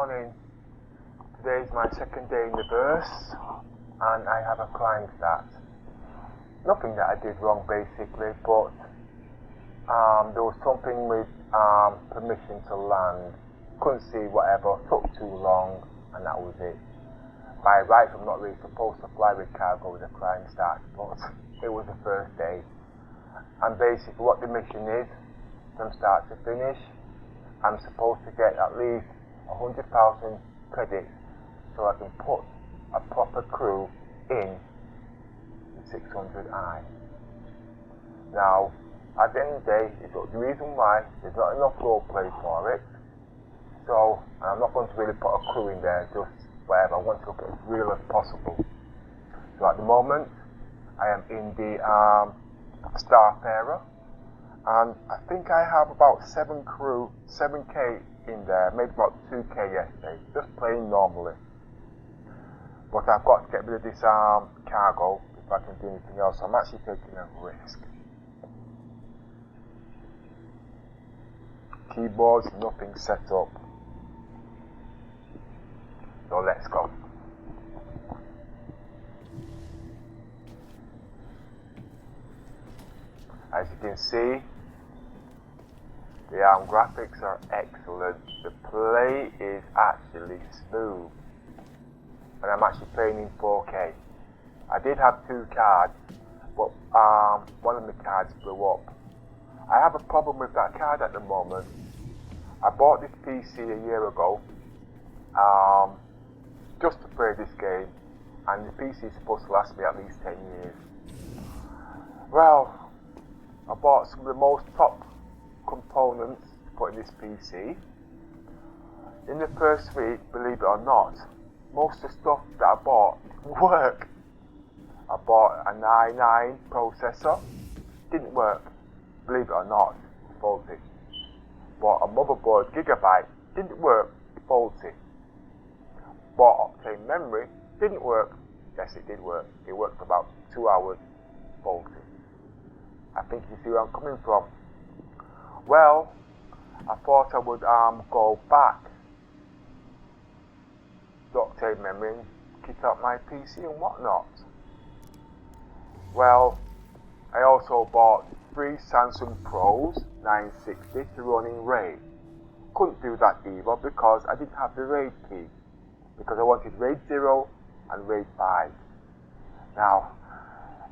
morning. Today is my second day in the burst and I have a crime stat. Nothing that I did wrong basically, but there was something with permission to land. Couldn't see whatever, took too long, and that was it. By rights I'm not really supposed to fly with cargo with a crime stat, but it was the first day. And basically what the mission is, from start to finish, I'm supposed to get at least 100,000 credits so I can put a proper crew in the 600i. Now, at the end of the day, the reason why there's not enough roleplay for it, so I'm not going to really put a crew in there, just whatever. I want to look as real as possible. So at the moment, I am in the Starfarer, and I think I have about 7k in there, maybe about 2k yesterday, just playing normally. But I've got to get rid of this cargo if I can do anything else. I'm actually taking a risk. Keyboards, nothing set up. So let's go. As you can see, the graphics are excellent. The play is actually smooth. And I'm actually playing in 4K. I did have 2 cards, but one of the cards blew up. I have a problem with that card at the moment. I bought this PC a year ago, just to play this game, and the PC is supposed to last me at least 10 years. Well, I bought some of the most top components to put in this PC. In the first week, believe it or not, most of the stuff that I bought didn't work. I bought a i9 processor, didn't work. Believe it or not, faulty. Bought a motherboard Gigabyte, didn't work, faulty. Bought Octane memory, didn't work. Yes, it did work. It worked for about 2 hours, faulty. I think you see where I'm coming from. Well, I thought I would go back to Octane memory and kit out my PC and whatnot. Well, I also bought 3 Samsung Pros 960 to run in RAID. Couldn't do that either because I didn't have the RAID key, because I wanted RAID 0 and RAID 5. Now,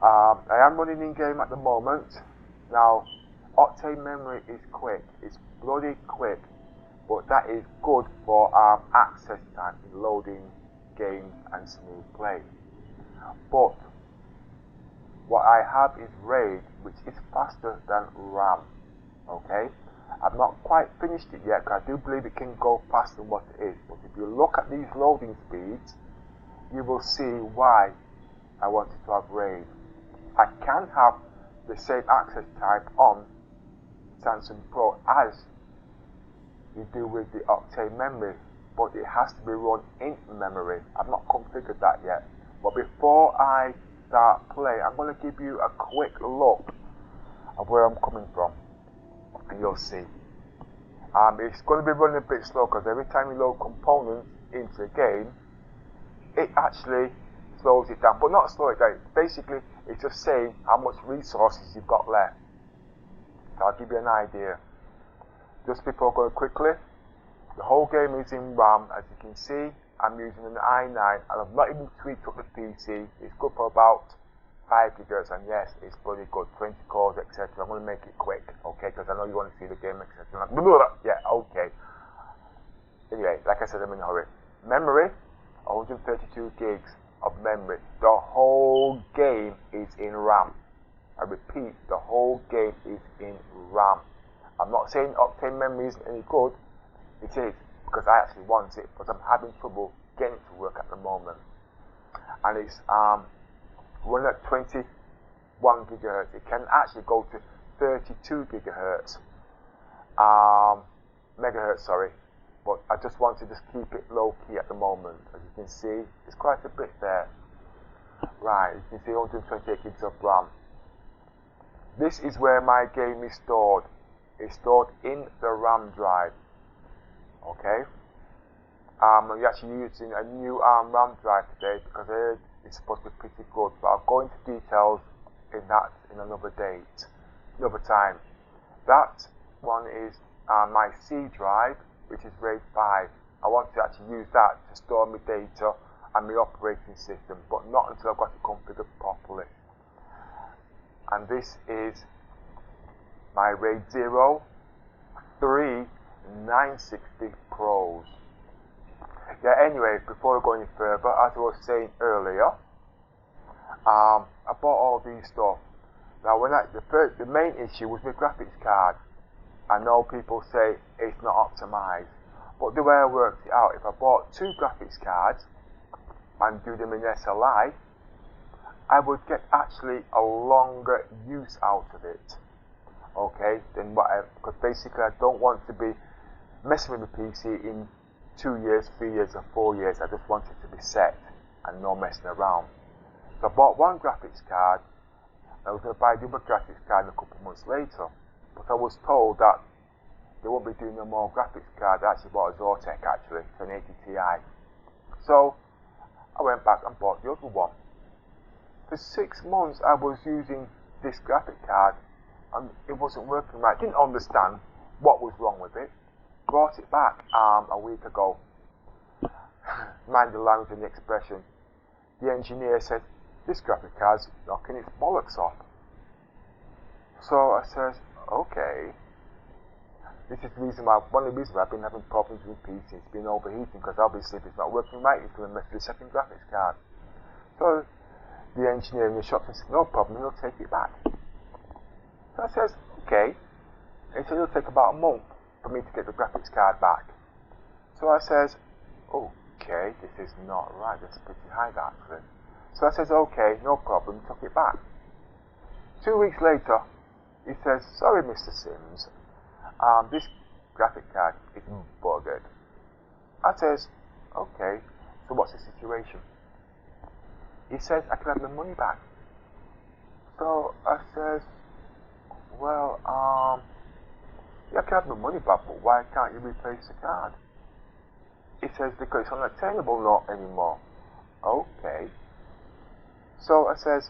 I am running in game at the moment. Now, Octane memory is quick, it's bloody quick, but that is good for access time in loading games and smooth play. But what I have is RAID, which is faster than RAM. Okay, I've not quite finished it yet because I do believe it can go faster than what it is. But if you look at these loading speeds, you will see why I wanted to have RAID. I can have the same access time on Samsung Pro as you do with the Octane memory, but it has to be run in memory. I've not configured that yet. But before I start play, I'm going to give you a quick look of where I'm coming from, and you'll see. It's going to be running a bit slow because every time you load components into a game, it actually slows it down, but not slow it down. Basically, it's just saying how much resources you've got left. So I'll give you an idea. Just before going quickly, the whole game is in RAM, as you can see. I'm using an i9 and I've not even tweaked up the PC. It's good for about 5 gigahertz, and yes, it's bloody good, 20 cores, etc. I'm going to make it quick, okay, because I know you want to see the game, etc. Yeah, okay. Anyway, like I said, I'm in a hurry. Memory, 132 gigs of memory. The whole game is in RAM. I repeat, the whole game is in RAM. I'm not saying Octane memory isn't any good. It is, because I actually want it, but I'm having trouble getting it to work at the moment. And it's running at 21 gigahertz. It can actually go to 32 gigahertz, megahertz, sorry. But I just want to just keep it low key at the moment. As you can see, there's quite a bit there. Right, you can see 128 gigs of RAM. This is where my game is stored. It's stored in the RAM drive. Okay? I'm actually using a new RAM drive today because I heard it's supposed to be pretty good, but I'll go into details in that in another date, another time. That one is my C drive, which is RAID 5. I want to actually use that to store my data and my operating system, but not until I've got it configured properly. And this is my RAID 0 3 960 Pros. Yeah, anyway, before I go any further, as I was saying earlier, I bought all these stuff. Now, the main issue was my graphics card. I know people say it's not optimized, but the way I worked it out, if I bought 2 graphics cards and do them in SLI, I would get actually a longer use out of it. Okay, then because basically I don't want to be messing with the PC in 2 years, 3 years, or 4 years. I just want it to be set and no messing around. So I bought one graphics card. I was going to buy the other graphics card a couple of months later, but I was told that they won't be doing no more graphics cards. I actually bought a Zotac actually, it's an 80 Ti. So I went back and bought the other one. For 6 months I was using this graphic card and it wasn't working right. Didn't understand what was wrong with it. Brought it back a week ago. Mind the language and the expression. The engineer said, this graphic card's knocking its bollocks off. So I says, okay. This is the reason why, one of the reasons why I've been having problems with PC. It's been overheating because obviously if it's not working right, it's going to mess with the second graphics card. So the engineer in the shop says, no problem, he'll take it back. So I says, okay. He said it'll take about a month for me to get the graphics card back. So I says, okay, this is not right, that's pretty high actually. So I says, okay, no problem, took it back. 2 weeks later, he says, sorry Mr. Sims, this graphic card is buggered. I says, okay, so what's the situation? He says, I can have my money back. So I says, well, yeah, I can have my money back, but why can't you replace the card? He says, because it's unattainable not anymore. Okay. So I says,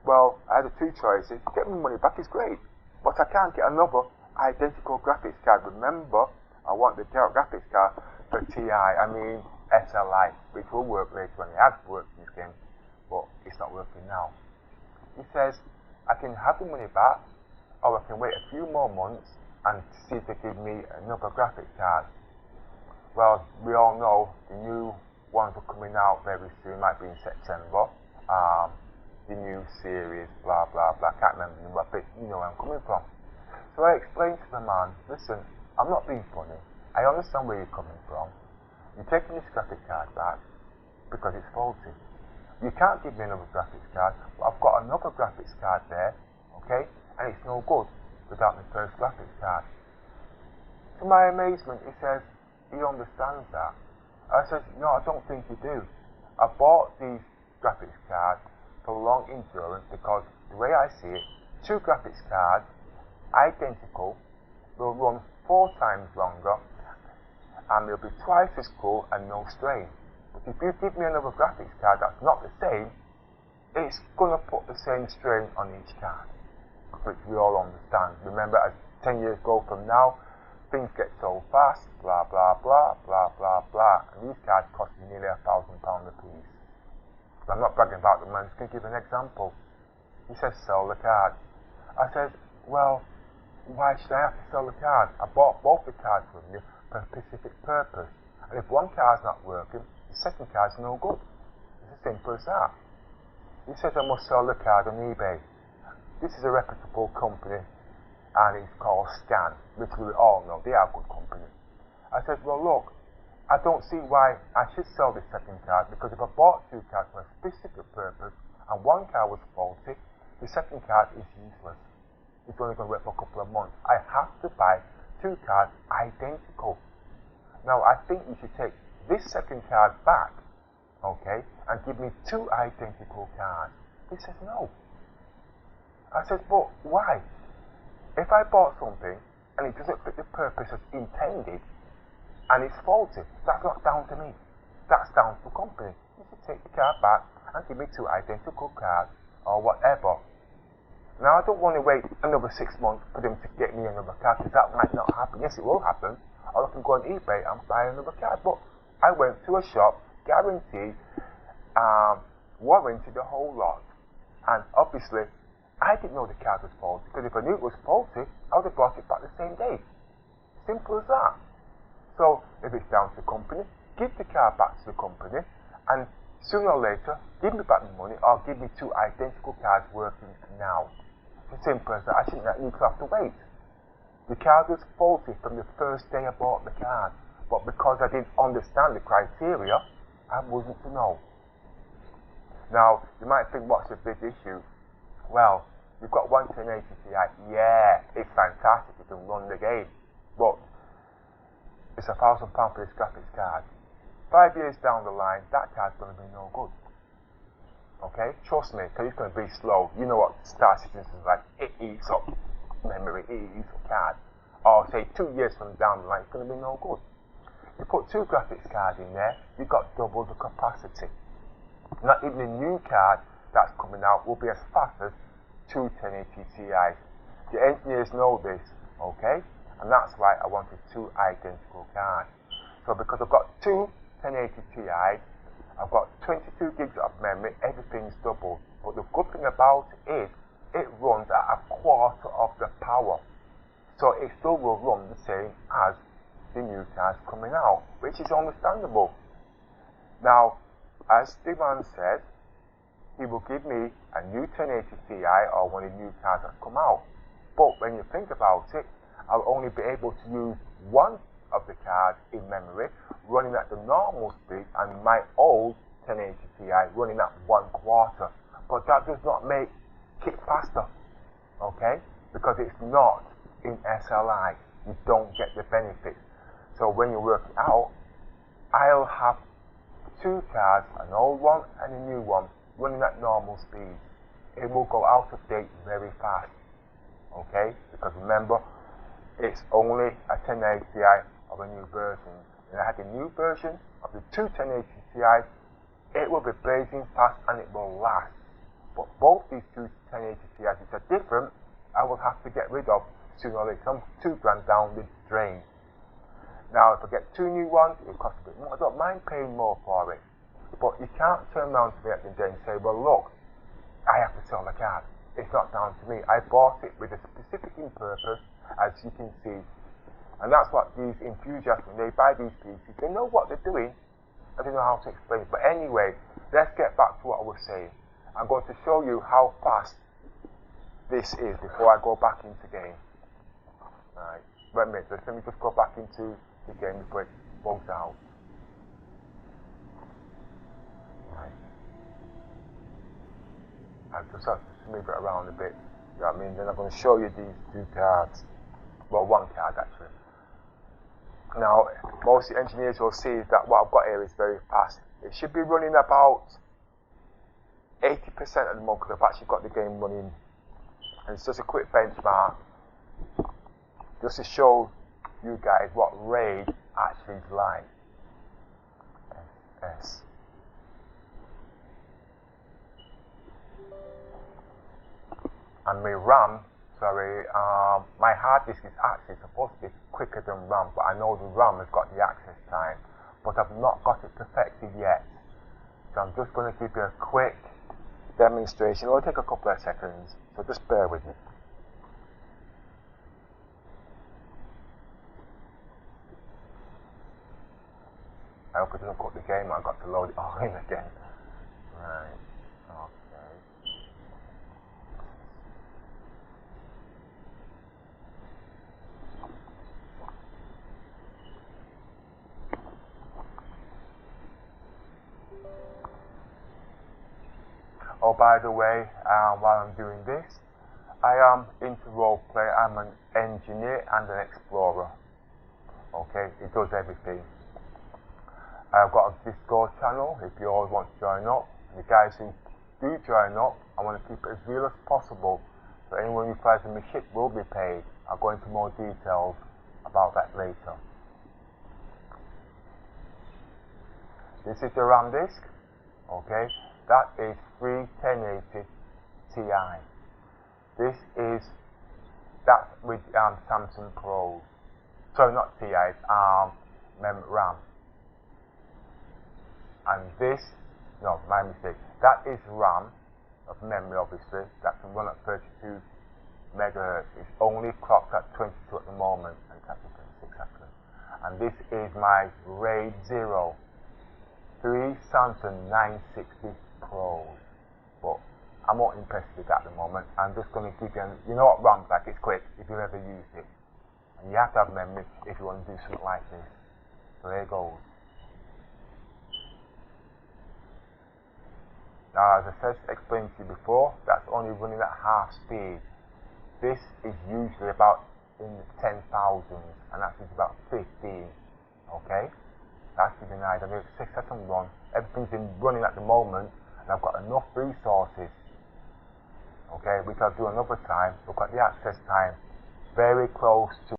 well, I had 2 choices. Get my money back is great, but I can't get another identical graphics card. Remember, I want the graphics card for TI, SLI, which will work later when it has worked in this game, but it's not working now. He says, I can have the money back, or I can wait a few more months and see if they give me another graphics card. Well, we all know the new ones are coming out very soon, might be in September. The new series, blah blah blah, can't remember the name, but you know where I'm coming from. So I explained to the man, listen, I'm not being funny, I understand where you're coming from. You're taking this graphic card back because it's faulty. You can't give me another graphics card, but I've got another graphics card there, okay, and it's no good without the first graphics card. To my amazement, he says, he understands that. I said, no, I don't think you do. I bought these graphics cards for long endurance because the way I see it, 2 graphics cards, identical, will run 4 times longer and they'll be twice as cool and no strain. But if you give me another graphics card that's not the same, it's going to put the same strain on each card, which we all understand. Remember, as 10 years ago from now, things get so fast, blah blah blah, blah blah blah, and these cards cost me nearly £1,000 a piece. I'm not bragging about them, I'm just going to give an example. He says, sell the card. I says, well, why should I have to sell the card? I bought both the cards from you for a specific purpose. And if one card's not working, the second card's no good. It's as simple as that. He says I must sell the card on eBay. This is a reputable company and it's called Scan, which we all know, they are a good company. I said, well look, I don't see why I should sell this second card, because if I bought 2 cards for a specific purpose and one card was faulty, the second card is useless. It's only going to work for a couple of months. I have to buy 2 cards identical. Now I think you should take this second card back, okay, and give me 2 identical cards. He says no. I said, but why? If I bought something and it doesn't fit the purpose as intended, and it's faulty. That's not down to me. That's down to the company. You should take the card back and give me 2 identical cards or whatever. Now, I don't want to wait another 6 months for them to get me another card, because that might not happen. Yes, it will happen. Or I can go on eBay and buy another card. But I went to a shop, guaranteed, warranty the whole lot. And obviously, I didn't know the card was faulty, because if I knew it was faulty, I would have bought it back the same day. Simple as that. So, if it's down to the company, give the card back to the company, and sooner or later, give me back the money, or give me 2 identical cards working now. It's simple as that. I shouldn't need to have to wait. The card was faulty from the first day I bought the card, but because I didn't understand the criteria, I wasn't to know. Now, you might think, what's the big issue? Well, you've got 1080 Ti. Yeah, it's fantastic. You can run the game, but it's £1,000 for this graphics card. 5 years down the line, that card's going to be no good. Okay, trust me, because it's going to be slow. You know what Star Citizen is like. It eats up memory, it eats up card. Or say 2 years from down the line, it's going to be no good. You put 2 graphics cards in there, you've got double the capacity. Not even a new card that's coming out will be as fast as 2 1080 Ti's. The engineers know this, okay? And that's why I wanted 2 identical cards. So because I've got 2 1080 Ti's, I've got 22 gigs of memory, everything's double. But the good thing about it is, it runs at 1/4 of the power. So it still will run the same as the new cards coming out, which is understandable. Now, as the man said, he will give me a new 1080 Ti or one of the new cards that's come out. But when you think about it, I'll only be able to use one of the cards in memory running at the normal speed, and my old 1080 Ti running at 1/4. But that does not make it faster, okay? Because it's not in SLI. You don't get the benefits. So when you work it out, I'll have 2 cards, an old one and a new one, running at normal speed. It will go out of date very fast, okay? Because remember, it's only a 1080 Ti of a new version. And I had a new version of the 2 1080 Ti's. It will be blazing fast and it will last. But both these 2 1080 Ti's, which are different, I will have to get rid of sooner or later. Some £2 down the drain. Now, if I get 2 new ones, it will cost a bit more. I don't mind paying more for it. But you can't turn around to me at the end of the day and say, well, look, I have to sell the card. It's not down to me. I bought it with a specific purpose, as you can see. And that's what these enthusiasts, when they buy these pieces, they know what they're doing. I don't know how to explain it. But anyway, let's get back to what I was saying. I'm going to show you how fast this is before I go back into game. Right. Wait a minute, let me just go back into the game before it bugs out. Right. I just have to move it around a bit. You know what I mean? Then I'm going to show you these 2 cards. Well, 1 card actually. Now, most of the engineers will see that what I've got here is very fast. It should be running about 80% at the moment, because I've actually got the game running. And it's just a quick benchmark, just to show you guys what RAID actually is like. Yes. And my RAM, my hard disk is actually supposed to be quicker than RAM, but I know the RAM has got the access time, but I've not got it perfected yet. So I'm just going to give you a quick demonstration. It'll take a couple of seconds, so just bear with me. I hope it doesn't cut the game. I've got to load it all in again. Right. Okay. Oh, by the way, while I'm doing this, I am into roleplay. I'm an engineer and an explorer. Okay, it does everything. I've got a Discord channel if you all want to join up. The guys who do join up, I want to keep it as real as possible. So anyone who flies in my ship will be paid. I'll go into more details about that later. This is the RAM disk. Okay, that is 1080 Ti. This is that's with Samsung Pros. Sorry, not Ti, it's RAM. And this, no, my mistake. That is RAM of memory, obviously. That can run at 32 megahertz. It's only clocked at 22 at the moment, and it's actually 26 actually. And this is my RAID 0 3 Samsung 960 Pros. But I'm not interested in that at the moment. I'm just going to give you know what RAM's like, it's quick if you've ever used it. And you have to have memory if you want to do something like this. So there it goes. Now, as I explained to you before, that's only running at half speed. This is usually about in the 10,000s, and that's about 15. Okay? That's giving an idea. It's 6 second run. Everything's been running at the moment, and I've got enough resources. Okay, which I'll do another time. Look at the access time. Very close to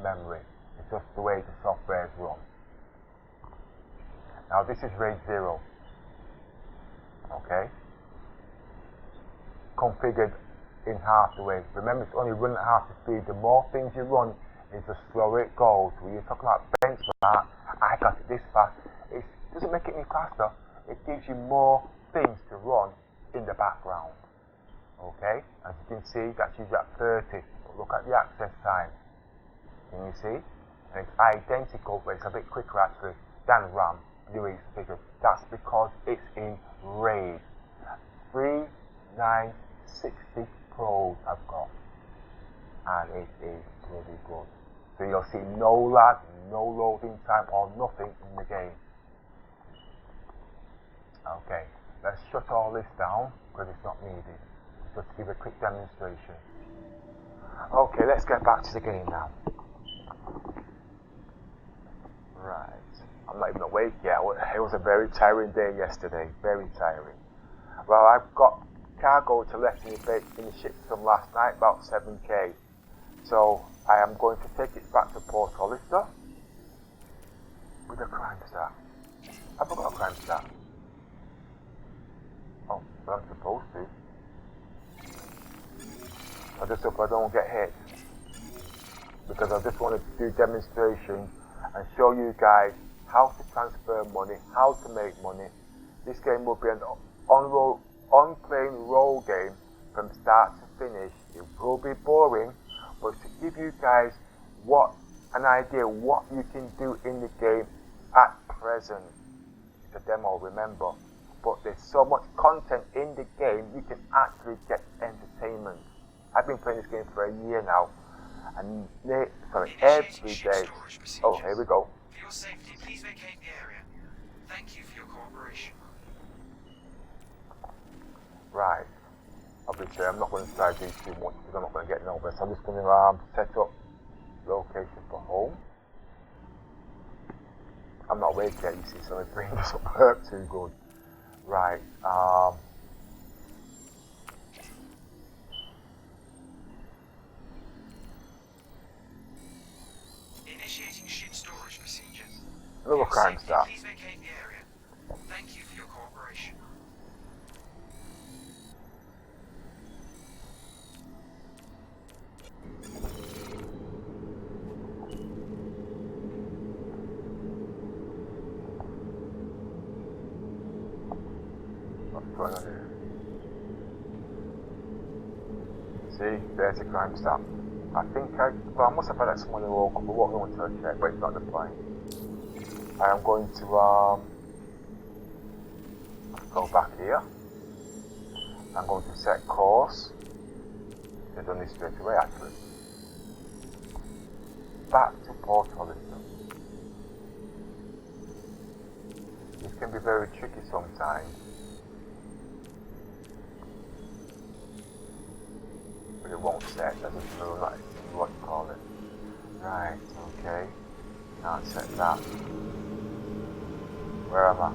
memory. It's just the way the software is run. Now, this is RAID 0. Okay, configured in half the way. Remember, it's only running at half the speed. The more things you run, is the slower it goes. When you're talking about benchmark, I got it this fast. It doesn't make it any faster. It gives you more things to run in the background. Okay, as you can see, that's usually at 30. But look at the access time. Can you see? And it's identical, but it's a bit quicker actually than RAM. UEC figure. That's because it's in RAID 3 960 Pros I've got, and it is really good. So you'll see no lag, no loading time or nothing in the game. Okay, let's shut all this down because it's not needed. Just give a quick demonstration. Okay, let's get back to the game now. Right. I'm not even awake yet. It was a very tiring day yesterday. Very tiring. Well, I've got cargo to left in the ship from last night, about 7k. So I am going to take it back to Port Hollister with a crime stat. I forgot a crime stat. Oh, but I'm supposed to. I just hope I don't get hit, because I just wanted to do demonstration and show you guys how to transfer money, how to make money. This game will be an on-playing role game from start to finish. It will be boring, but to give you guys an idea what you can do in the game at present. It's a demo, remember, but there's so much content in the game you can actually get entertainment. I've been playing this game for a year now, and every day. Oh, here we go. For your safety, please vacate the area. Thank you for your cooperation. Right. Obviously, I'm not going to try to do too much because I'm not going to get nowhere. So I'm just going to set up location for home. I'm not awake yet, you see, so my brain doesn't work too good. Right. Initiating ship storage procedures. Another crime stat. Please vacate the area. Thank you for your cooperation. What's going on here? See, there's a crime stat. I think I must have had that somewhere local, but what I want to check, but it's not the point. I am going to go back here. I'm going to set course. I've done this straight away actually. Back to Port Hollister. This can be very tricky sometimes. But it won't set, doesn't know what you call it. Right, okay. Can't set that. Where am I?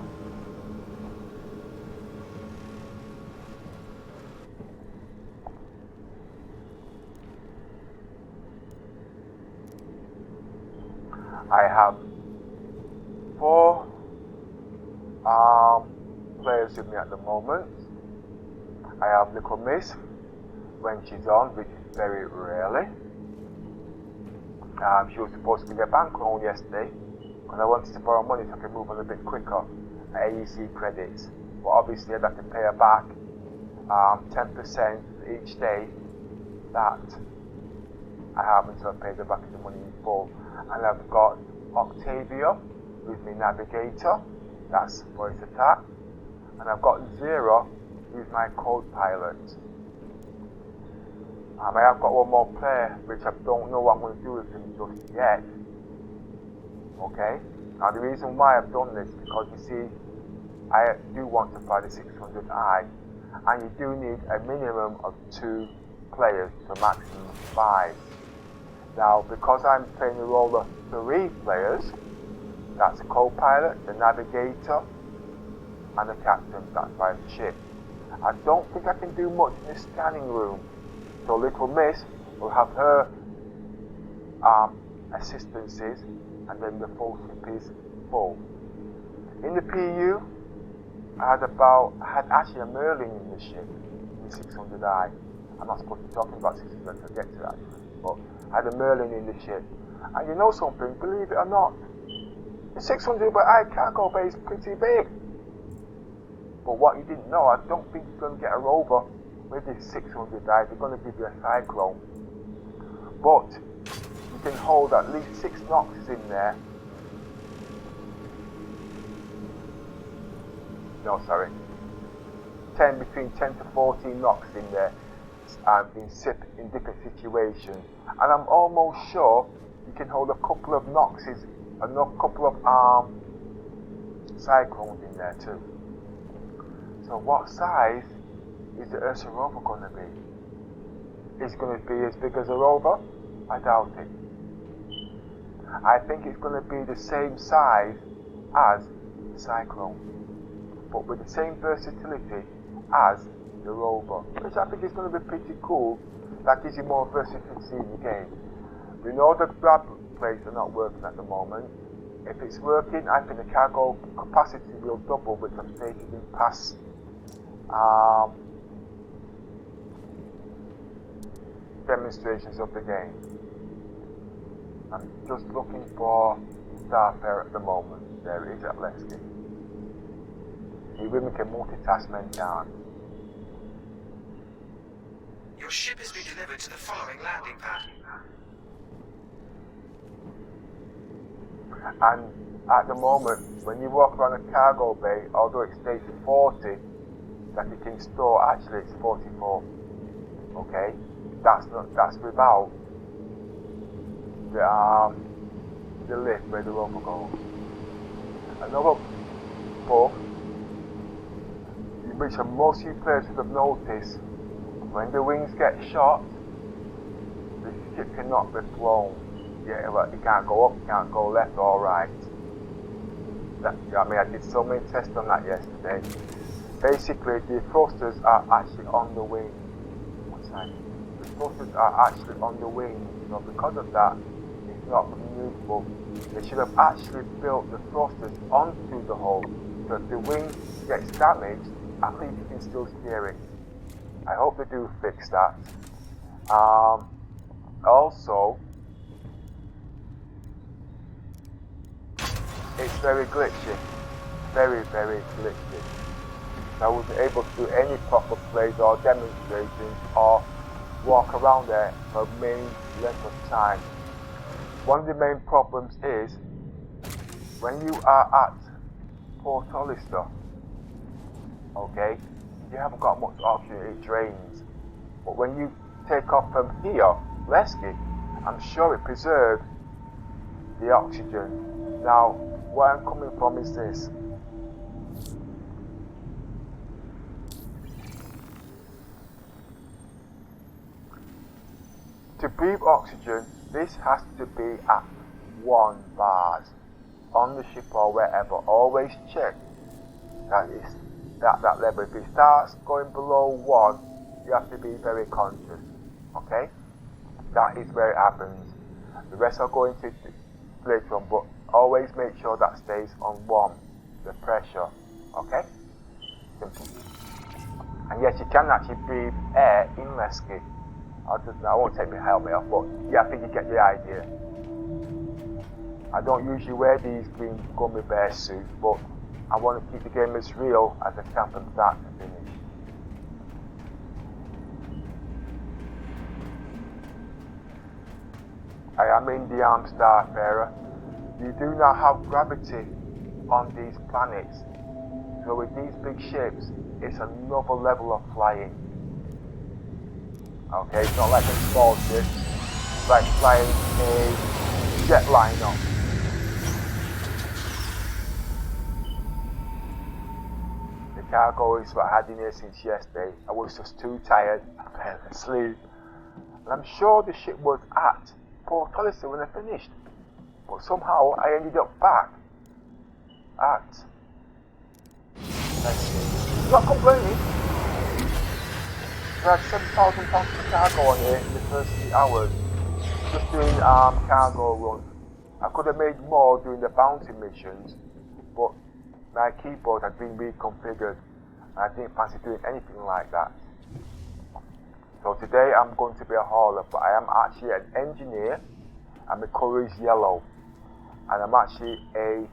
I have 4 with me at the moment. I have Little Miss when she's on, which is very rarely. She was supposed to be a bank loan yesterday, and I wanted to borrow money so I could move on a bit quicker at aUEC credits. But obviously I'd have to pay her back 10% each day that I have until I pay her back the money in full. And I've got Octavia with my Navigator, that's voice attack, and I've got Zero with my Copilot. I have got one more player which I don't know what I'm going to do with him just yet. Okay? Now the reason why I've done this is because you see, I do want to fly the 600i, and you do need a minimum of 2 players to a maximum of 5. Now because I'm playing the role of 3 players, that's the Copilot, the Navigator, and the Captain, that's my ship. I don't think I can do much in the scanning room. So Little Miss will have her assistances, and then the full ship is full. In the PU, I had actually a Merlin in the ship, in the 600i. I'm not supposed to be talking about 600, I'll get to that. But I had a Merlin in the ship. And you know something, believe it or not, the 600i cargo bay is pretty big. But what you didn't know, I don't think you're going to get a rover with this 600i. They're going to give you a Cyclone. But you can hold at least 6 Noxes in there. No, sorry. Between 10 to 14 Noxes in there in different situations. And I'm almost sure you can hold a couple of Noxes and a couple of Cyclones in there too. So what size is the Ursa rover going to be? Is it going to be as big as a rover? I doubt it. I think it's going to be the same size as the Cyclone, but with the same versatility as the rover, which I think is going to be pretty cool. That gives you more versatility in the game. We know the grab plates are not working at the moment. If it's working, I think the cargo capacity will double, which I've stated in past demonstrations of the game. I'm just looking for Starfare at the moment. There it is at Lesky. See, women can multitask, men can't. Your ship has been delivered to the following landing pad. And at the moment, when you walk around a cargo bay, although it states 40 that you can store, actually it's 44. Okay, that's without the lift where the rover goes. Another bug, which most of you players would have noticed, when the wings get shot, the ship cannot be flown. Yeah, well, it can't go up, it can't go left or right. I did so many tests on that yesterday. Basically, the thrusters are actually on the wing. The thrusters are actually on the wing, so because of that, it's not maneuverable. They should have actually built the thrusters onto the hull, so if the wing gets damaged, at least you can still steer it. I hope they do fix that. Also, it's very glitchy. Very, very glitchy. I wasn't able to do any proper plays or demonstrations or walk around there for a main length of time. One of the main problems is when you are at Port Hollister, okay, you haven't got much oxygen, it drains. But when you take off from here, Lesky, I'm sure it preserves the oxygen. Now, where I'm coming from is this. To breathe oxygen, this has to be at 1 bar on the ship or wherever. Always check that it's at that level. If it starts going below 1, you have to be very conscious. Okay? That is where it happens. The rest I'll go into later on, but always make sure that stays on 1, the pressure. Okay? Simple. And yes, you can actually breathe air in Lesky. I won't take my helmet off, but yeah, I think you get the idea. I don't usually wear these green gummy bear suits, but I want to keep the game as real as I can from start to finish. I am in the armed Starfarer. You do not have gravity on these planets, so with these big ships, it's another level of flying. Okay, it's not like a small ship, it's like flying a jetliner. The cargo is what I had in here since yesterday. I was just too tired, I fell asleep. And I'm sure the ship was at Port Olyssey when I finished, but somehow I ended up back at... Let's see. I'm not complaining. I had £7,000 of cargo on here in the first 3 hours, just doing cargo runs. I could have made more doing the bounty missions, but my keyboard had been reconfigured and I didn't fancy doing anything like that. So today I'm going to be a hauler, but I am actually an engineer and my colour is yellow, and I'm actually a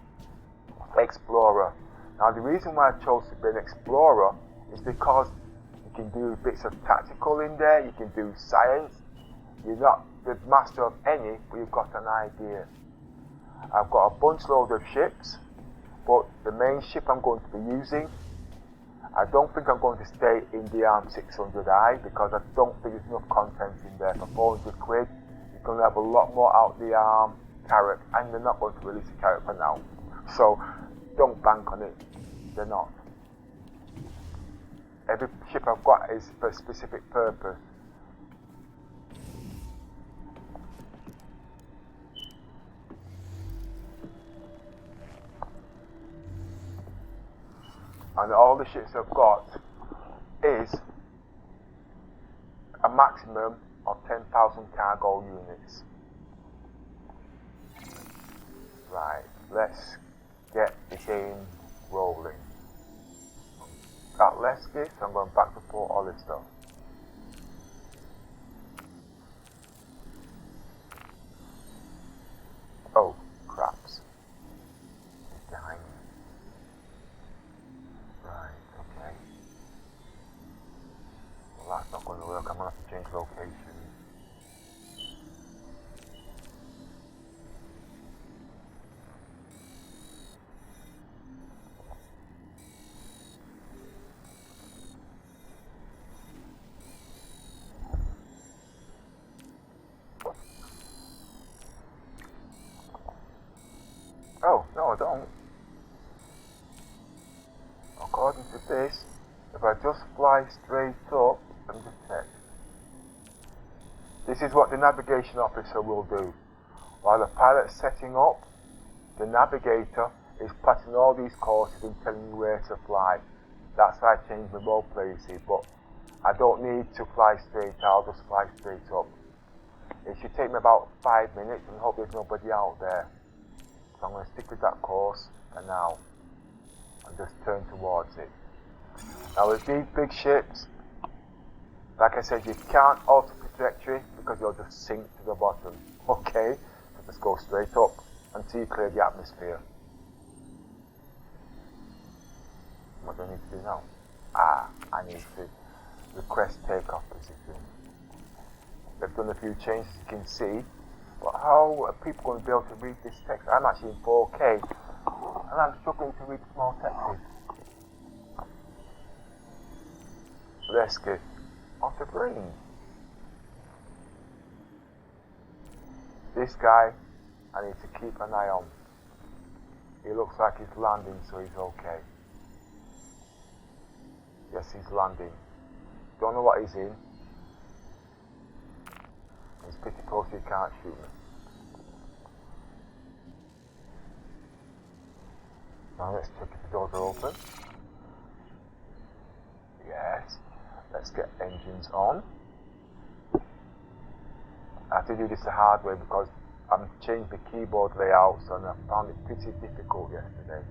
explorer. Now the reason why I chose to be an explorer is because you can do bits of tactical in there, you can do science. You're not the master of any, but you've got an idea. I've got a bunch load of ships, but the main ship I'm going to be using, I don't think I'm going to stay in the ARM600i because I don't think there's enough content in there. For 400 quid, you're going to have a lot more out the ARM carrot, and they're not going to release a carrot for now. So don't bank on it, they're not. Every ship I've got is for a specific purpose. And all the ships I've got is a maximum of 10,000 cargo units. Right, let's get the game rolling. At Lesky, so I'm going back to Port Olyssey. Oh, craps. It's behind me. Right, okay. Well, that's not going to work. I'm going to have to change location. Oh, no I don't. According to this, if I just fly straight up and just check. This is what the navigation officer will do. While the pilot's setting up, the navigator is plotting all these courses and telling you where to fly. That's why I changed my roleplay, you see, but I don't need to fly straight, I'll just fly straight up. It should take me about 5 minutes and hope there's nobody out there. So I'm going to stick with that course for now and just turn towards it. Now with these big ships, like I said, you can't alter trajectory because you'll just sink to the bottom. Okay, so just go straight up until you clear the atmosphere. What do I need to do now? I need to request takeoff position. They've done a few changes, you can see, but how are people going to be able to read this text? I'm actually in 4K and I'm struggling to read small texts. Let's get on the brain. This guy I need to keep an eye on. He looks like he's landing, so he's okay. Yes, he's landing. Don't know what he's in. He's pretty close, he can't shoot me. Now let's check if the doors are open. Yes. Let's get engines on. I have to do this the hard way because I've changed the keyboard layout, so I found it pretty difficult yesterday.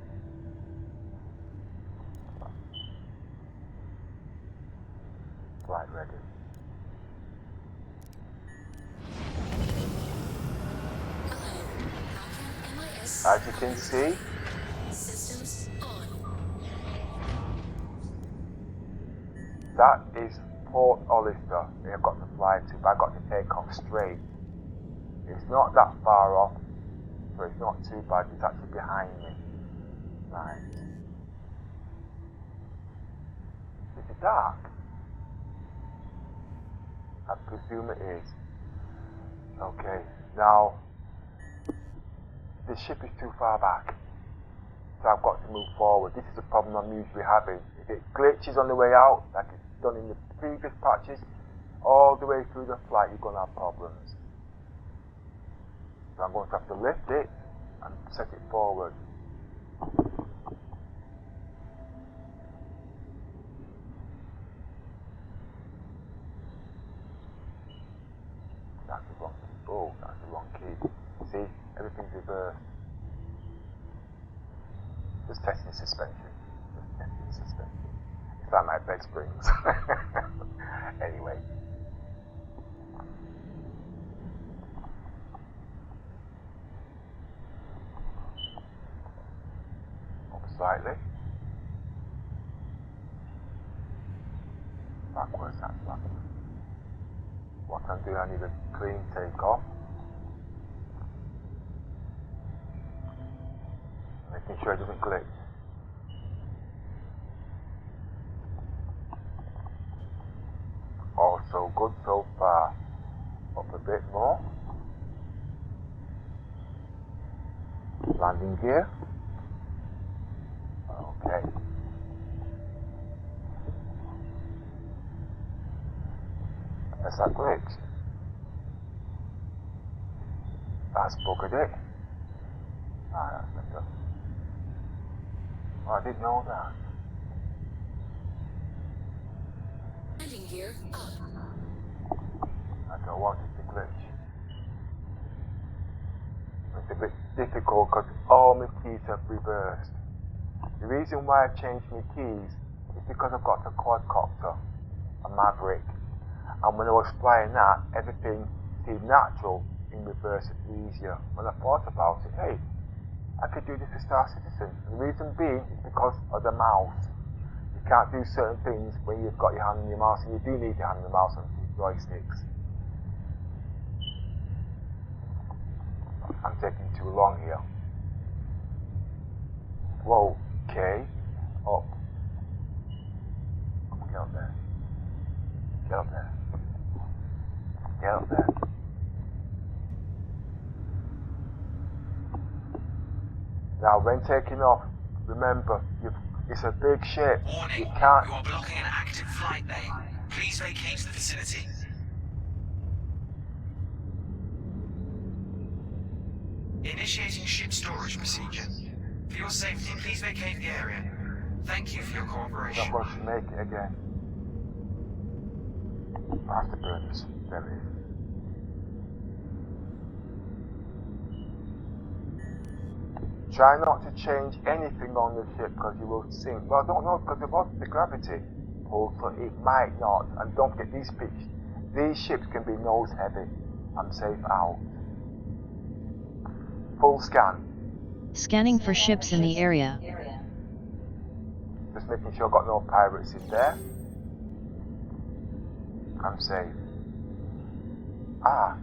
ready. As you can see, systems on. that is Port Olister. I've got to fly to, but I've got to take off straight. It's not that far off, so it's not too bad. It's actually behind me. Right. Is it dark? I presume it is. Okay, now the ship is too far back, so I've got to move forward. This is the problem I'm usually having. If it glitches on the way out, like it's done in the previous patches, all the way through the flight you're going to have problems. So I'm going to have to lift it and set it forward. That's the wrong key. Oh, that's the wrong key. See, everything's reversed. Just testing suspension. Just testing suspension. It's like my bed springs. Anyway. Up slightly. Backwards, that's backwards. What I'm doing, I need a clean takeoff. Making sure it doesn't glitch. All so good so far. Up a bit more. Landing gear. Okay. That's that glitch. That's buggered it. Ah, that's better. Oh, I didn't know that. Landing gear up. I don't want it to glitch. It's a bit difficult because all my keys have reversed. The reason why I changed my keys is because I've got a quadcopter, a Maverick, and when I was flying that, everything seemed natural in reverse and easier. When I thought about it, hey, I could do this with Star Citizen. And the reason being is because of the mouse. You can't do certain things when you've got your hand on your mouse, and you do need your hand on the mouse on two joysticks. I'm taking too long here. Whoa, okay, up. Get up there. Get up there. Get up there. Now, when taking off, remember, it's a big ship. Warning, You can't. you are blocking an active flight lane. Please vacate the vicinity. Initiating ship storage procedure. For your safety, please vacate the area. Thank you for your I'm cooperation. not going to make it again. Afterburners. There it is. Try not to change anything on the ship because you will sink. Well, I don't know because of the gravity pull, so it might not. And don't forget these ships can be nose heavy. I'm safe out. Full scan. Scanning for ships in the area. Just making sure I've got no pirates in there. I'm safe. Ah.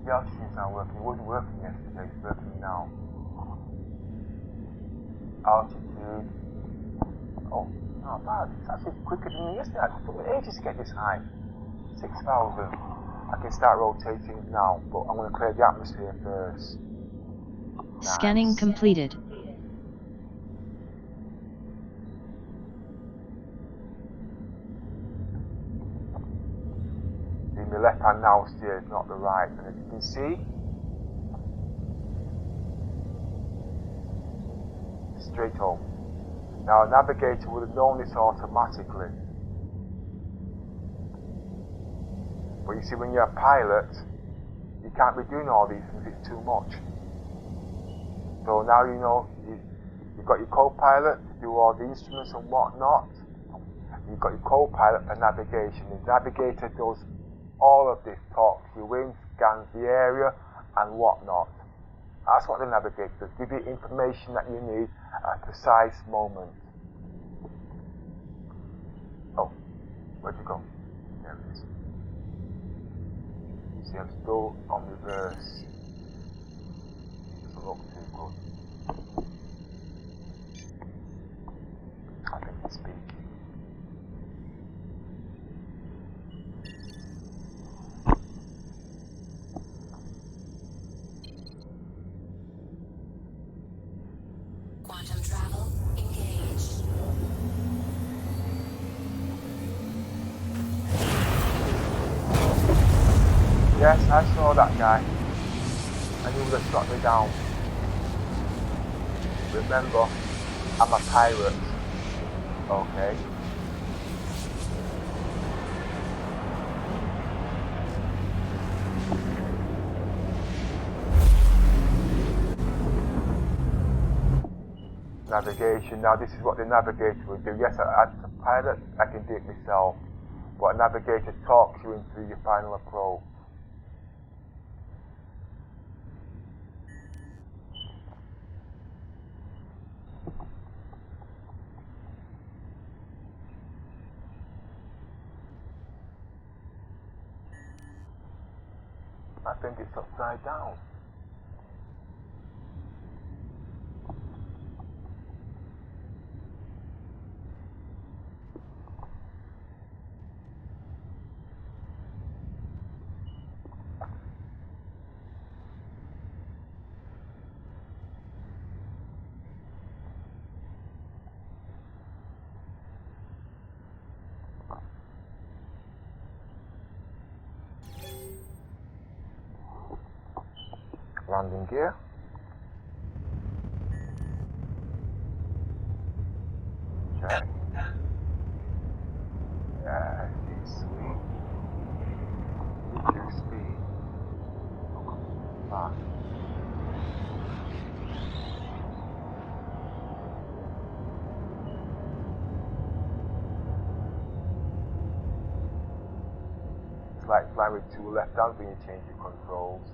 The altitude's now working. It wasn't working yesterday, it's working now. Altitude. Oh, not bad. It's actually quicker than yesterday. It took me ages to get this high. 6,000. I can start rotating now, but I'm going to clear the atmosphere first. Nice. Scanning completed. See, my left hand now steers, not the right. And as you can see, straight home. Now, a navigator would have known this automatically. But you see, when you're a pilot, you can't be doing all these things, it's too much. So now you know, you've got your co-pilot to do all the instruments and whatnot. You've got your Copilot for navigation. The Navigator does all of this, talks you in, scans the area and whatnot. That's what the Navigator does, give you information that you need at a precise moment. Oh, where'd you go? There it is. See, I'm still on reverse. Doesn't look too good. I think it's speaking. Quantum travel engaged. Yes, I saw that guy. And he would have shot me down. Remember, I'm a pirate. Okay. Navigation. Now this is what the Navigator will do. Yes, as a pilot, I can do it myself. But a Navigator talks you into your final approach. I think it's upside down. Landing gear. Check. Yeah, it's sweet. Reduce speed. Fast. It's like flying with two left hands when you change your controls.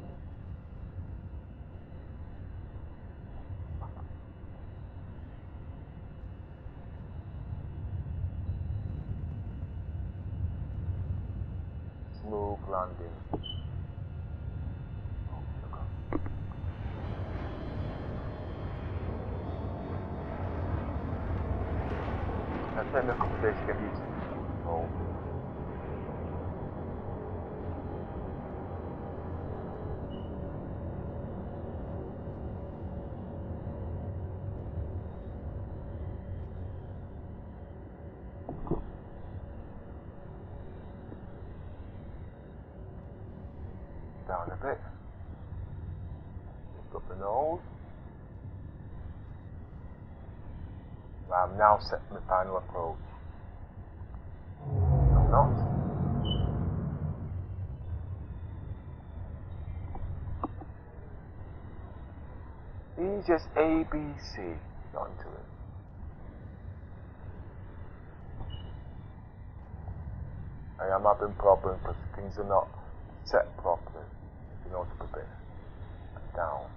Smooth landing. I'll take me a couple of days to get used to the control. Down a bit. Lift up the nose. I'm now set for my final approach. I'm not. These just ABC. Got into it. I am having problems because things are not set properly. If you notice a bit down.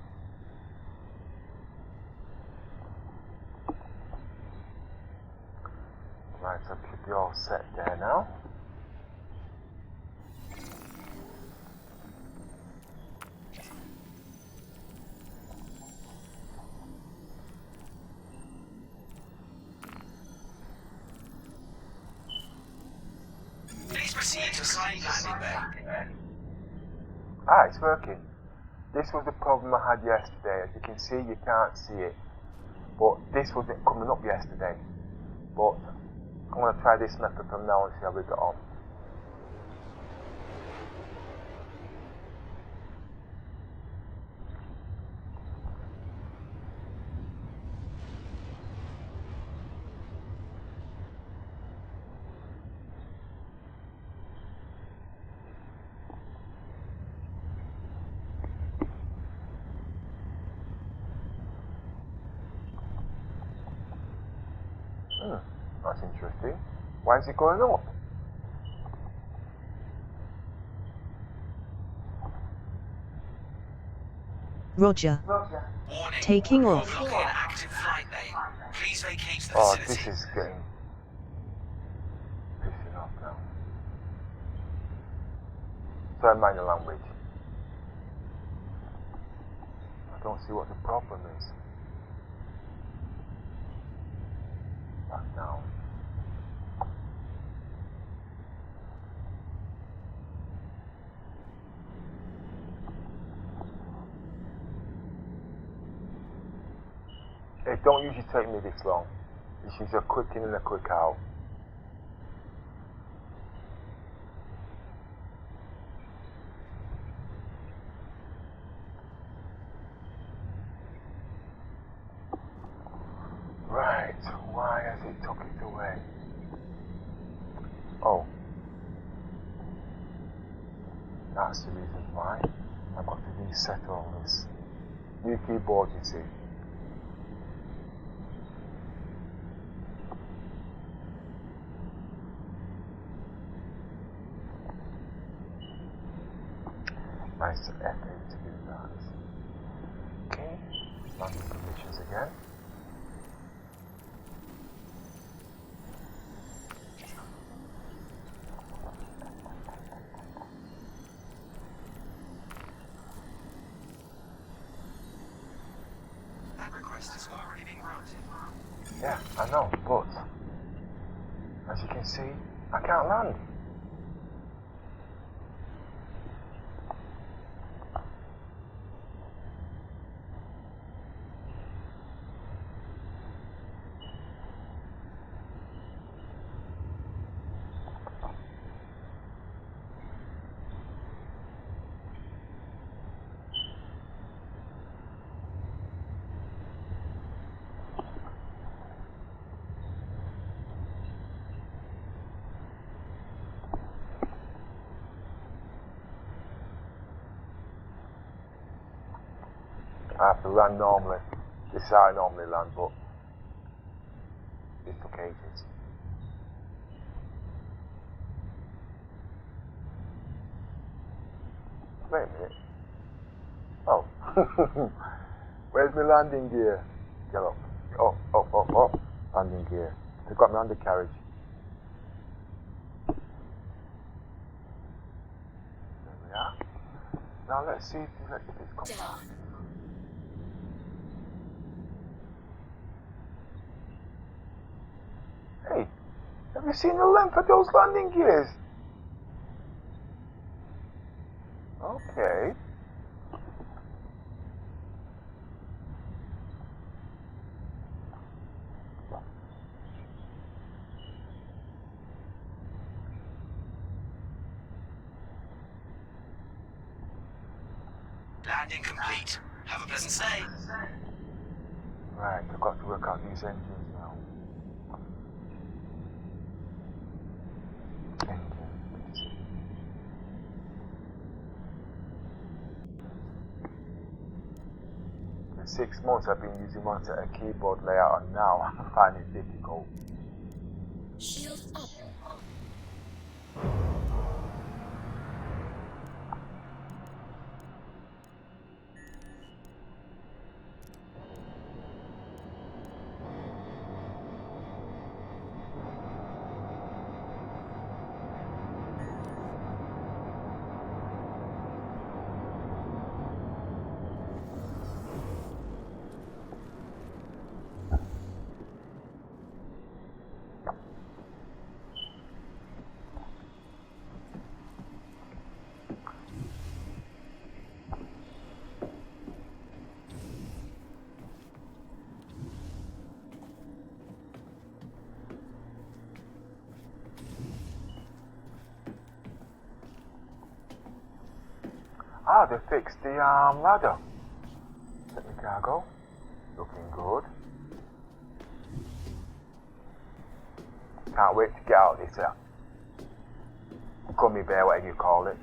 Right, so I should be all set there now. Please proceed to assigned landing bay. Ah, it's working. This was the problem I had yesterday. As you can see, you can't see it. But this wasn't coming up yesterday. But I'm going to try this method from now and see how we get on. That's interesting. Why is it going up? Roger. Warning. Taking You're off. blocking an active flight lane. Please vacate the Oh, facility. this is getting pissing off now. Sorry, mind the language. I don't see what the problem is. Back down. It don't usually take me this long. It's usually a quick in and a quick out. Right, why has it took it away? Oh. That's the reason why. I've got to reset all this. New keyboard, you see. Nice effort to do that. Okay, landing conditions again. That request has already been granted. Yeah, I know, but as you can see, I can't land. I have to land normally. This is how I normally land, but it took ages. Wait a minute. Oh. Where's my landing gear? Get up. Up. Landing gear. They've got my undercarriage. There we are. Now let's see if it's come back. Hey, have you seen the length of those landing gears? Okay. Landing complete. Have a pleasant stay. Right, I've got to work out these engines now. For 6 months I've been using one set of keyboard layout and now I find it difficult. Shield up. Ah, they fixed the ladder. Let me cargo. Looking good. Can't wait to get out this gummy bear, whatever you call it.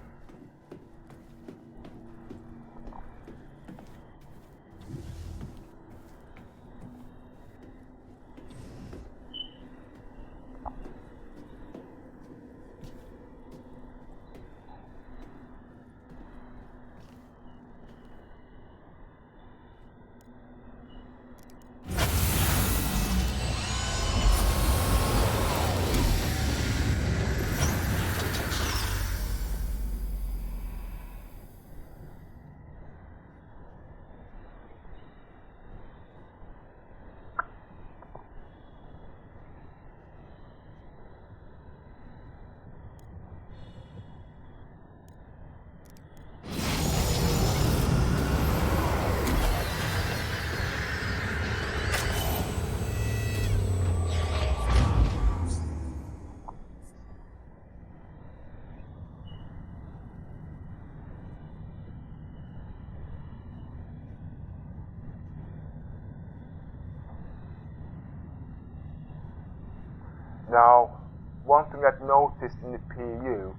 Now, one thing I've noticed in the PU,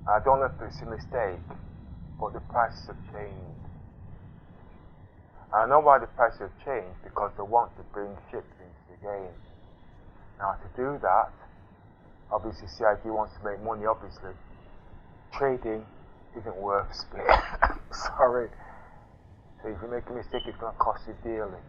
I don't know if it's a mistake, but the prices have changed. I know why the prices have changed, because they want to bring ships into the game. Now to do that, obviously CIG wants to make money, obviously. Trading isn't worth split. Sorry. So if you make a mistake, it's going to cost you dearly.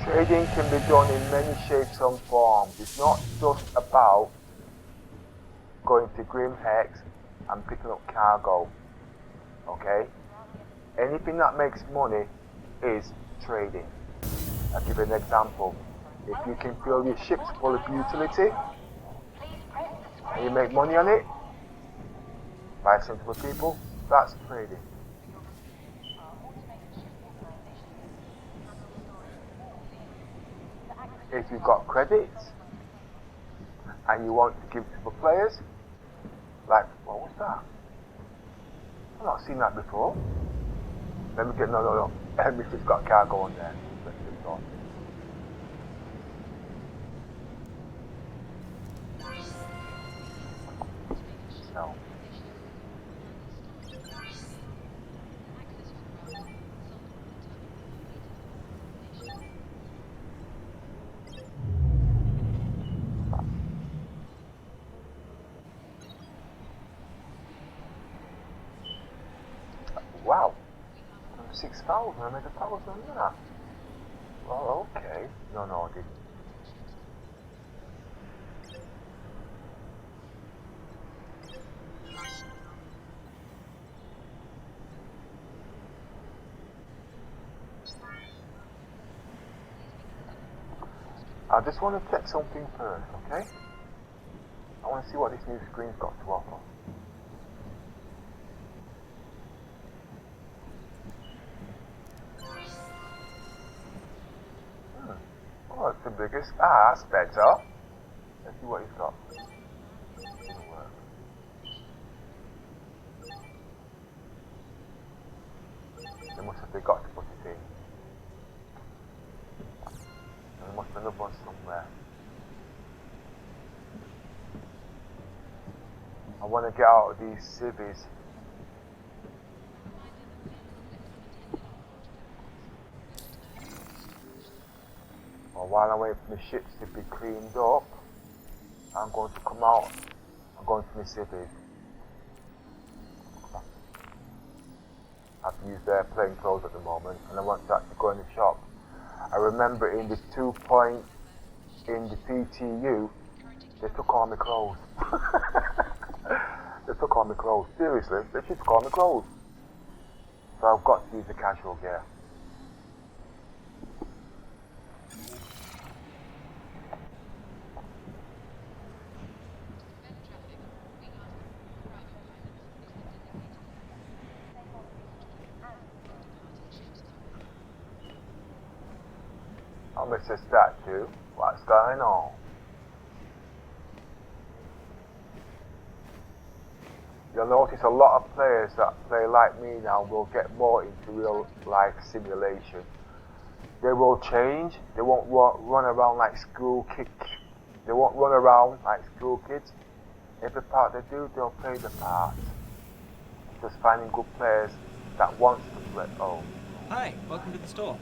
Trading can be done in many shapes and forms. It's not just about going to Grim Hex and picking up cargo. Okay? Anything that makes money is trading. I'll give you an example. If you can fill your ships full of utility and you make money on it, buy something for people, that's trading. If you've got credits and you want to give to the players, like, what was that? I've not seen that before. Let me get, no. Every ship's got cargo on there. Let's get it on. No. Wow. 6,000, I made 1,000 on that. Well, okay. No, I didn't. I just want to check something first, okay? I want to see what this new screen's got to offer. Oh, that's the biggest. That's better. Let's see what he's got. Doesn't work. They must have forgot to put it in. And there must be another one somewhere. I want to get out of these civvies. While I wait for the ships to be cleaned up, I'm going to come out. I'm going to the civvies. I've used their plain clothes at the moment, and I want to actually go in the shop. I remember in the 2 point in the PTU, they took all my clothes. They took all my clothes. Seriously, they took all my clothes. So I've got to use the casual gear. Mr. Statue, what's going on? You'll notice a lot of players that play like me now will get more into real life simulation. They will change. They won't run around like school kids. They won't run around like school kids. Every part they do, they'll play the part. Just finding good players that wants to play. Oh. Hi, welcome to the store.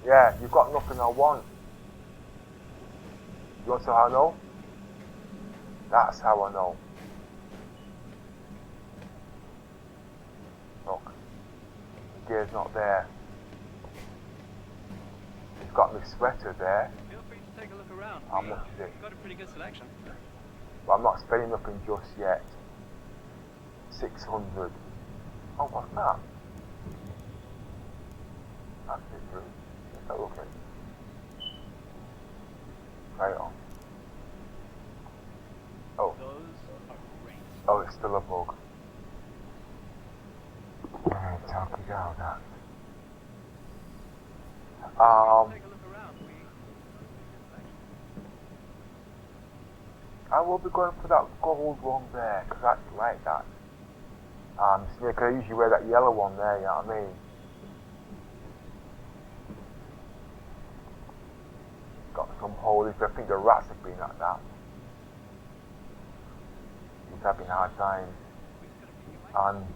Yeah, you've got nothing I want. You want to know how I know? That's how I know. Look, the gear's not there. It's got my sweater there. Feel free to take a look around. How much is it? We've got a pretty good selection. But I'm not spending nothing just yet. 600. Oh, what's that? That's it through. Let's have a look at it. Try it on. Oh. Those are great. Oh, it's still a bug. Right, how can we get out of that? Take a look around. I will be going for that gold one there, because I actually like that. Snake, I usually wear that yellow one there, you know what I mean? Got some holes, I think the rats have been at that. He's having a hard time. And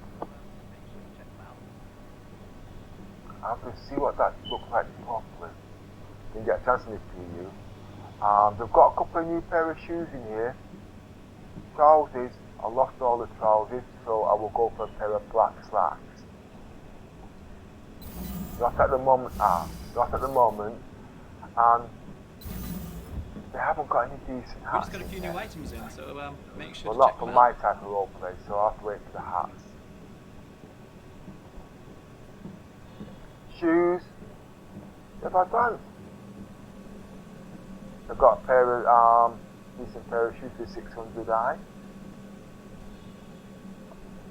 I have to see what that looks like properly. Didn't get a chance to preview. They've got a couple of new pair of shoes in here. Trousers, I lost all the trousers, so I will go for a pair of black slacks. Lost at the moment, and they haven't got any decent We hats. just got a few new items in, so make sure Well, to not check for them my out. type of roleplay, so I'll have to wait for the hats. Shoes, they've advanced. They've got a pair of decent pair of shoes for 600i.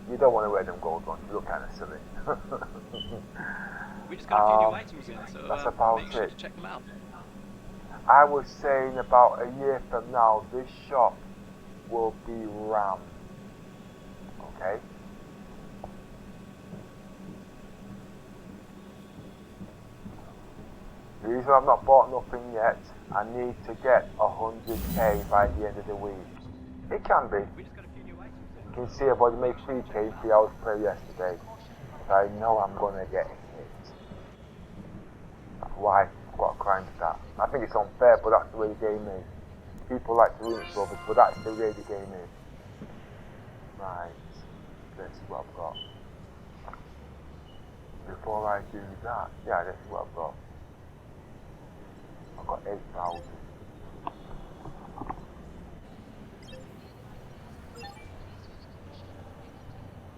You don't want to wear them gold ones, you look kind of silly. We just got a few new items in, so that's about make sure it. to check them out. I was saying about a year from now, this shop will be rammed. Okay? The reason I've not bought nothing yet, I need to get 100k by the end of the week. It can be. We just got a few new items in. You can see I've already made 3k in 3 hours play yesterday. But I know I'm gonna get hit. Why? What a crime stat. I think it's unfair, but that's the way the game is. People like to win it for but that's the way the game is. Right. Let's see what I've got. Before I do that, yeah, let's see what I've got. I've got 8,000.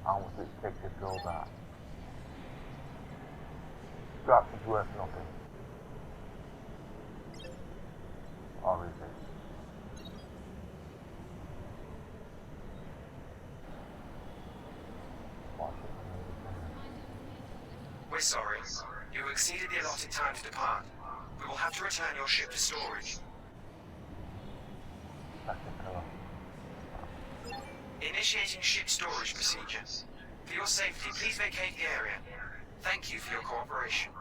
How much does it take to build that? Scraps is worth nothing. Or is it? We're sorry. You exceeded the allotted time to depart. We will have to return your ship to storage. That's the killer. Initiating ship storage procedure. For your safety, please vacate the area. Thank you for your cooperation.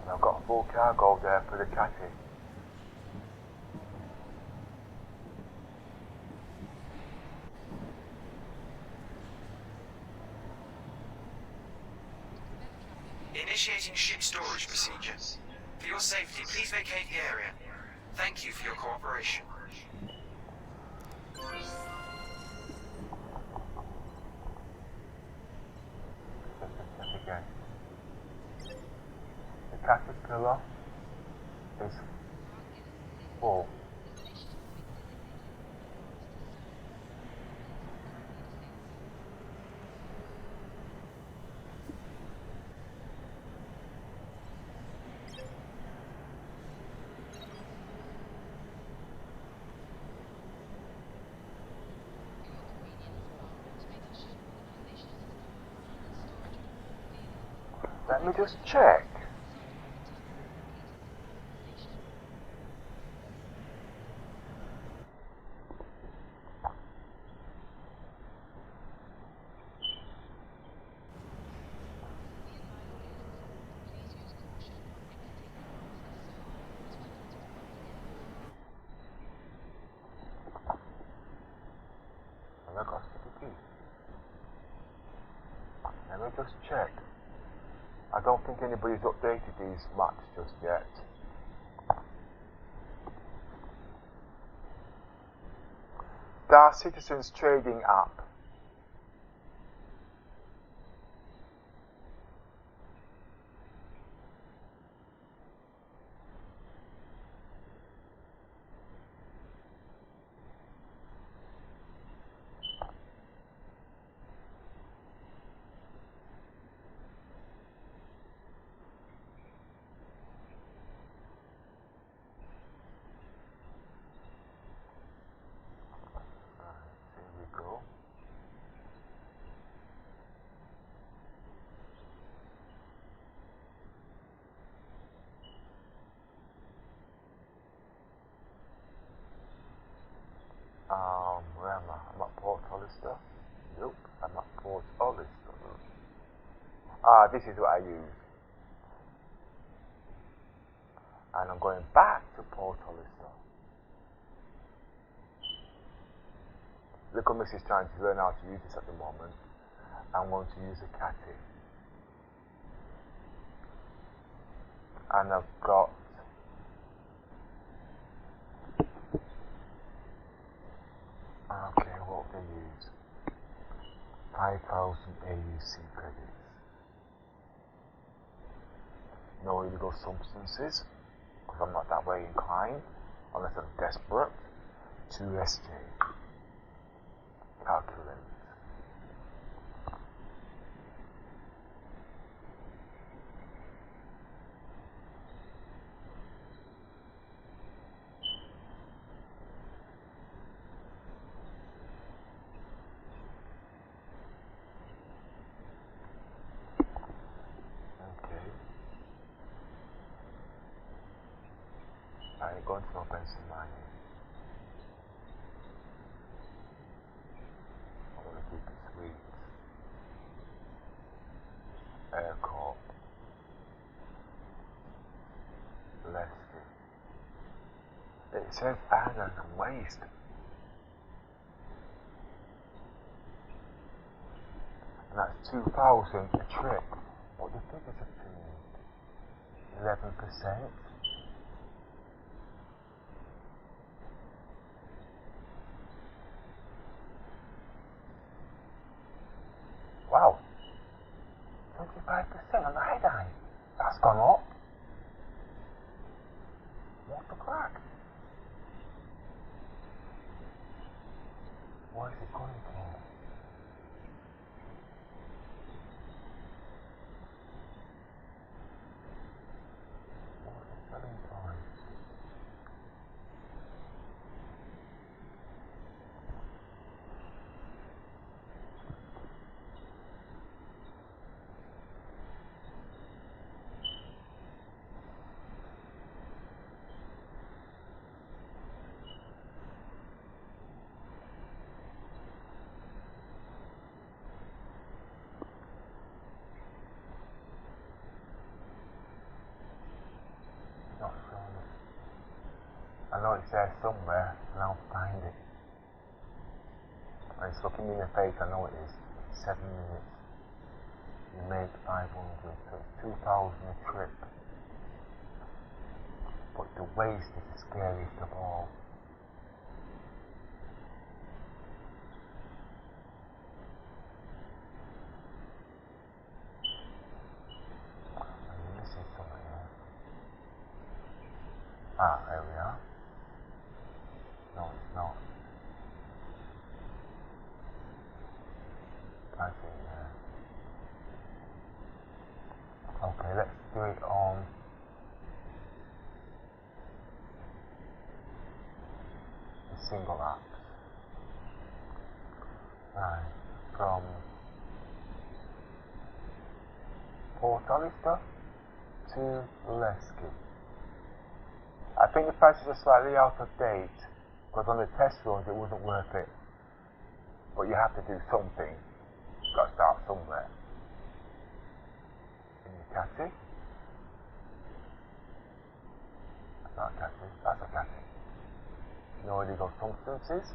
And I've got full cargo there for the catty. Initiating ship storage procedure. For your safety, please vacate the area. Thank you for your cooperation. Again. The caterpillar is full. Let me just check. Have I got CPP? Let me just check. I don't think anybody's updated these maps just yet. Star Citizen's trading app. Here we go. Ulster. Nope, I'm at Port Ulster. This is what I use. And I'm going back to Port Ulster. Little Miss is trying to learn how to use this at the moment. I'm going to use a catty. And I've got what they use? 5,000 aUEC credits. No illegal substances, because I'm not that way inclined, unless I'm desperate. 2SJ. Calculate. I'm going to my Pennsylvania. I'm going to keep it sweet. Aircorp. Leicester. It says iron and waste. And that's 2,000 a trip. What the figures are to 11%. Wow, 25% on the iodine. That's gone up. What the crack? What is it going for? What's the selling price? I know it's there somewhere, and I'll find it. And it's looking me in the face, I know it is. 7 minutes. You make 500, so it's 2,000 a trip. But the waste is the scariest of all. I'm missing something here. There we are. No, it's not. I see there. Okay, let's do it on the single apps. Right, from Port Ulster to Lesky. I think the prices are slightly out of date, because on the test runs it wasn't worth it. But you have to do something. You've got to start somewhere. In your catty. That's not a catty, that's a catty. No illegal substances.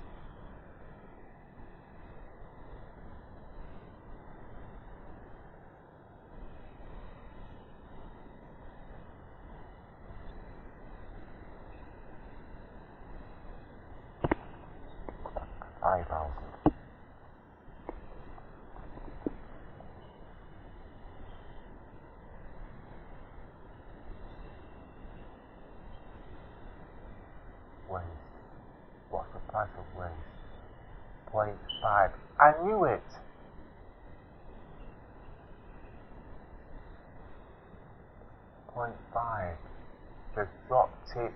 Waste. What's the price of waste? 0.5. I knew it! .5. They've dropped it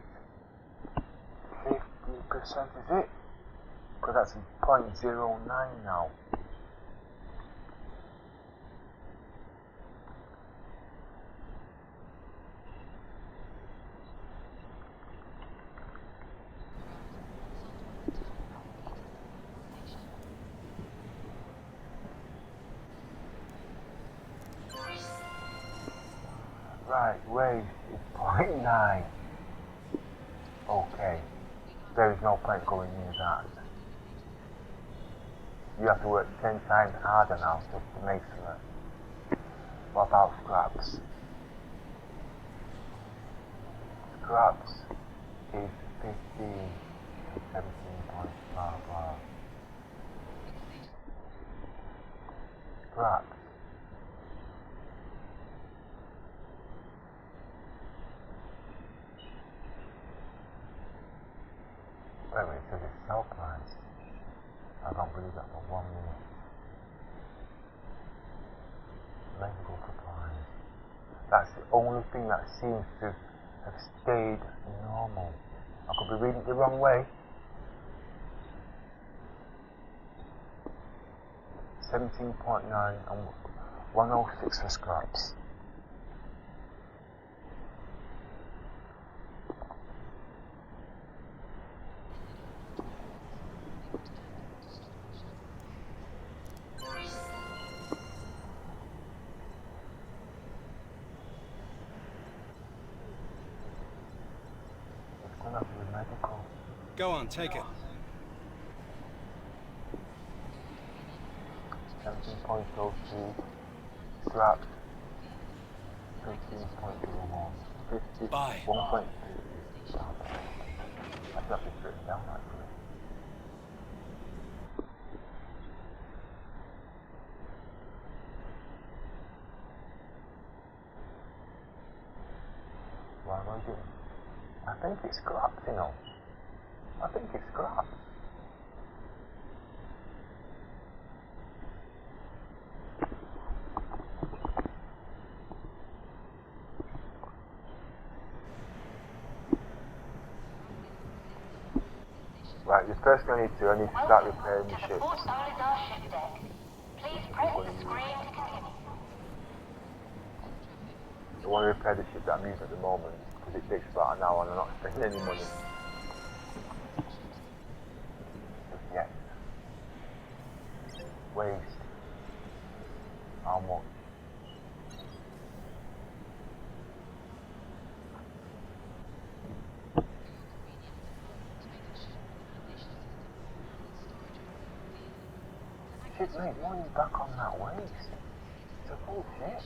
50%, is it? Because that's 0.09 now. Right, waste is 0.9. Okay, there is no point going near that. You have to work 10 times harder now just to make something. What about scraps? Scraps is 15 to 17 points, blah blah. Scraps. Wait, it says it's sell price. I can't believe that for 1 minute. Medical supplies. That's the only thing that seems to have stayed normal. I could be reading it the wrong way. 17.9 and 106 for scraps. Go on, take it. 17.02 scraps. 15.01. 50. Buy. 1.2. I should have this written down actually. What am I doing? I think it's scraps, you know. I think it's scraps. Right, the first thing I need to start repairing the ship. Please press the screen to continue. I want to repair the ship that I'm using at the moment because it takes about an hour and I'm not spending any money. Just yet. Waste. How much? Shit, mate, money back on that waste. It's a full ship.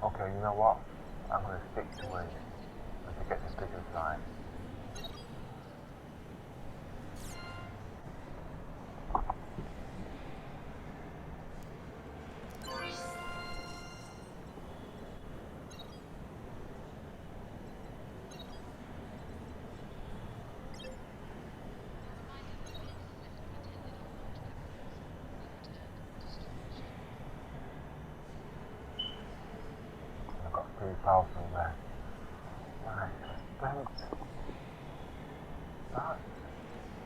Okay, you know what? I'm going to stick to it and to get the bigger size. I've got 3,000 there. Right, spent that.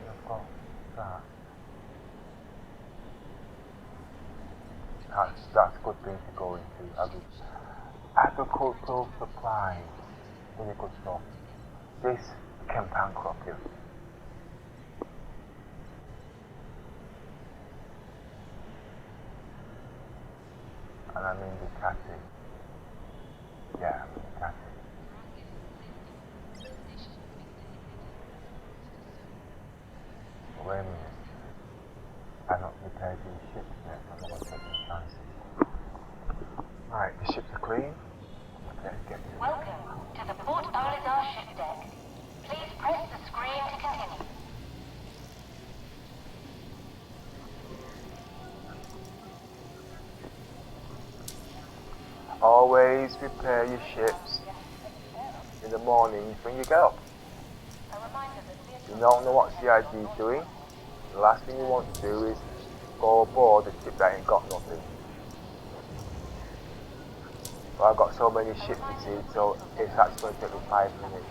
I've got that. That's a good thing to go into. Agricultural supplies. Really good stuff. This can bankrupt you. And I mean the catching. Yeah, I mean the catching. Wait a minute. I've not repaired these ships yet. I'm not going to take any chances. Right, the ships are clean. Let's get to Welcome to the Port Olisar ship deck. Please press the screen to continue. Always repair your ships in the mornings when you get up. You don't know what CIG is doing. The last thing you want to do is go aboard a ship that ain't got nothing. But I've got so many ships to see, so it's actually going to take me 5 minutes.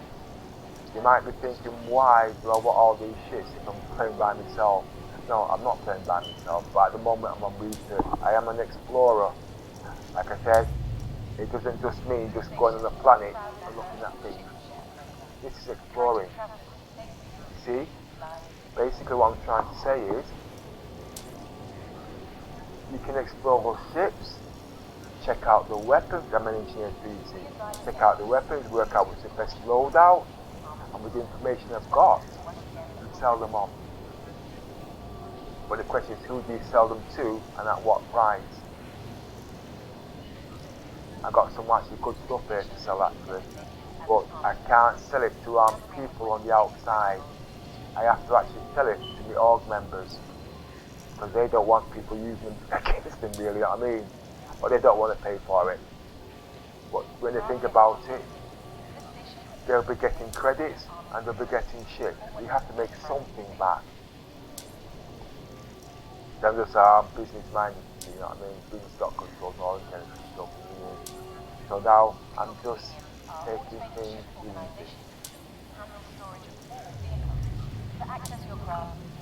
You might be thinking, why do I want all these ships if I'm playing by myself? No, I'm not playing by myself, but at the moment I'm on research. I am an explorer. Like I said, it doesn't just mean just going on a planet and looking at things. This is exploring. You see? Basically what I'm trying to say is, you can explore those ships, check out the weapons. I'm an engineer 3C. Check out the weapons, work out what's the best loadout, and with the information I've got, and sell them on. But the question is, who do you sell them to, and at what price? I got some actually good stuff here to sell actually, but I can't sell it to people on the outside. I have to actually sell it to the org members, because they don't want people using them against them, really, you know what I mean? But they don't want to pay for it. But when they think about it, they'll be getting credits and they'll be getting shit. You have to make something back. Then there's business minded, you know what I mean? Being stock controls, all that kind of stuff. So now I'm just taking things easy.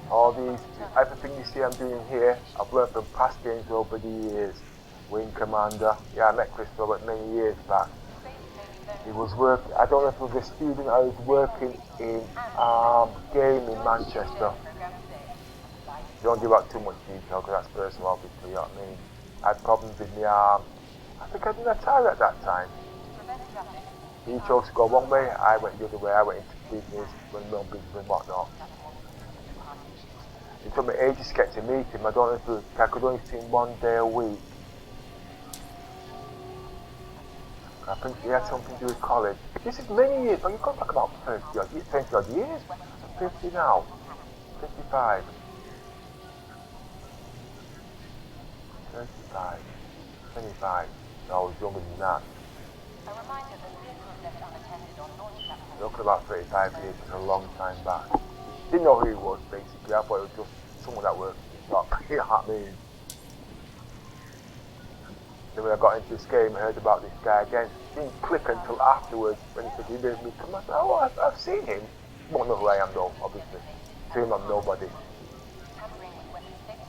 All these, everything you see I'm doing here, I've learned from past games over the years. Wing Commander, yeah, I met Chris Robert many years back. He was working, I don't know if he was a student, I was working in game in Manchester. Don't give out too much detail because that's personal, obviously, you know what I mean? I had problems with my arm. I think I didn't tire at that time. He chose to go one way, I went the other way, I went into business, run my own business and whatnot. It took me ages to get to meet him. I don't know if I could only see him one day a week. I think he had something to do with college. This is many years, but you got back about 30 odd years. I'm 50 now. 55. 35. 25. No, I was younger than that. Looking about 35 years, it's a long time back. Didn't know who he was, basically. I thought it was just someone that worked in the shop. You know what I mean? Then when I got into this game, I heard about this guy again. It didn't click until afterwards when he said he made me come. I said, oh, I've seen him. Won't know who I am though, obviously. To him, I'm nobody.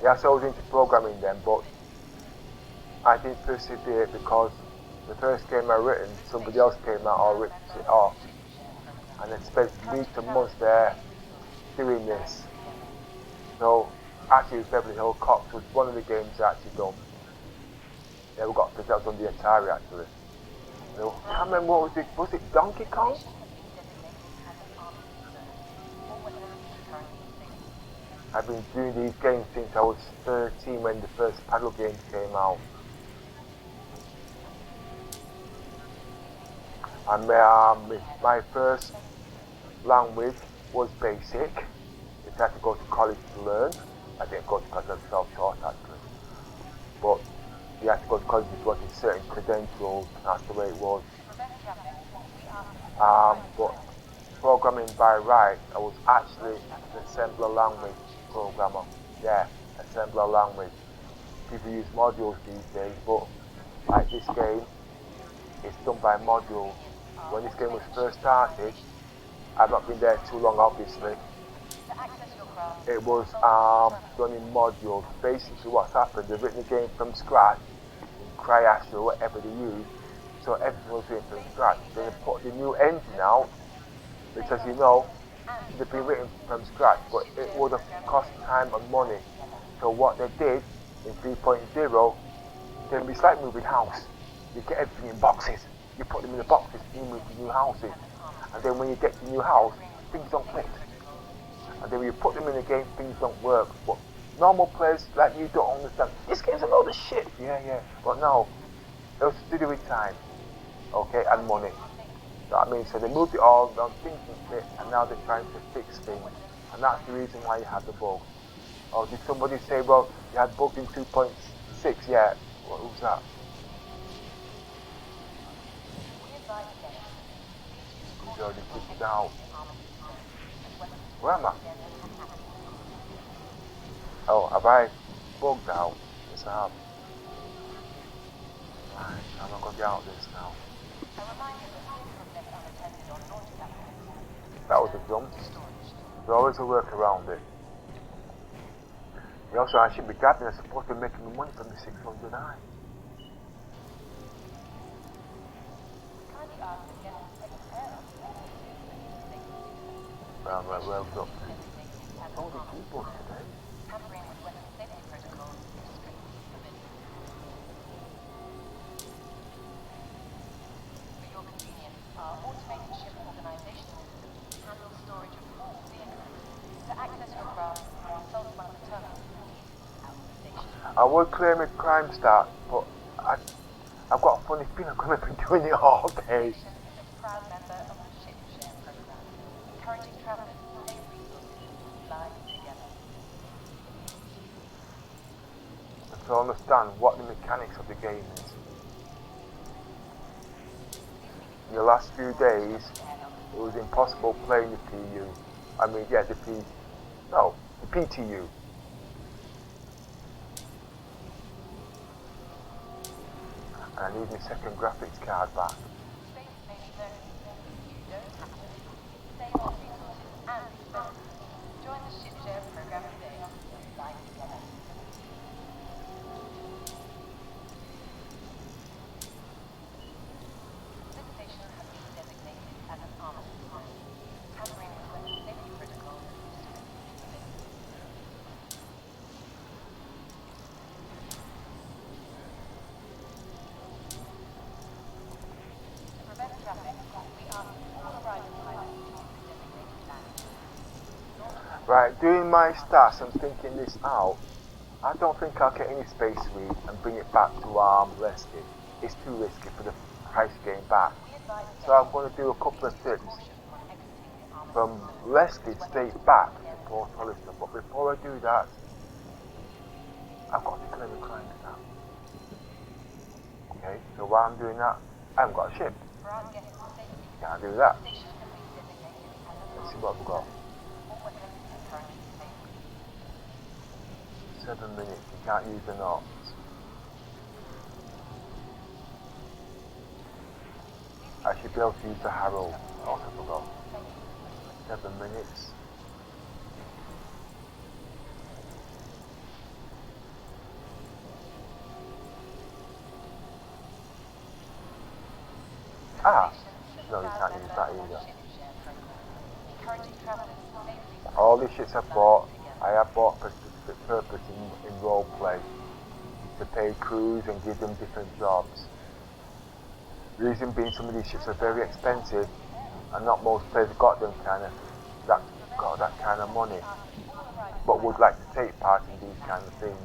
Yeah, so I was into programming then, but I didn't persevere because the first game I written, somebody else came out or ripped it off. And I spent weeks and months there doing this. So actually it was Beverly Hills Cops was one of the games I actually done. Never got to, that was on the Atari actually. So, I can't remember what was it Donkey Kong? I've been doing these games since I was 13 when the first paddle games came out. And my first language was basic. I had to go to college to learn. I didn't go to college, I was self-taught actually. But you had to go to college to get certain credentials, that's the way it was. But programming by right, I was actually an assembler language programmer. Yeah, assembler language. People use modules these days, but like this game, it's done by modules. When this game was first started, I've not been there too long obviously. It was done in modules. Basically what's happened, they've written the game from scratch, in Cryasha or whatever they use, so everything was written from scratch. Then they put the new engine out, which as you know, they've been written from scratch, but it would have cost time and money. So what they did in 3.0, then it's like moving house. You get everything in boxes. You put them in the boxes and you move to new houses. And then when you get to new house, things don't click. And then when you put them in the game, things don't work. But normal players like you don't understand. This game's a load of shit. Yeah. But no, it was to do with time. Okay, and money. You know what I mean? So they moved it all, now things didn't fit, and now they're trying to fix things. And that's the reason why you had the bug. Or did somebody say, well, you had bugs in 2.6? Yeah. Well, who's that? He's already kicked it out. Where am I? Oh, have I bugged out? Yes, I have. Right, I'm not going to get out of this now. That was a jump. There's always a work around it. Also, I should be grabbing. I'm supposed to be making the money from the 600i. Well, where was up to? Oh, the keyboard today. Automated ship organization system handles storage of all vehicles. To access your craft, consult one of the terminals out the station. I would claim a crime start, but I've got a funny feeling I'm going to be doing it all day. Station is a proud member of the Ship Share program, encouraging travelers to save resources and fly together. To understand what the mechanics of the game is. In the last few days, it was impossible playing the PU. I mean, yeah, the PTU. And I need my second graphics card back. Space may be learning. You don't have to. Save on resources and expenses. Join the Ship Share program today and fly together. This station has been designated as an armament site, tampering with weapons safety protocols and restricted To prevent traffic, we ask all arrival pilots to use the designated landing. Right, doing my stats and thinking this out, I don't think I'll get any space read and bring it back to Leslie. It's too risky for the price of getting back. So I'm going to do a couple of trips from Leslie straight back to Port Hollister. But before I do that, I've got to claim a crime stat. Okay, so while I'm doing that, I haven't got a ship. Can't do that. Let's see what we've got. 7 minutes, you can't use the knots. I should be able to use the Harrow. Also forgot. 7 minutes. Ah! No, you can't use that either. All the ships I bought, I have bought for specific purpose in Rollplay. To pay crews and give them different jobs. Reason being, some of these ships are very expensive and not most players got them kind of money, but would like to take part in these kind of things.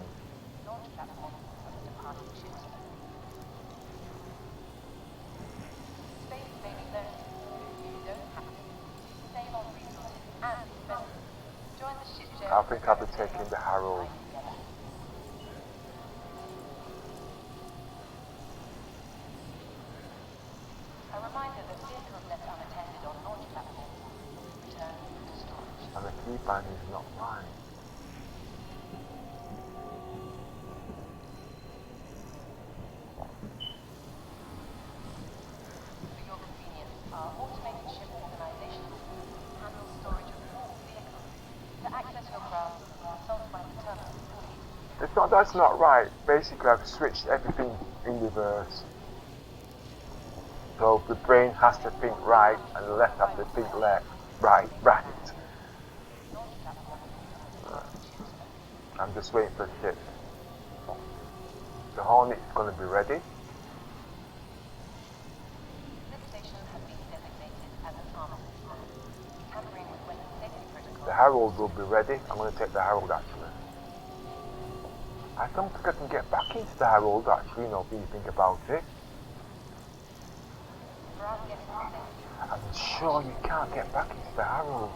I think I'll be taking the Harrow. A reminder that vehicles left unattended on launch platforms return to storage. And the keybind is not mine. For your convenience, our automated ship organization handles storage of all vehicles. To access your craft, consult one of the terminals. That's not right. Basically, I've switched everything in reverse. So the brain has to think right, and the left has to think left. Right. I'm just waiting for the ship. The Hornet's going to be ready. This station has been designated as an armament site, tampering with weapons safety protocols. The Harold will be ready. I'm going to take the Harold actually. I don't think I can get back into the Harold actually, you know, if you think about it. I'm sure you can't get back into the Harold.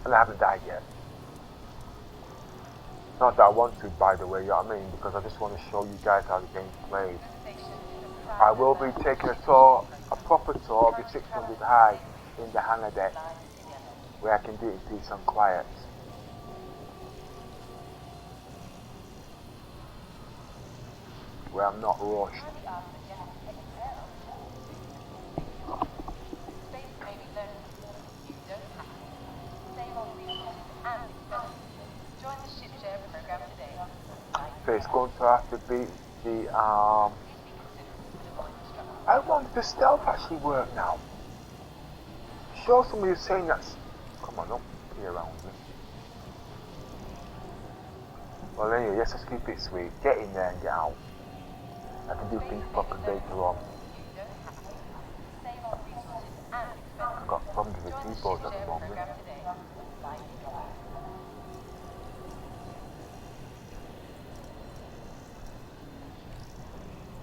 And I haven't died yet. Not that I want to, by the way, you know what I mean, because I just want to show you guys how the game's played. I will be taking a proper tour of the 600 high in the hangar deck, where I can do it in peace and quiet. Where I'm not rushed. So it's going to have to be the I wonder if the stealth actually work now. Sure, somebody was saying that's. Come on, don't be around me. Well, anyway, let's just keep it sweet. Get in there and get out. I can do things properly later on. I've got problems with the keyboard at the moment.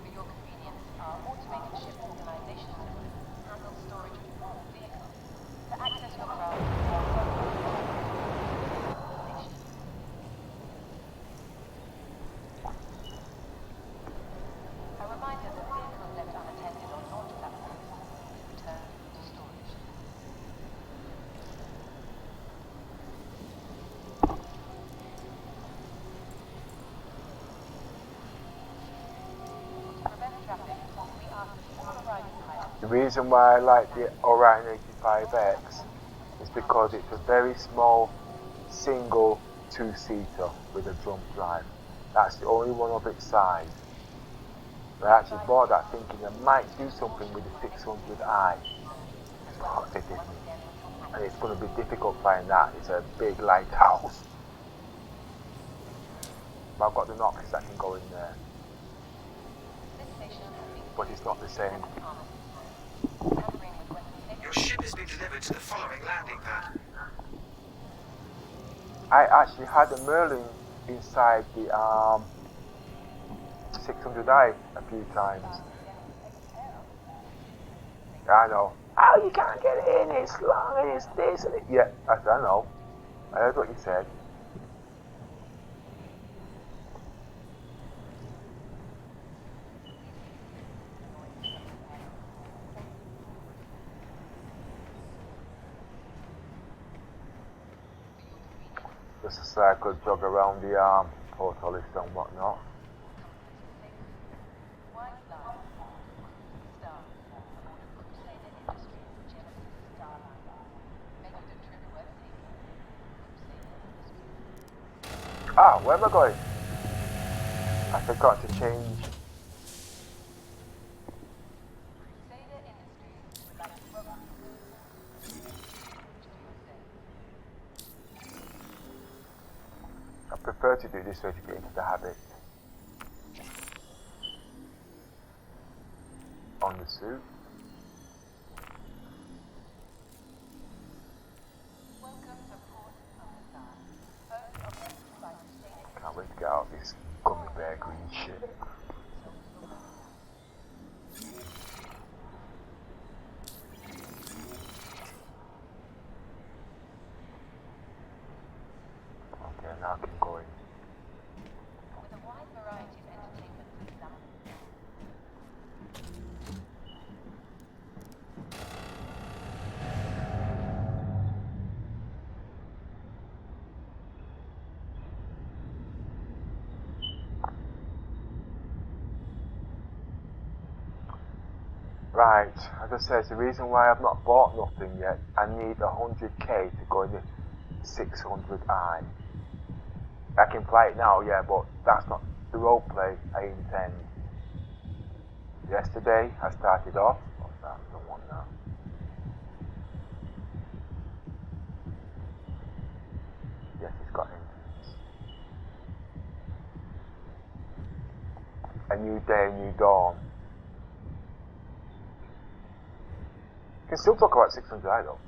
For your convenience, our automated ship organization system handles storage of all vehicles. To access your craft, a reminder that vehicles left unattended on launch platforms will be returned to storage. To prevent traffic, we ask that all arriving pilots. The reason why I like the Orion 85X is because it's a very small single two-seater with a drum drive. That's the only one of its size. I actually bought that thinking I might do something with the 600i, but it didn't. And it's going to be difficult finding that. It's a big lighthouse. But I've got the Noxus that can go in there. But it's not the same. Your ship has been delivered to the following landing pad. I actually had a Merlin inside the 600i a few times. I know. Oh, you can't get in, it's long and it's this and it. Yeah, I know. I heard what you said. Just so I could jog around the portal list and whatnot. Ah, where am I going? I forgot to change. I prefer to do this way to get into the habit. On the suit. Can't wait to get out of this gummy bear green shit. Okay, now I can go in. With a wide variety of entertainment to examine. Right, as I said, it's the reason why I've not bought nothing yet. I need 100k to go in the 600i. I can fly it now, yeah, but that's not the roleplay I intend. Yesterday I started off. What's that? I don't want that. Yes, it's got entrance. A new day, a new dawn. You can still talk about 600i though.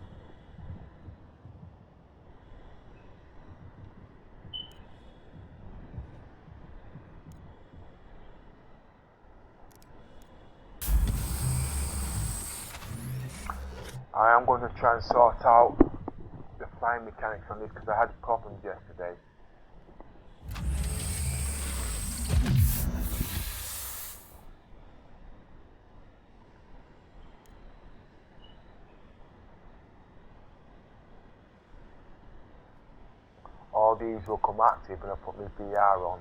I am going to try and sort out the flying mechanics on this because I had problems yesterday. All these will come active when I put my VR on.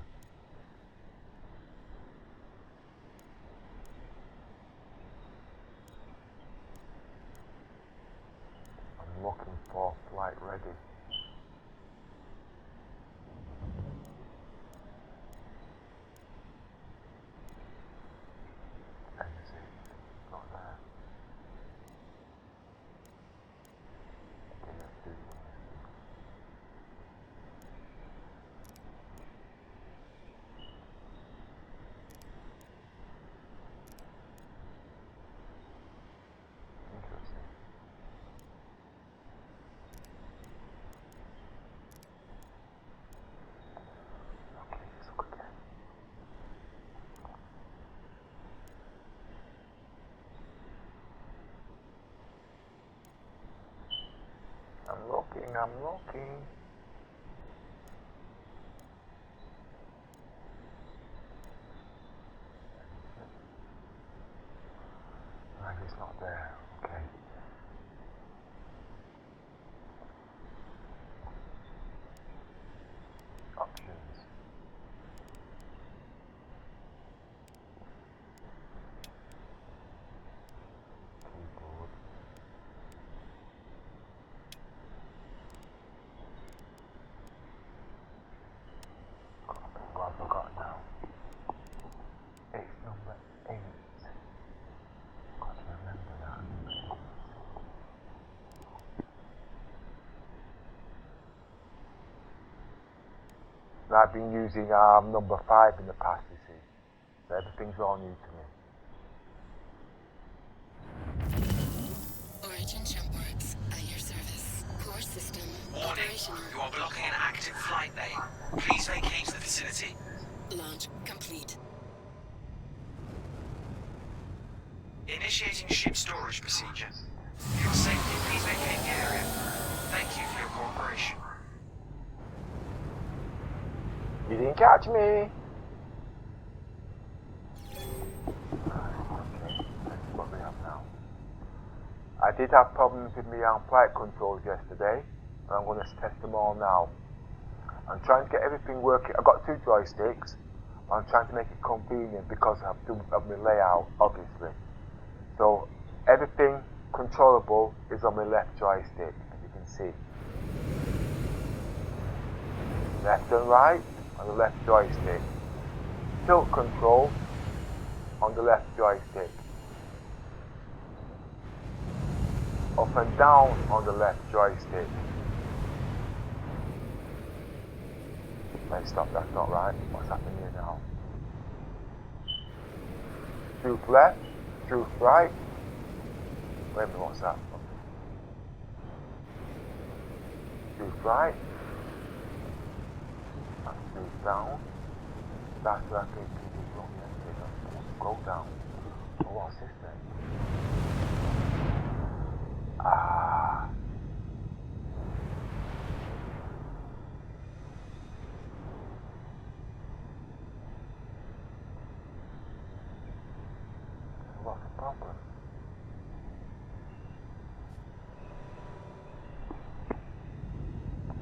I'm looking for flight ready. I'm looking, I'm looking. Right, it's not there. Okay. Options. Keyboard. What have I got now? It's number 8. Got to remember that. I've been using number 5 in the past, you see. So everything's all new to me. Origin jump works at your service. Core system Warning, operational. you are blocking an active flight lane. Please vacate the vicinity. Launch complete. Initiating ship storage procedure. For your safety, please vacate the area. Thank you for your cooperation. You didn't catch me! Right, okay, let's see what we have now. I did have problems with my flight controls yesterday, and I'm going to test them all now. I'm trying to get everything working. I've got 2 joysticks. I'm trying to make it convenient because of my layout, obviously. So everything controllable is on my left joystick, as you can see. Left and right on the left joystick. Tilt control on the left joystick. Up and down on the left joystick. Wait, stop, that's not right. What's happening here now? Truth left, truth right. Wait a minute, what's that? Truth right. That's truth down. That's where I think it's wrong yesterday. Go down. Oh, what's this then? Ah. What's the problem?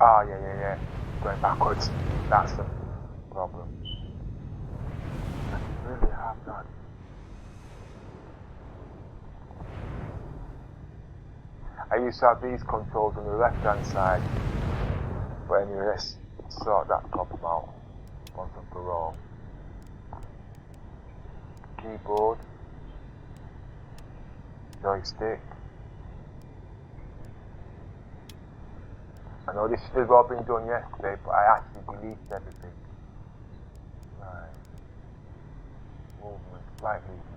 Ah, yeah. Going backwards. That's the problem. I really have that. I used to have these controls on the left hand side. But anyway, let's sort that problem out once and for all. Keyboard. Joystick. I know this should have all been done yesterday, but I actually deleted everything. Right. Movement, flight movement.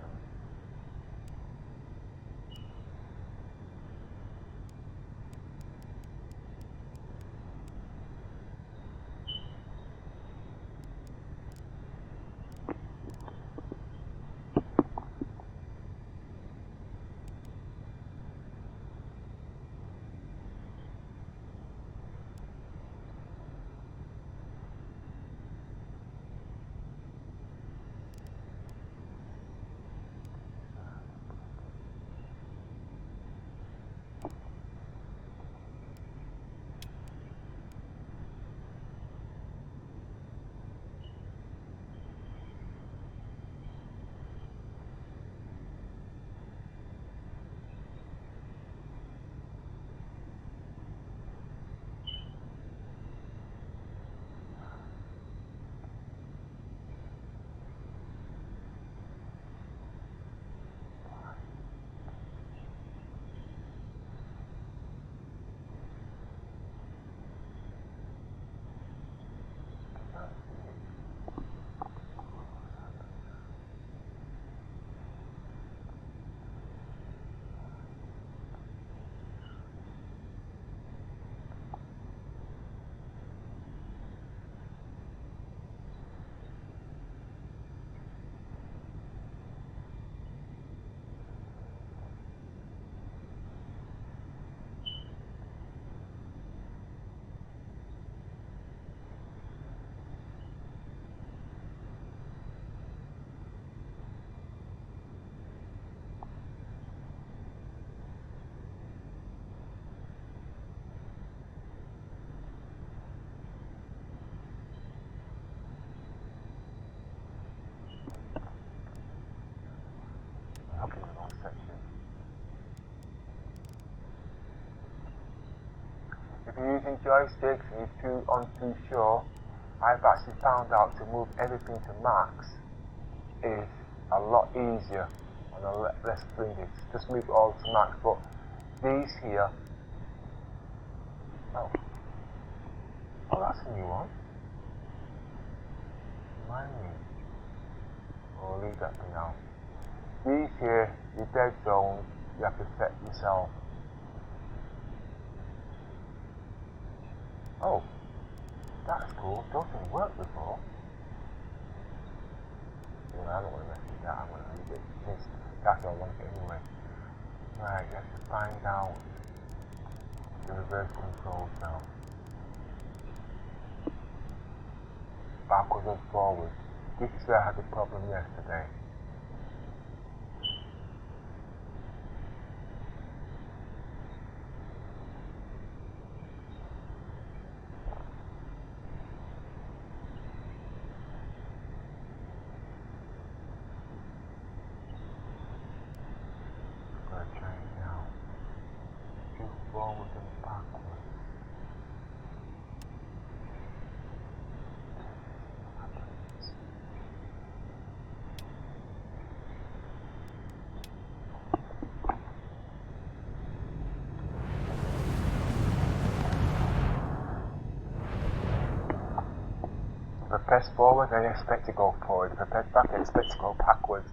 you're using joysticks and you're too sure, I've actually found out to move everything to max is a lot easier and less flingy. Just move it all to max, but these here, oh, that's a new one. Remind me. We'll leave that for now. These here, your dead zones, you have to set yourself. Oh, that's cool. Those didn't work before. Well, I don't want to mess with that. I'm going to leave it since that's all I want anyway. Right, let's find out the reverse controls now. Backwards and forwards. This is where I had the problem yesterday. Forward and backwards. If I press forward, I expect to go forward. If I press back, I expect to go backwards.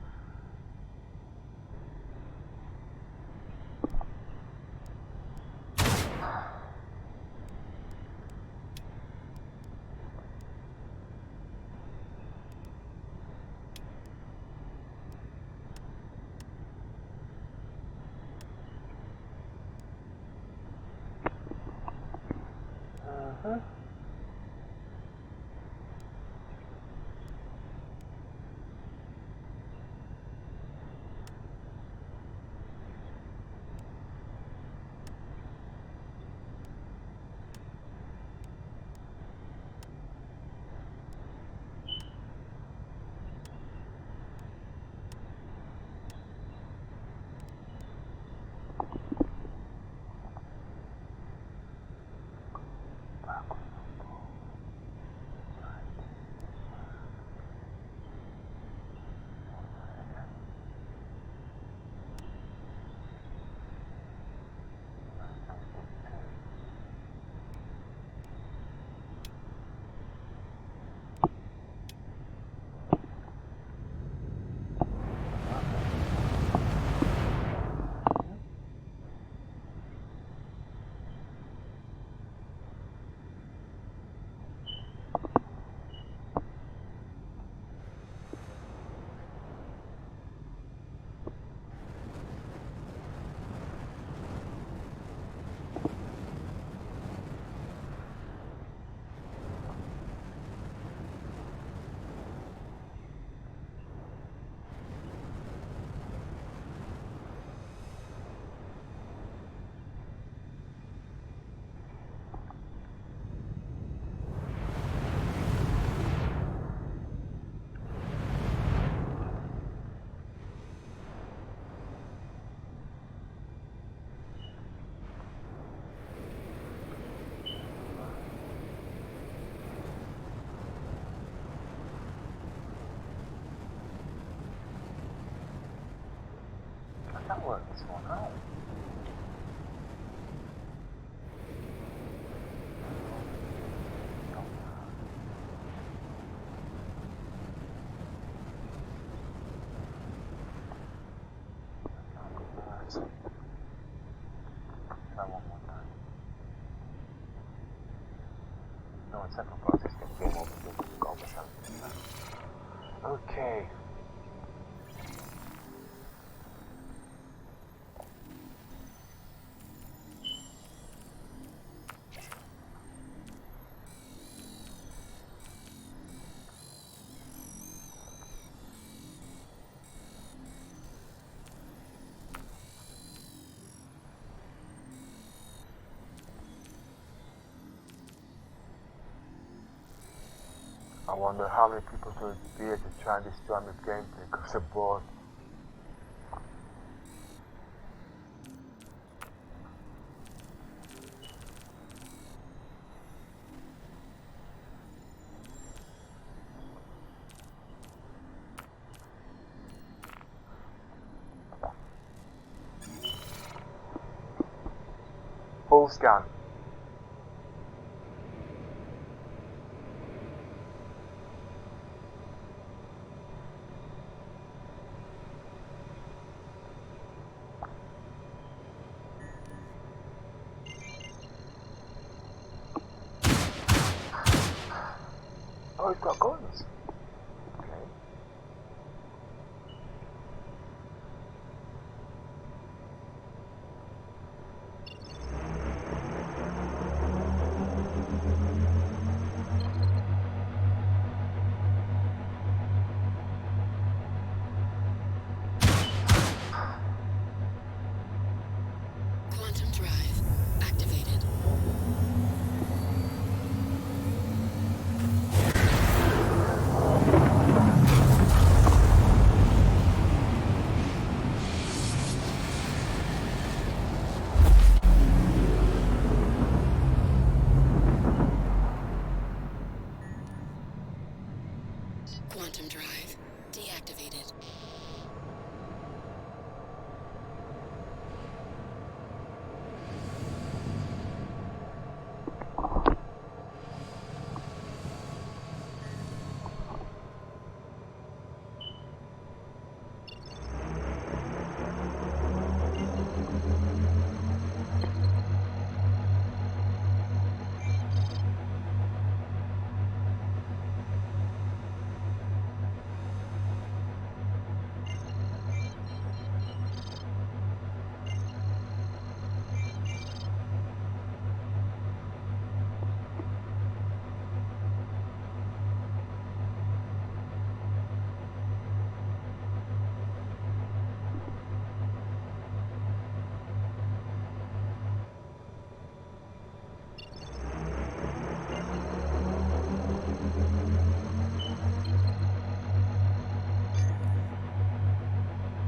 That worked this one out. Try one more time. No, in second part, it's going to game over. Go over something. Okay. I wonder how many people will be able to try and destroy my gameplay because they're bored. Full scan. Oh, he's got guns. Okay. Quantum drive activated. Quantum drive deactivated.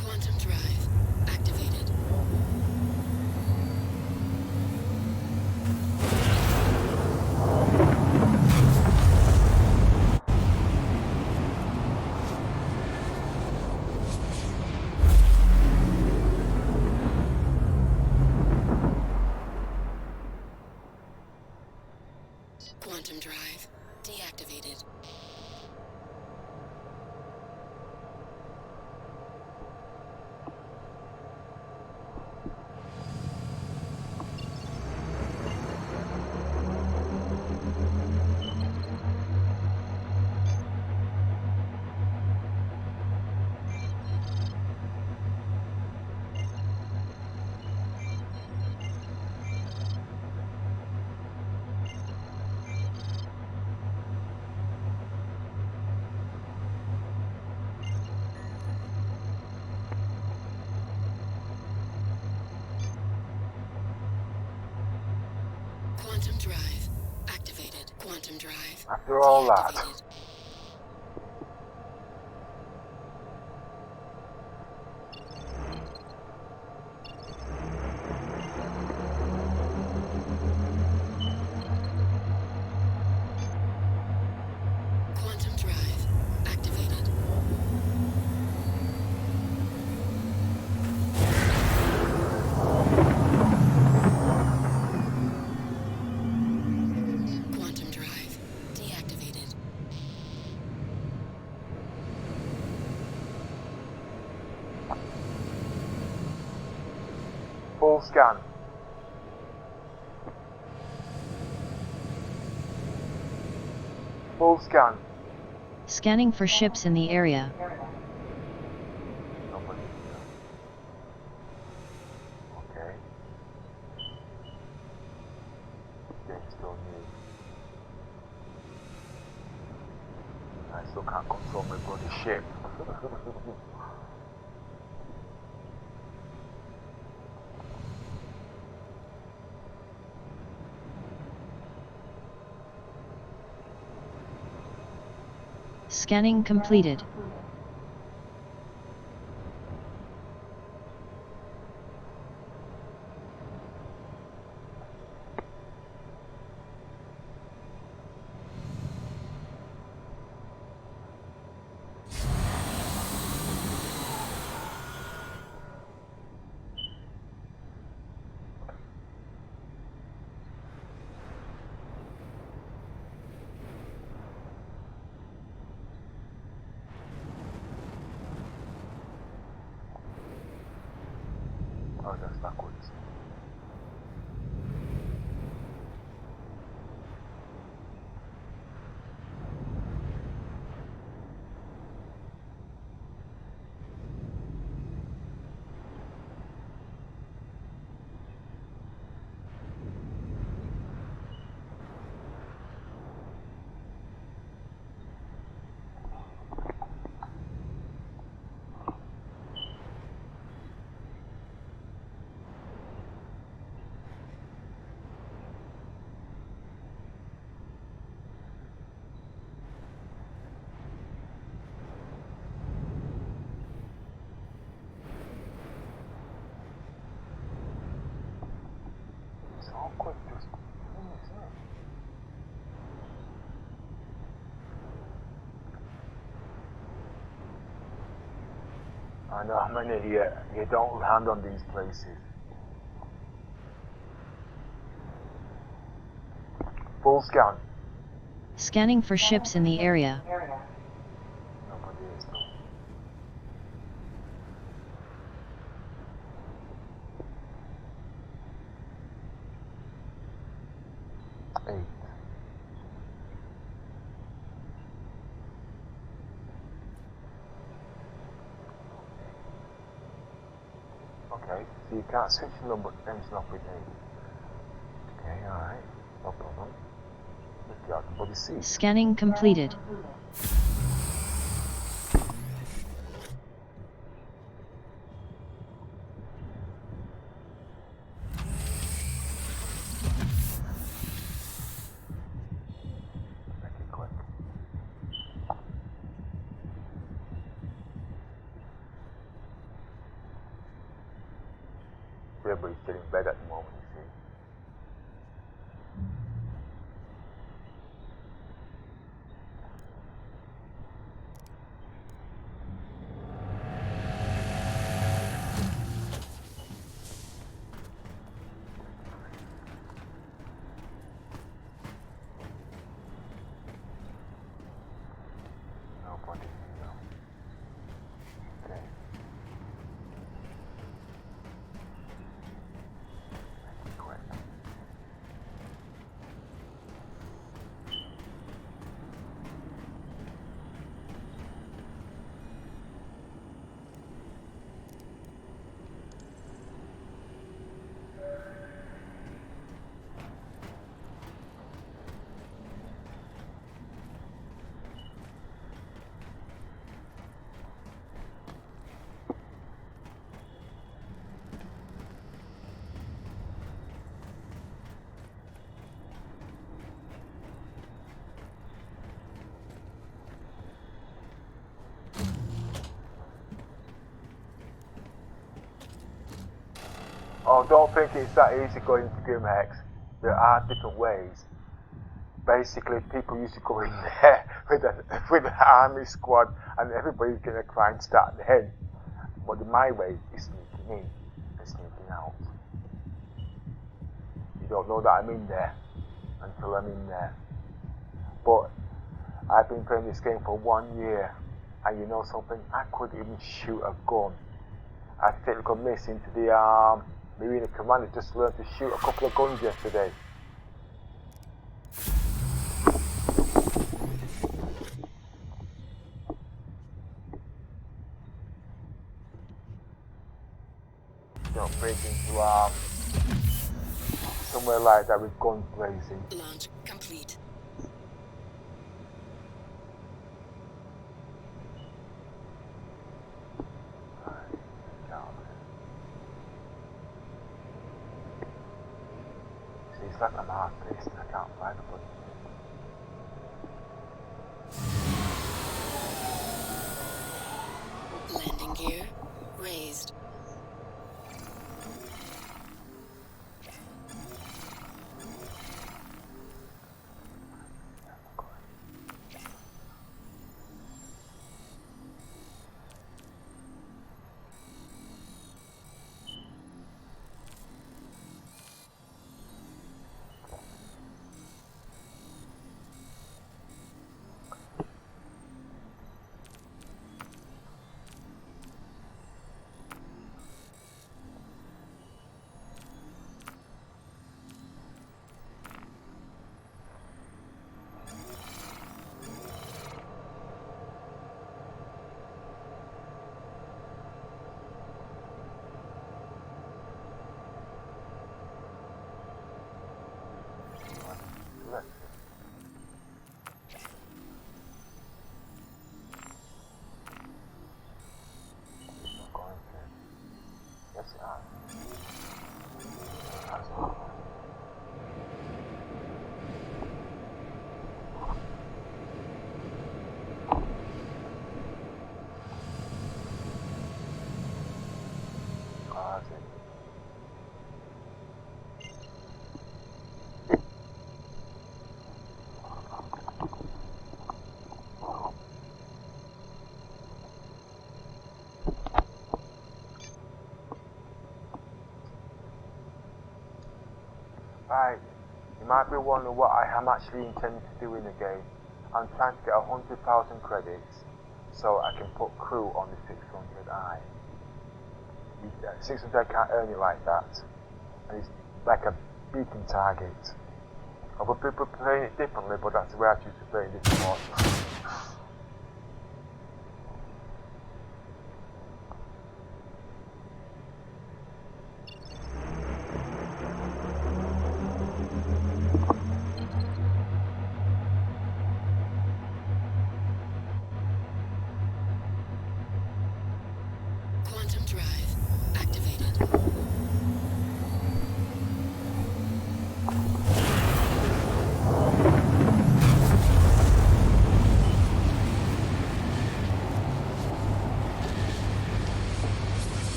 Quantum drive activated. Quantum drive deactivated. Quantum drive activated. Quantum drive After all that. deactivated. Quantum drive activated. Quantum drive deactivated. Full scan. Full scan. Scanning for ships in the area. Nobody. Okay. They still need. I still can't control my bloody ship. Scanning completed. I know I'm an idiot. You don't land on these places. Full scan. Scanning for ships in the area. Nobody is. Eight. Okay, so you can't switch the number engine off with 8. Okay, alright, no problem. Look out the body seat. Scanning completed. Make it quick. Everybody's still in bed at the moment, you see. Nobody, no. Okay. Make it quick. Oh, don't think it's that easy going to Grimhex. There are different ways. Basically, people used to go in there with an army squad and everybody's going to try and start then. But my way is sneaking in and sneaking out. You don't know that I'm in there until I'm in there. But I've been playing this game for 1 year, and you know something? I couldn't even shoot a gun. I think I miss into the Marine Commander just learned to shoot a couple of guns yesterday. Don't break into somewhere like that with guns blazing. Launch complete. It's like I'm half-paced and I can't find the button. Landing gear raised. Look. It's not going to. Yes, it has. That's all. Oh, that's it. Right, you might be wondering what I am actually intending to do in the game. I'm trying to get 100,000 credits so I can put crew on the 600i. 600 can't earn it like that, and it's like a beacon target. Other people playing it differently, but that's the way I choose to play this mod. Quantum drive activated.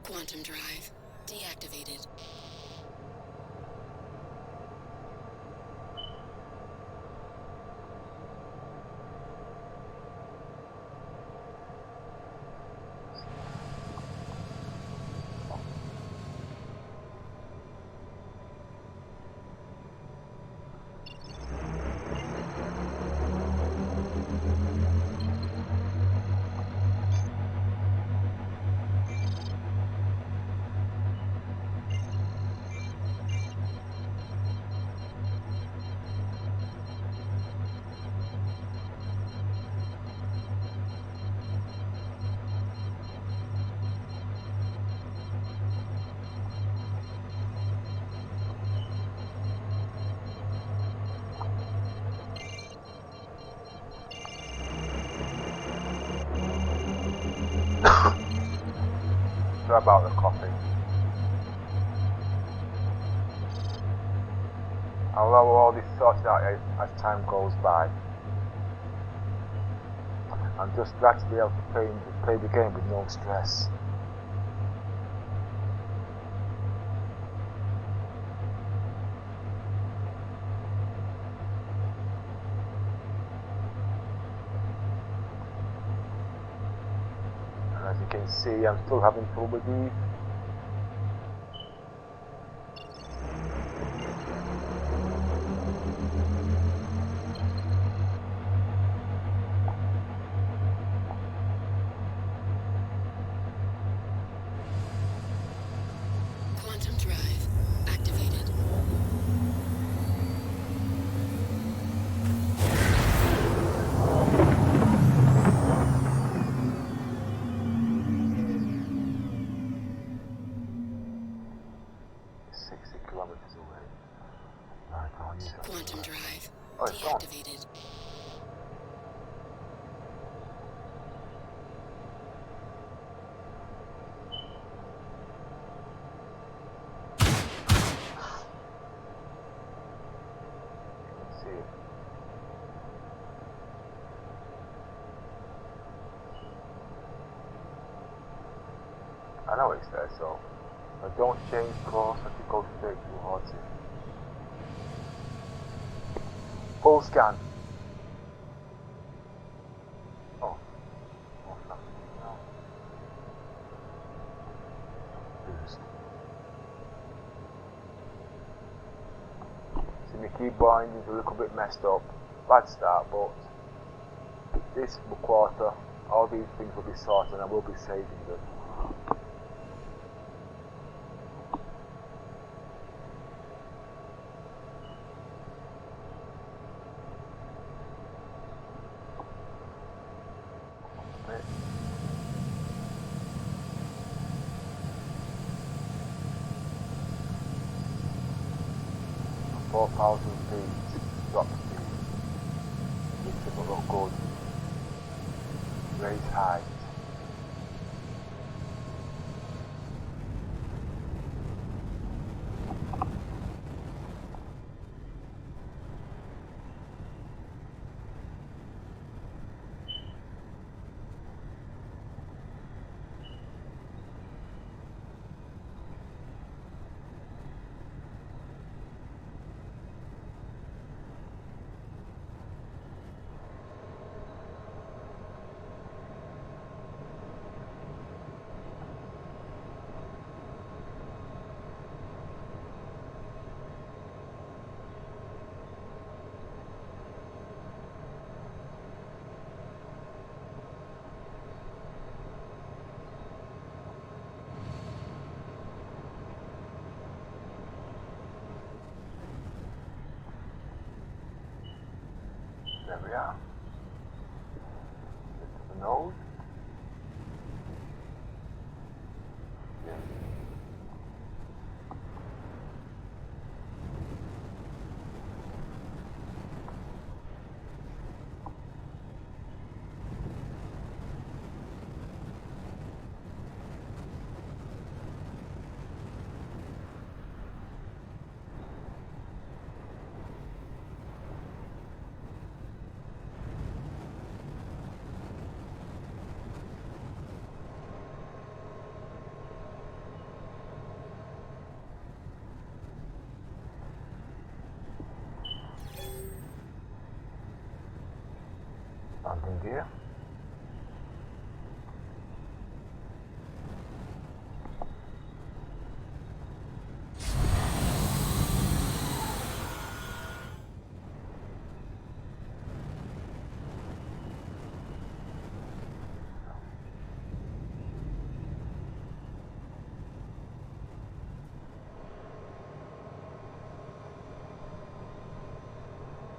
Quantum drive deactivated. Sorry about the coffee. I'll have all this sorted out as time goes by. I'm just glad to be able to play the game with no stress. And as you can see, I'm still having trouble with these. Quantum drive activated. It's 60 kilometers away. Right, I'll use it. Quantum drive Oh, it's gone. deactivated. Let's see it. I know it's there, so but don't change course as you go straight towards it. Full scan. Oh. Oh, nothing. No. Boost. See, my keybind is a little bit messed up. Bad start, but this quarter, all these things will be sorted and I will be saving them. Right. 4,000 feet drop speed. It doesn't look good. Raise height. There we are. Into the nose. Yeah. Landing gear.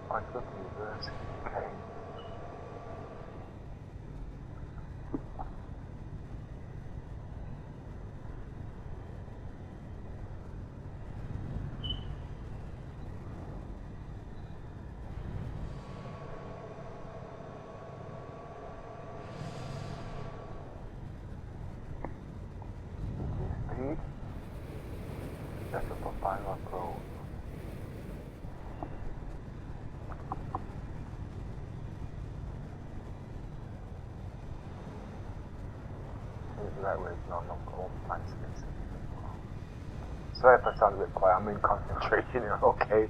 I took reverse. Okay. Speed. Set up a final approach. That way, no, thanks. Sorry if I sound a bit quiet, I'm in concentration, okay?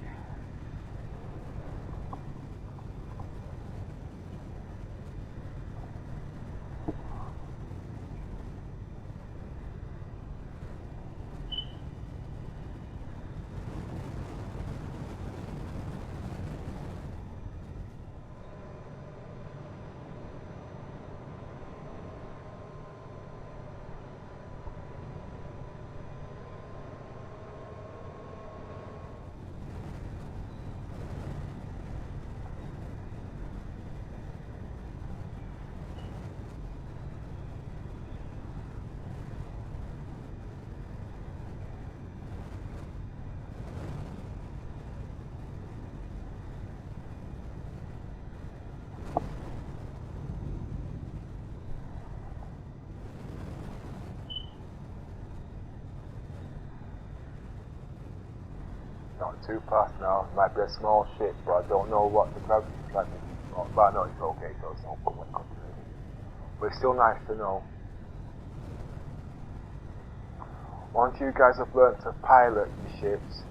Not too fast now. It might be a small ship, but I don't know what the gravity is like. But I know it's okay, so it's not going to. But it's still nice to know. Once you guys have learned to pilot your ships,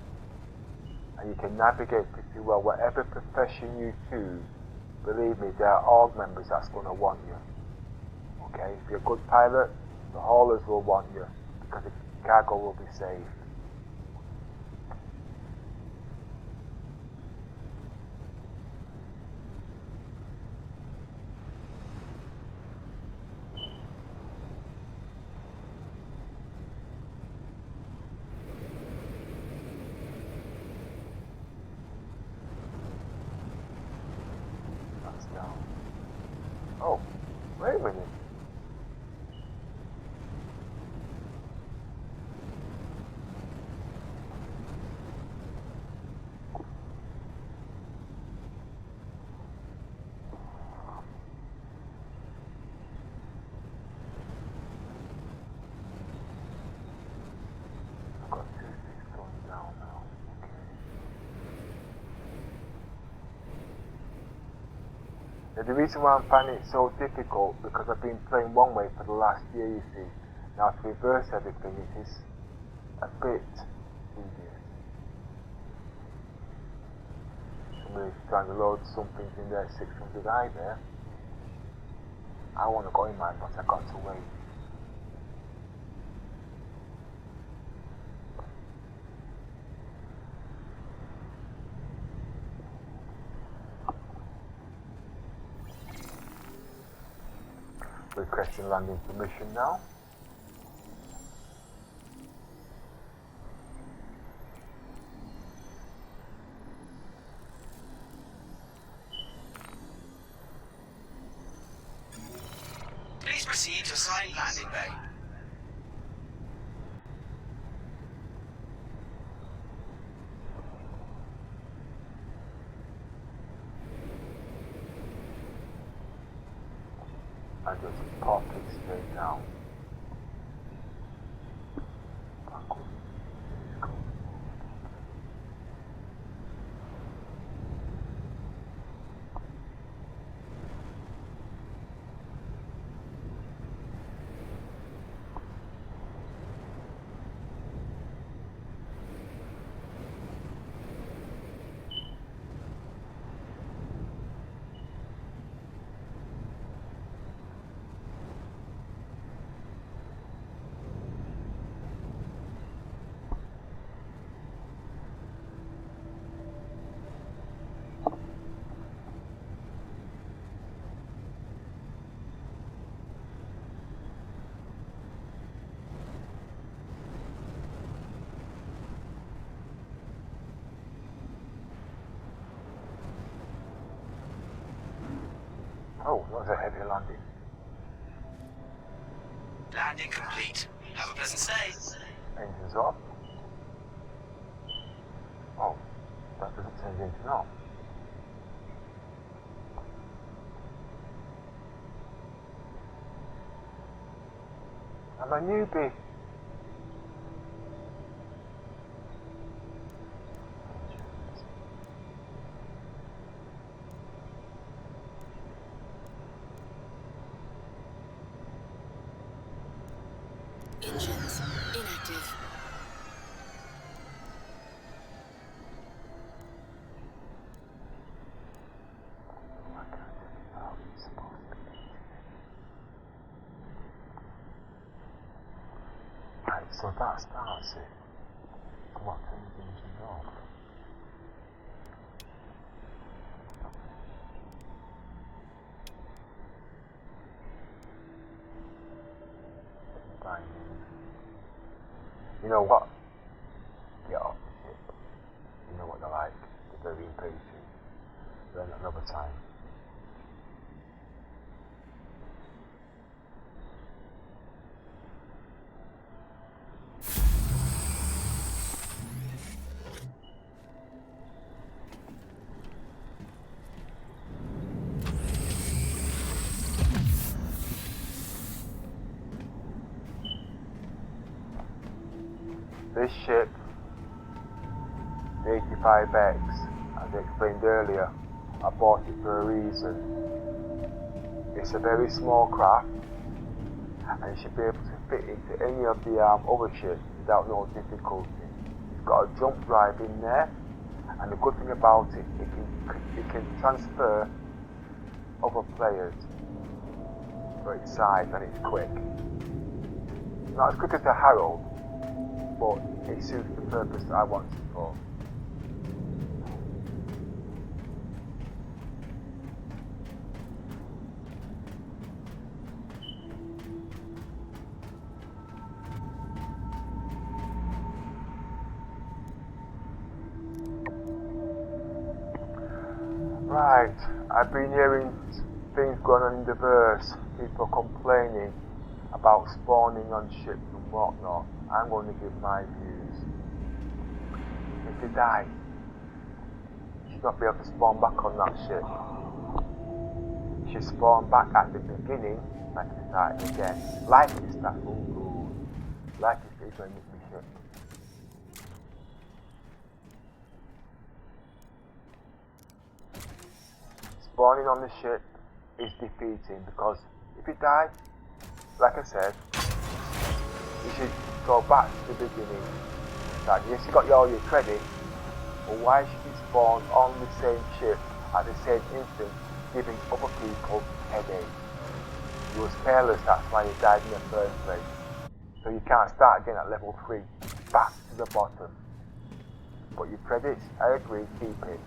and you can navigate pretty well, whatever profession you choose, believe me, there are org members that's going to want you. Okay? If you're a good pilot, the haulers will want you, because the cargo will be saved. Down. Oh, wait a minute. I've got 2 things going down now. Now, the reason why I'm finding it so difficult, because I've been playing one way for the last year, you see. Now to reverse everything, it is a bit tedious. Somebody's trying to load something in there, 600i there. I want to go in mine, but I got to wait. Requesting landing permission now. main landing bay. And just pop it straight down. Oh, that was a heavy landing. Landing complete. Have a pleasant stay. Engines off. Oh, that doesn't change anything off. I'm a newbie. Engines inactive. Right, so that starts it. So what turns the engine off? You know what? Get off the ship. You know what they're like. They're very impatient. Then another time. This ship, the 85X, as I explained earlier, I bought it for a reason. It's a very small craft, and you should be able to fit into any of the other ships without no difficulty. It's got a jump drive in there, and the good thing about it, it can transfer other players for its size, and it's quick. Not as quick as the Harold, but it suits the purpose that I want it for. Right, I've been hearing things going on in the verse, people complaining about spawning on ships and whatnot. I'm going to give my views. If you die, you should not be able to spawn back on that ship. You should spawn back at the beginning, like you started again. Like it's that ooh, like it's going to make me ship. Spawning on the ship is defeating because if you die, like I said, you should go back to the beginning. Like, yes, you got all your credit, but why should you spawn on the same ship at the same instant, giving other people headache? You was careless, that's why you died in the first place. So you can't start again at level 3, back to the bottom. But your credits, I agree, keep it.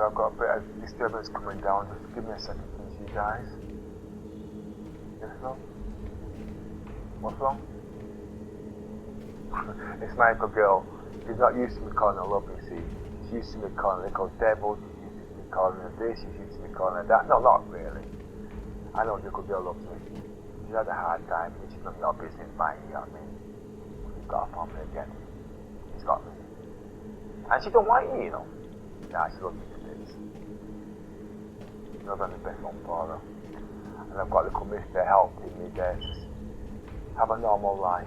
So I've got a bit of disturbance coming down. Just give me a second, please, you guys. Yes, no? What's wrong? It's my little girl. She's not used to me calling her love, you see. She's used to me calling her little devil. She's used to me calling her this. She's used to me calling her that. No, not really. I know little girl loves me. She's had a hard time, which is not your business, mine, you know what I mean? She's got a family again. She's got me. And she don't like me, you know. Nah, she loves me to bits. You know, I'm the best one for her. And I've got little mister helping me there to have a normal life.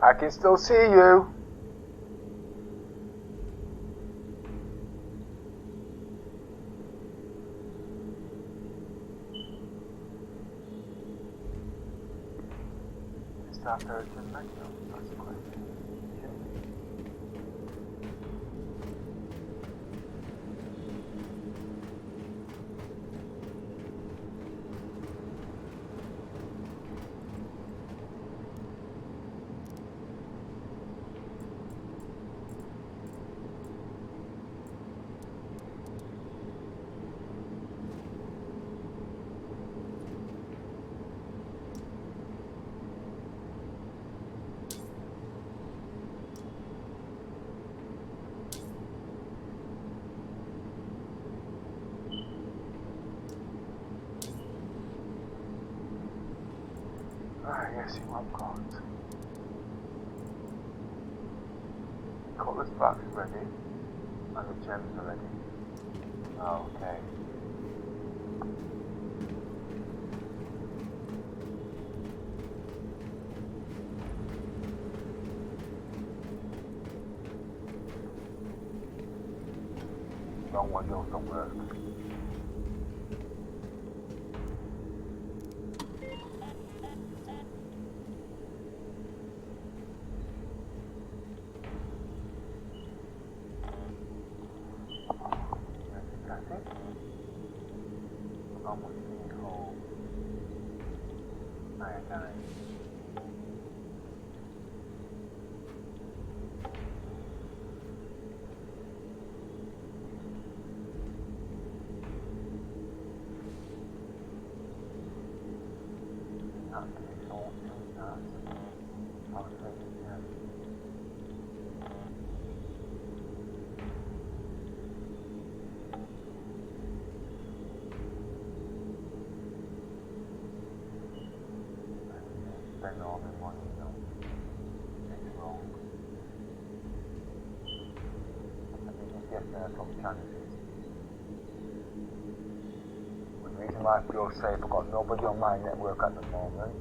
I can still see you. Is that urgent menu? That's the question. Ah, yes, you have got. Cutlass back's ready, and the gems are ready. Okay. Wrong one, yours don't work. Spend all the money, you know. It's wrong. I think it's just some chances. The reason why I feel safe, I've got nobody on my network at the moment,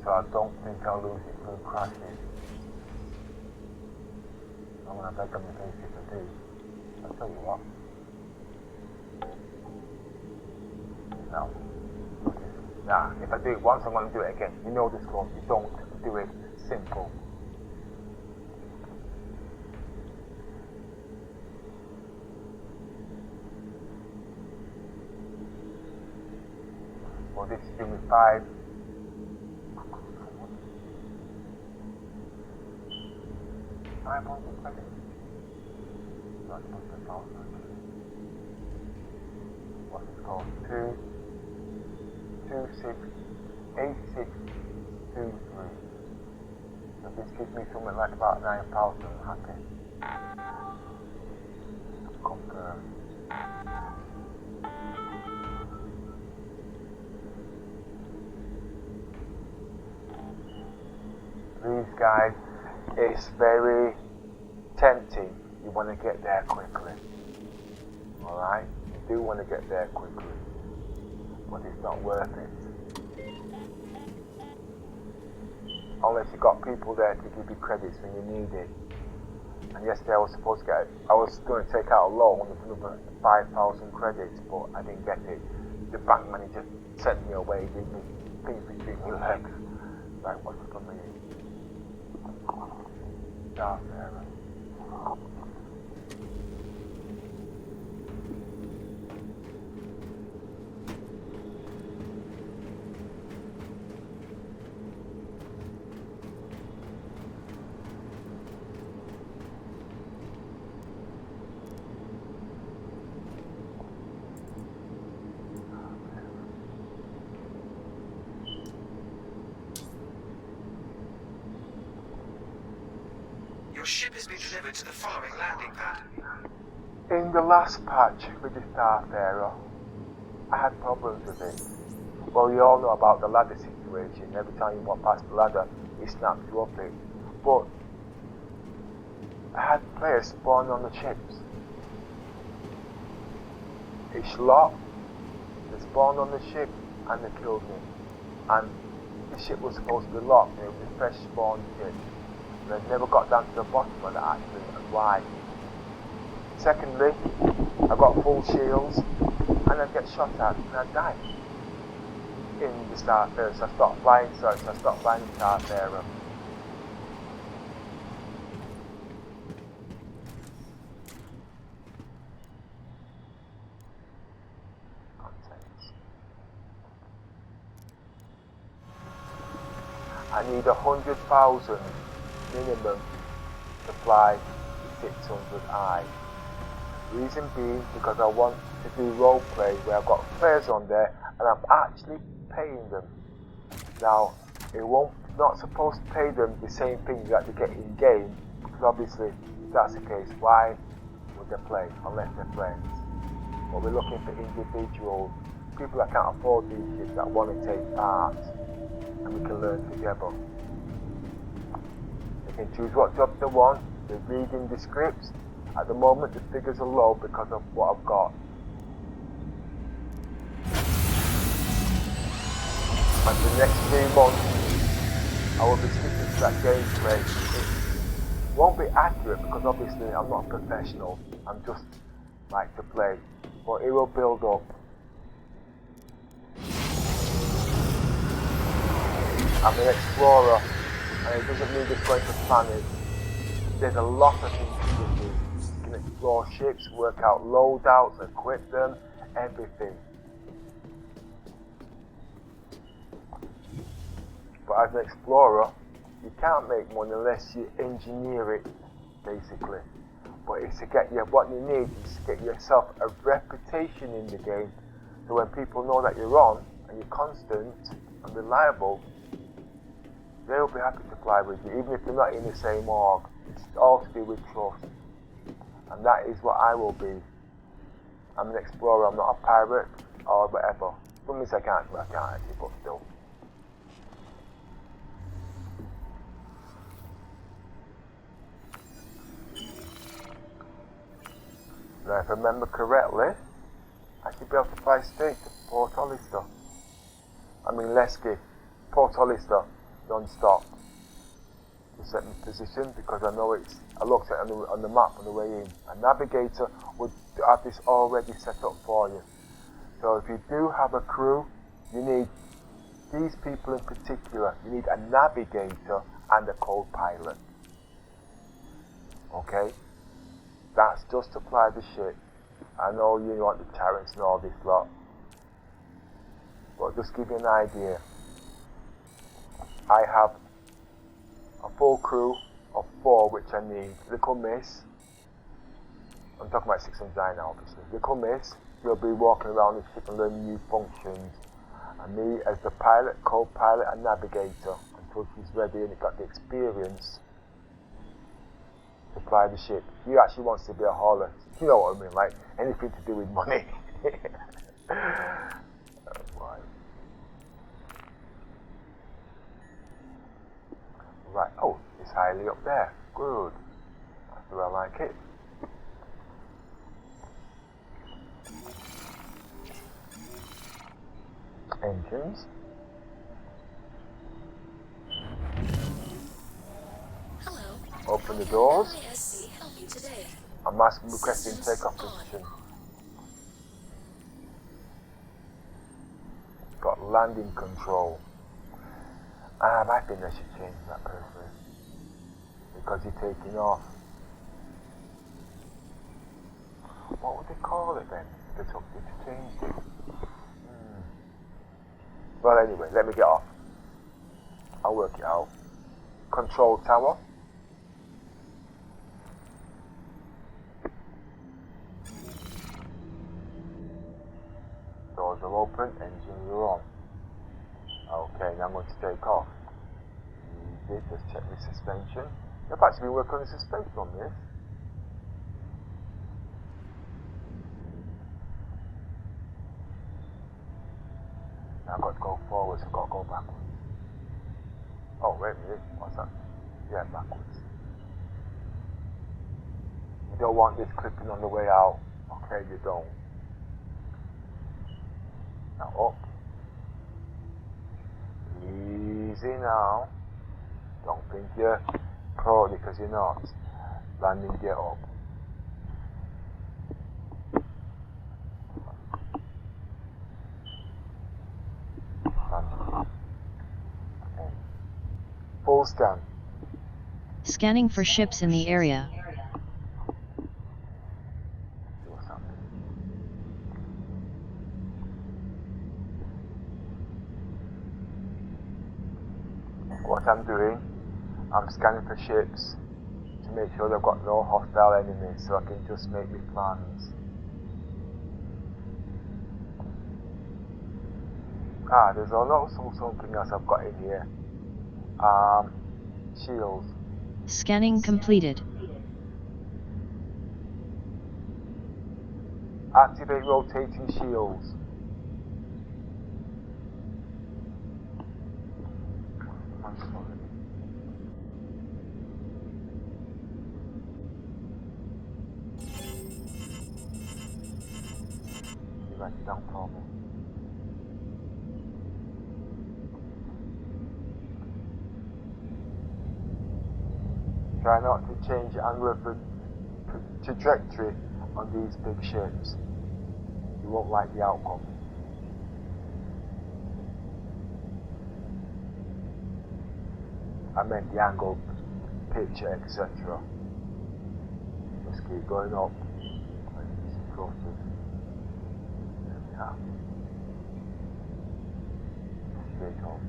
so I don't think I'll lose it through crashes. I'm gonna beg them to face if I do. I'll tell you what. No. Nah, if I do it once, I'm going to do it again. You know the score. You don't do it simple. Well, this is doing 5. What's it called? 2,686,23. So this gives me something like about 9,000. I'm happy. Confirm. These guys, it's very tempting. You want to get there quickly. Alright? You do want to get there quickly. But it's not worth it. Unless you've got people there to give you credits when you need it. And And yesterday I was supposed to get, I was going to take out a loan of another 5,000 credits, but I didn't get it. The bank manager sent me away, gave me things between my legs. Like, what's it for me? Dark era. Your ship has been delivered to the following landing pad. In the last patch with the Dark Era, I had problems with it. Well, you all know about the ladder situation. Every time you walk past the ladder, it snaps you up it. But I had players spawn on the ships. Each lot, they spawned on the ship and they killed me. And the ship was supposed to be locked and it was a fresh spawn ship. And I never got down to the bottom of that actually, and why. Secondly, I got full shields and I'd get shot at and I'd die. In the start phase, so I stopped flying search, I stopped flying the start era. I need 100,000 minimum to fly 600i. Reason being because I want to do roleplay where I've got players on there and I'm actually paying them. Now, not supposed to pay them the same thing that they get in game, because obviously if that's the case, why would they play unless they're friends? But we're looking for individuals, people that can't afford these ships that want to take part, and we can learn together. They can choose what job they want, they're reading the scripts. At the moment the figures are low because of what I've got. And for the next 3 months I will be sticking to that gameplay. It won't be accurate because obviously I'm not a professional, I'm just like to play, but it will build up. I'm an explorer and it doesn't mean just going to planets. There's a lot of things you can do. You can explore ships, work out loadouts, equip them, everything. But as an explorer, you can't make money unless you engineer it, basically. But it's to get you, what you need is to get yourself a reputation in the game, so when people know that you're on and you're constant and reliable, they'll be happy to fly with you, even if they're not in the same org. It's all to do with trust, and that is what I will be. I'm an explorer, I'm not a pirate or whatever. Some means I can't actually, but still. Now, if I remember correctly, I should be able to fly straight to Port Hollister. I mean, Lesky, Port Hollister, non-stop. To set my position because I know I looked at it on the map on the way in. A Navigator would have this already set up for you. So if you do have a crew, you need these people in particular. You need a Navigator and a co-pilot. Okay? That's just to fly the ship. I know you want the turrets and all this lot, but just give you an idea. I have a full crew of 4 which I need. Little Miss, I'm talking about 609 now obviously. Little Miss will be walking around the ship and learning new functions, and me as the pilot, co-pilot and navigator until she's ready and got the experience to fly the ship. She actually wants to be a hauler. You know what I mean, like anything to do with money. Right, oh, it's highly up there. Good. That's the way I like it. Engines. Hello. Open the doors. aUEC help I'm requesting takeoff position. Got landing control. I think I should change that personally. Because you're taking off. What would they call it then? If they changed it. Well, anyway, let me get off. I'll work it out. Control tower. Doors are open, engines are on. Okay, now I'm going to take off. Easy, just check the suspension. I've actually been working on the suspension on this. Now I've got to go forwards, I've got to go backwards. Oh, wait a minute, what's that? Yeah, backwards. You don't want this clipping on the way out. Okay, you don't. Now up. Easy now. Don't think you're pro because you're not. Landing gear up. Full scan. Scanning for ships in the area. What I'm doing, I'm scanning for ships to make sure they've got no hostile enemies so I can just make my plans. There's also something else I've got in here. Shields. Scanning completed. Activate rotating shields. You write it down for me. Try not to change the angle of the trajectory on these big ships. You won't like the outcome. I meant the angle, picture, etc. Just keep going up. Closer. There we are. Straight up.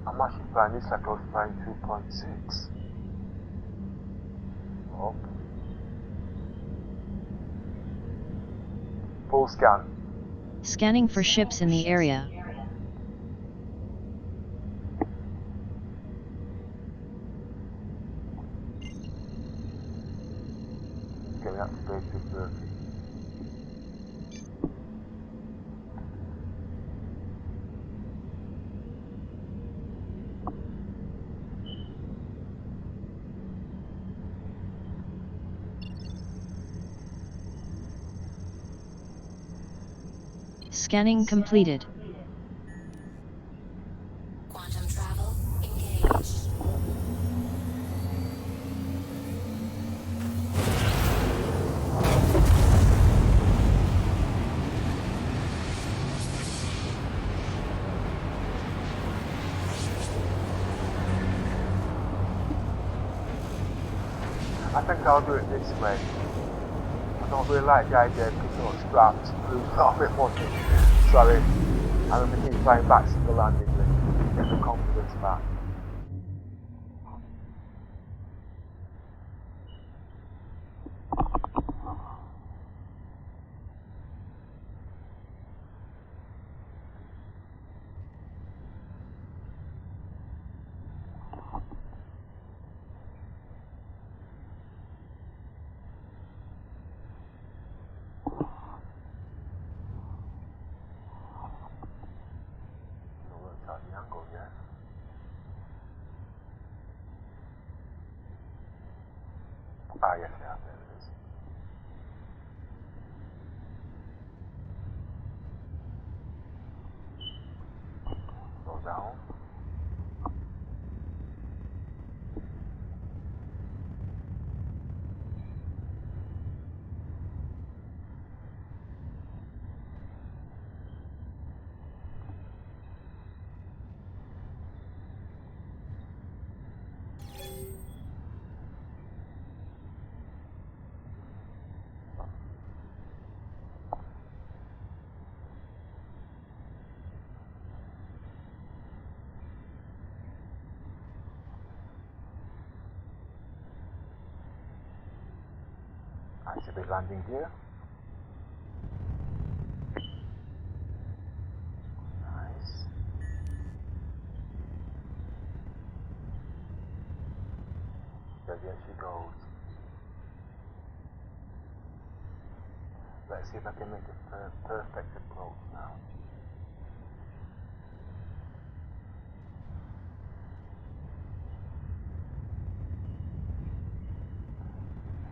I'm actually flying this like I was flying 2.6. Up. Full scan. Scanning for ships in the area. Getting that space is working. Scanning completed. Quantum travel engaged. I think I'll do it this way. I don't really like the idea of picking up straps, lose all my money. Sorry, I'm going to keep flying back to the landing lane, get the confidence back. The angle, yeah. Yes, yeah, there it is. Slow down. I should be landing here. Nice. So there she goes. Let's see if I can make a perfect approach now.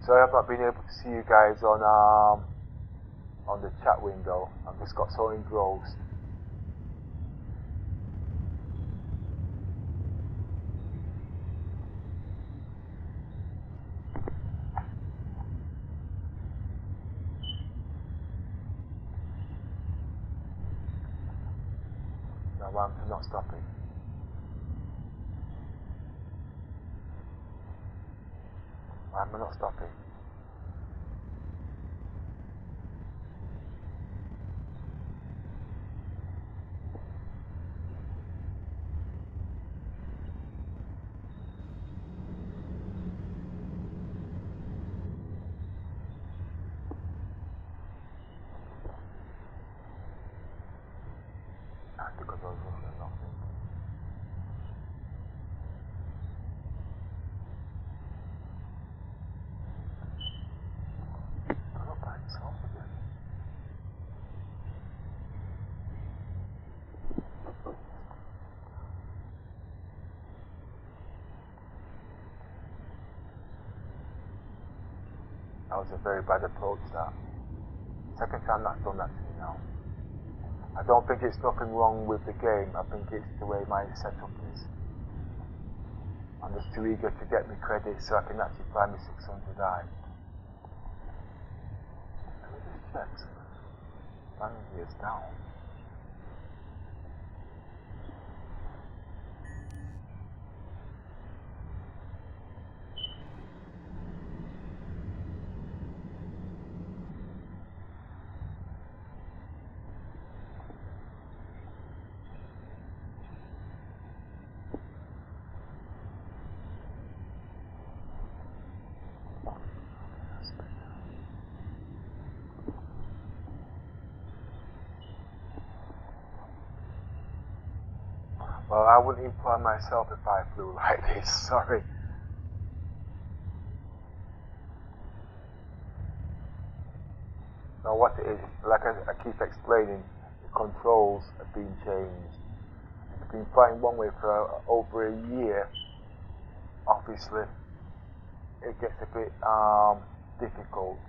Sorry I've not been able to see you guys on the chat window. I've just got so engrossed. No, I'm not stopping. Why am I not stopping? Because I was rushing nothing. I'm not by itself again. That was a very bad approach, that. Second time that's done that to me now. I don't think it's nothing wrong with the game, I think it's the way my setup is. I'm just too eager to get me credit so I can actually fly me 600i. Let me just check. Landing gear's down. Well, I wouldn't employ myself if I flew like this, sorry. Now what it is, like I keep explaining, the controls have been changed. I've been flying one way for over a year. Obviously, it gets a bit difficult.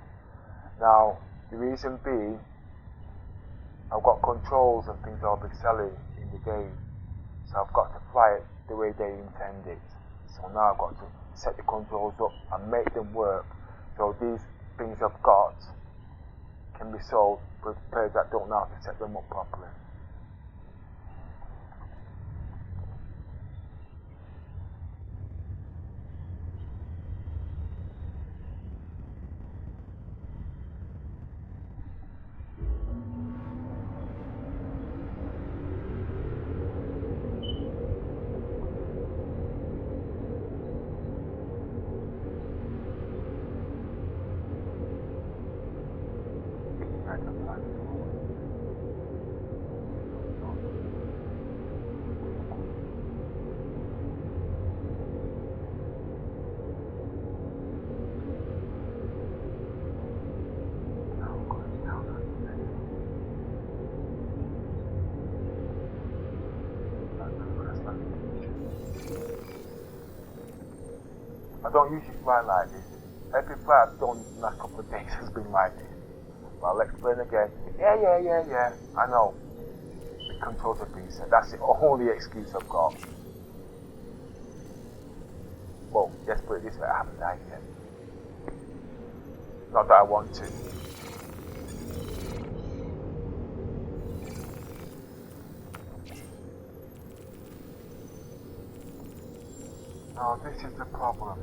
Now, the reason being, I've got controls and things I'll be selling in the game. So I've got to fly it the way they intend it. So now I've got to set the controls up and make them work. So these things I've got can be sold with players that don't know how to set them up properly. I don't usually fly like this. Every flight I've done in the last couple of days has been like this. But I'll explain again. Yeah. I know. The controls have been set. That's the only excuse I've got. Well, let's put it this way, I haven't died yet. Not that I want to. Oh, this is the problem.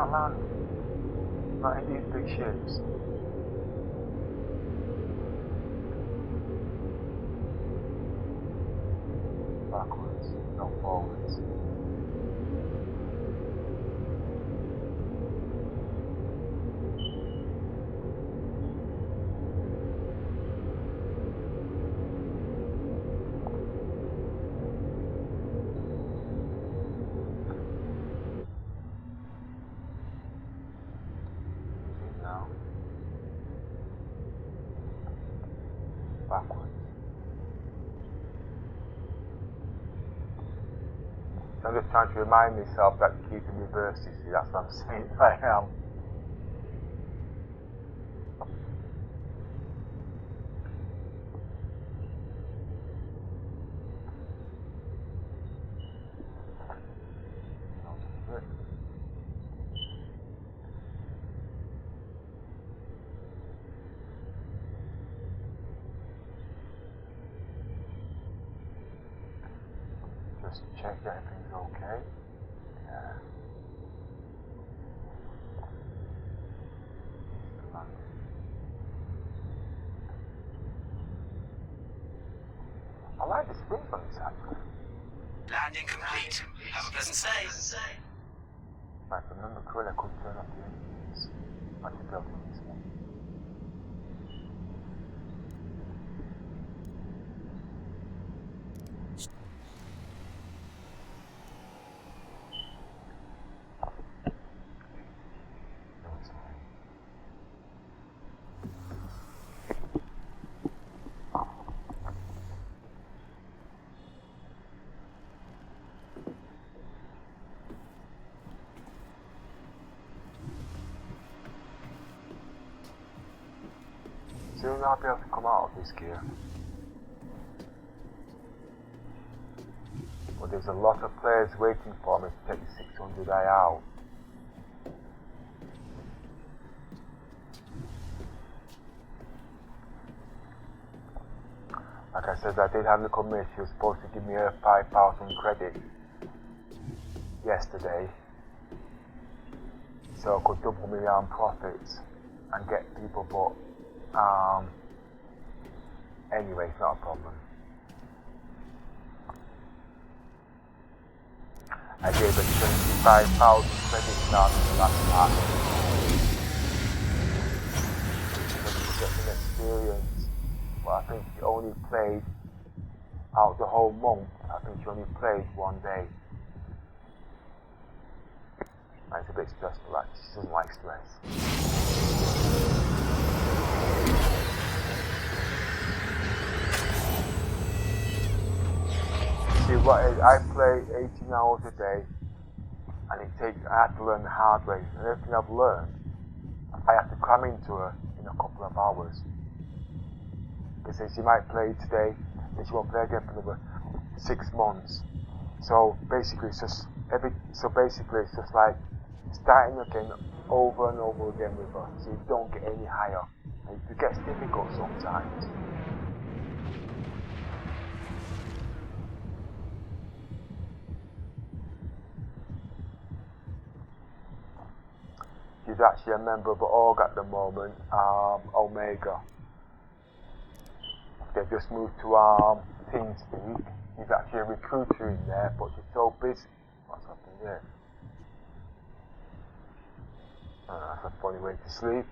can't land. Not in these big ships. Backwards, not forwards. Now. Backwards. So I'm just trying to remind myself that the key to reverse, you see, that's what I'm saying right now. Just check that everything's okay. Yeah. I like the springs on this actually. Landing complete. Have a pleasant stay. If I remember correctly, I could turn off the engines. I should be able to do this one. Soon I'll be able to come out of this gear. But there's a lot of players waiting for me to take the 600i out. Like I said, I did have a little miss. She was supposed to give me her 5,000 credit yesterday, so I could double my profits and get people, but anyway, it's not a problem. I gave her 25,000 credits out in the last match. Just to get some experience. But I think she only played out the whole month. I think she only played one day. And it's a bit stressful actually. She doesn't like stress. See what is, I play 18 hours a day, and I have to learn the hard way. And everything I've learned, I have to cram into her in a couple of hours. Because she might play today, then she won't play again for another 6 months. So basically it's just like starting again over and over again with her, so you don't get any higher. And it gets difficult sometimes. She's actually a member of the org at the moment, Omega. They've just moved to TeamSpeak. She's actually a recruiter in there, but she's so busy. What's happening here? That's a funny way to sleep.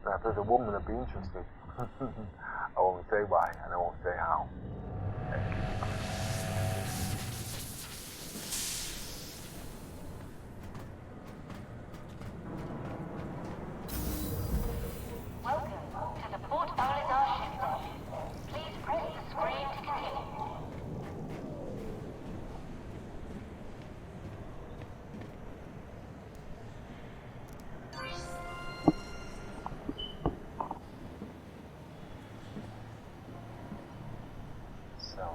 Now, if there's a woman, I'd be interested. I won't say why, and I won't say how. Welcome to the Port Oligar shipyard. Please press the screen to continue. So.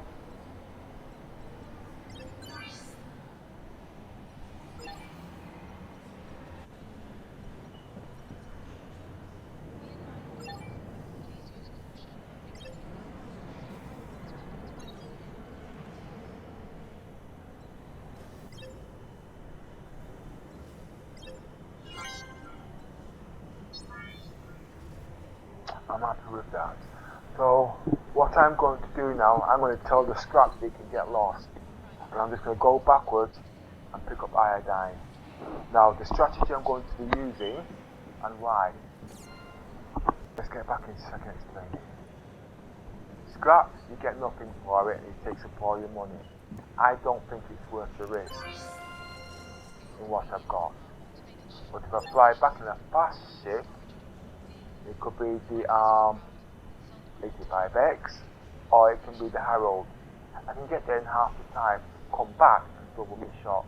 happy with that. So what I'm going to do now, I'm going to tell the scraps they can get lost. And I'm just going to go backwards and pick up iodine. Now the strategy I'm going to be using and why. Let's get back into second explaining. Scraps, you get nothing for it, it takes up all your money. I don't think it's worth the risk in what I've got. But if I fly back in a fast ship, it could be the 85X, or it can be the Harold. I can get there in half the time, come back and still will get shot.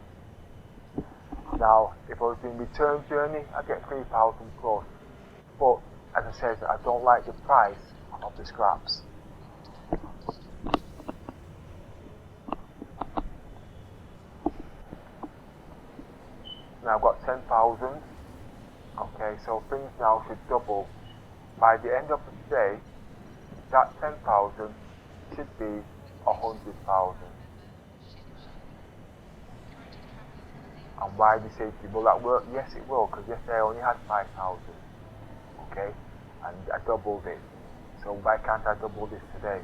Now, if I was doing return journey, I get 3,000 plus. But, as I said, I don't like the price of the scraps. Now I've got 10,000. Okay, so things now should double. By the end of the day, that 10,000 should be 100,000. And why do you say, will that work? Yes, it will, because yesterday I only had 5,000. Okay, and I doubled it. So why can't I double this today?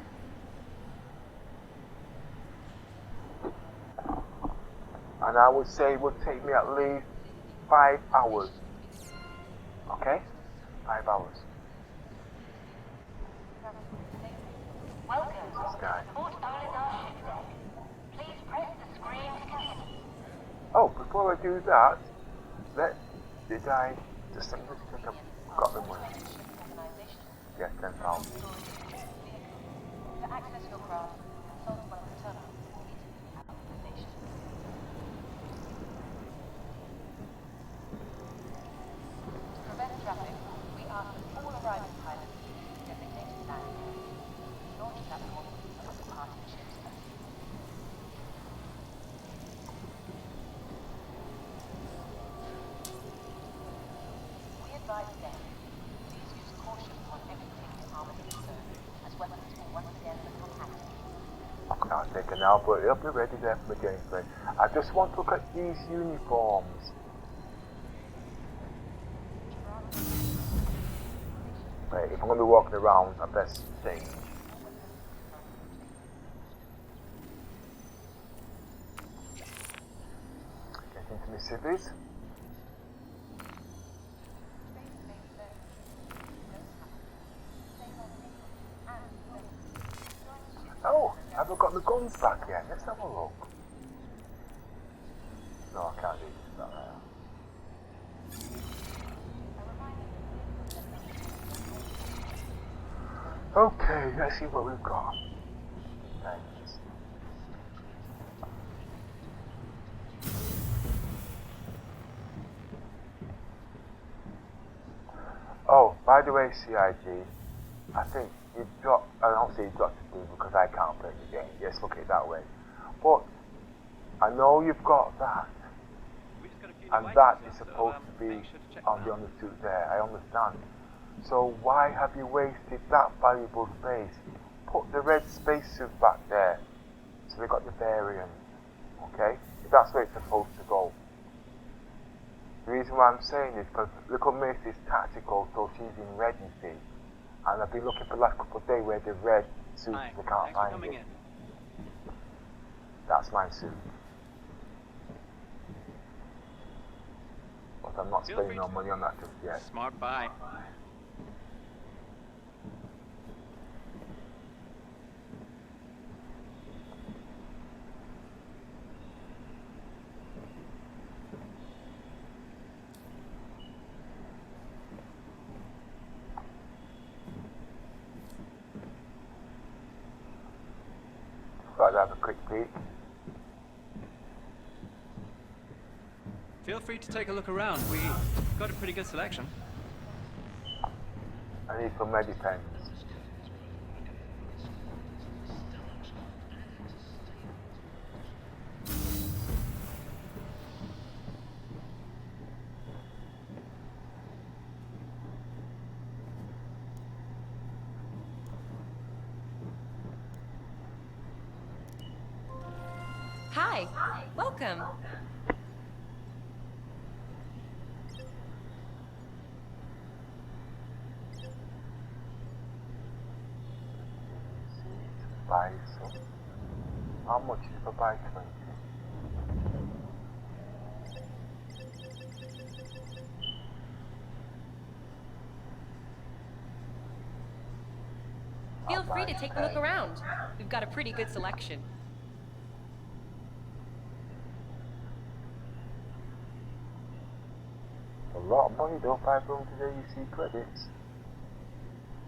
And I would say it would take me at least 5 hours. Okay? 5 hours. Welcome This guy. to Port Olinar ship deck. Please press the screen to continue. Oh, before I do that, did I just think I've got the money? Yes, 10,000. To access your craft, consult one of the terminals indicated at the station. To prevent traffic, we ask that all arriving pilots use designated landing areas, launch platform, and departing ships. We advise them, please use caution on exiting the armored zone, as weapons will once again become active. I'll take it now, but it'll be ready there for the gameplay. I just want to look at these uniforms. Wait, if I'm going to be walking around, I best change. Get into my civvies. Oh, have I got the guns back yet? Let's have a look. No, I can't do that now. Okay, let's see what we've got. Thanks. Oh, by the way, CIG, I think you've got, I don't say you've got to do because I can't play the game. Yes, look at it that way. But I know you've got that, and that is supposed to be on the undersuit there. I understand. So why have you wasted that valuable space? Put the red spacesuit back there, so they got the variant. Okay, if that's where it's supposed to go. The reason why I'm saying this because Little Miss is tactical, so she's in red, you see. And I've been looking for the last couple of days where the red suit, they can't find it. That's my suit. But I'm not spending no money on that just yet. Smart buy. Thought I'd have a quick peek. Feel free to take a look around. We got a pretty good selection. I need some medipens. Hi, welcome. buy some. How much is it for buy 20? Feel free to take a look around. We've got a pretty good selection. A lot of money though, 500 aUEC credits.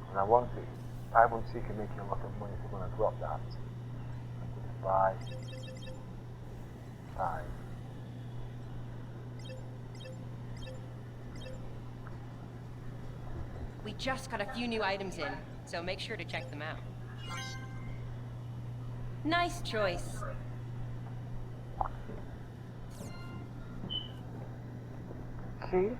And I want it. 500 can make you a lot of money, so I'm going to drop that. I'm going to buy 5. We just got a few new items in, so make sure to check them out. Nice choice. Okay.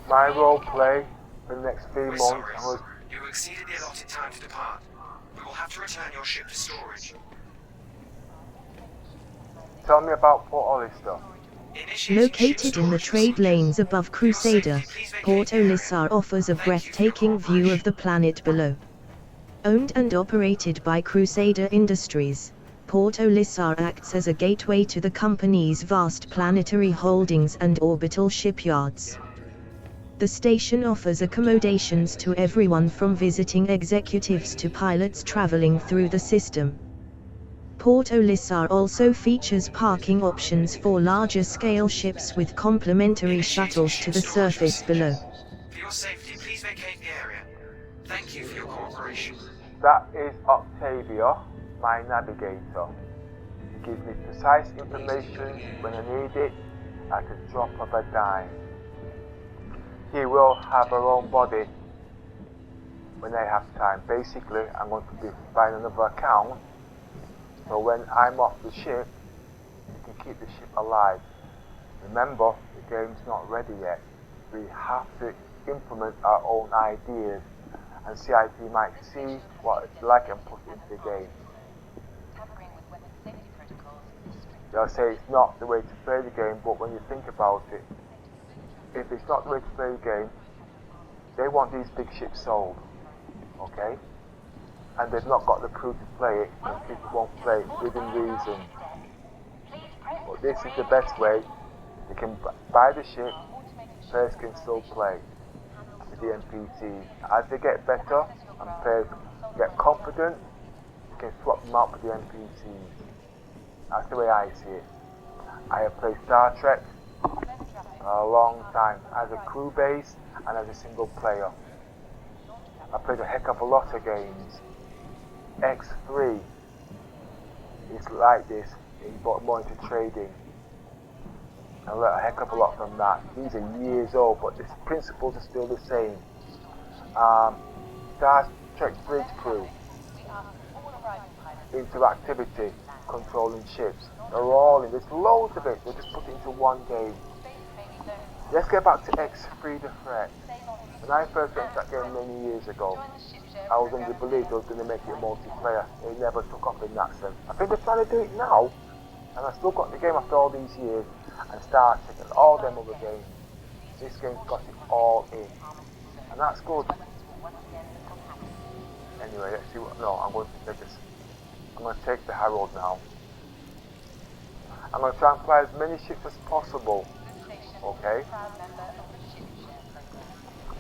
My role play for the next 3 months was... You exceeded the allotted time to depart. We will have to return your ship to storage. Tell me about Port Olisar. Located in the trade lanes above Crusader, Port Olisar offers a breathtaking view of the planet below. Owned and operated by Crusader Industries, Port Olisar acts as a gateway to the company's vast planetary holdings and orbital shipyards. The station offers accommodations to everyone from visiting executives to pilots traveling through the system. Port Olisar also features parking options for larger-scale ships with complimentary shuttles to the surface below. For your safety, please vacate the area. Thank you for your cooperation. That is Octavia, my navigator. He gives me precise information when I need it at the drop of a dime. He will have her own body when I have time. Basically, I'm going to be buying another account, so when I'm off the ship, you can keep the ship alive. Remember, the game's not ready yet. We have to implement our own ideas, and CIP might see what it's like and put it into the game. They'll say it's not the way to play the game, but when you think about it, if it's not the way to play the game, they want these big ships sold, okay? And they've not got the crew to play it, and people won't play it within reason. But this is the best way. You can buy the ship, players can still play with the NPCs. As they get better and players get confident, you can swap them out with the NPCs. That's the way I see it. I have played Star Trek a long time as a crew base and as a single player. I played a heck of a lot of games. X3 is like this, he got more into trading. I learned a heck of a lot from that. These are years old, but the principles are still the same. Star Trek Bridge Crew, interactivity, controlling ships. They're all in, there's loads of it, they just put it into one game. Let's get back to X3 The Threat. When I first went to that game many years ago, I was under the belief they were going to make it multiplayer. They never took off in that sense. I think they're trying to do it now, and I still got the game after all these years, and Star Trek and all them other games. This game's got it all in, and that's good. Anyway, let's see what. No, I'm going to take this. I'm going to take the Herald now. I'm going to try and fly as many ships as possible. Okay?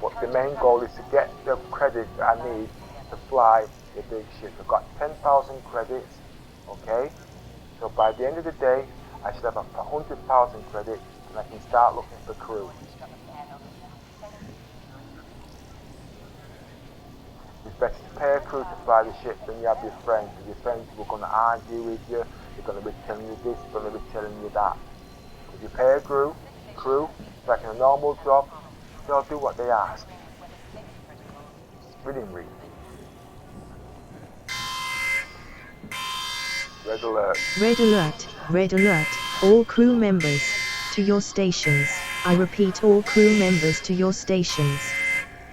But the main goal is to get the credits that I need to fly the big ship. I've got 10,000 credits. Okay? So by the end of the day, I should have 100,000 credits and I can start looking for crew. It's better to pay a crew to fly the ship than you have your friends. Because your friends are going to argue with you, they're going to be telling you this, they're going to be telling you that. If you pay a crew, like in a normal job, they'll do what they ask. Within reason. Red alert. Red alert, red alert, all crew members, to your stations. I repeat, all crew members to your stations.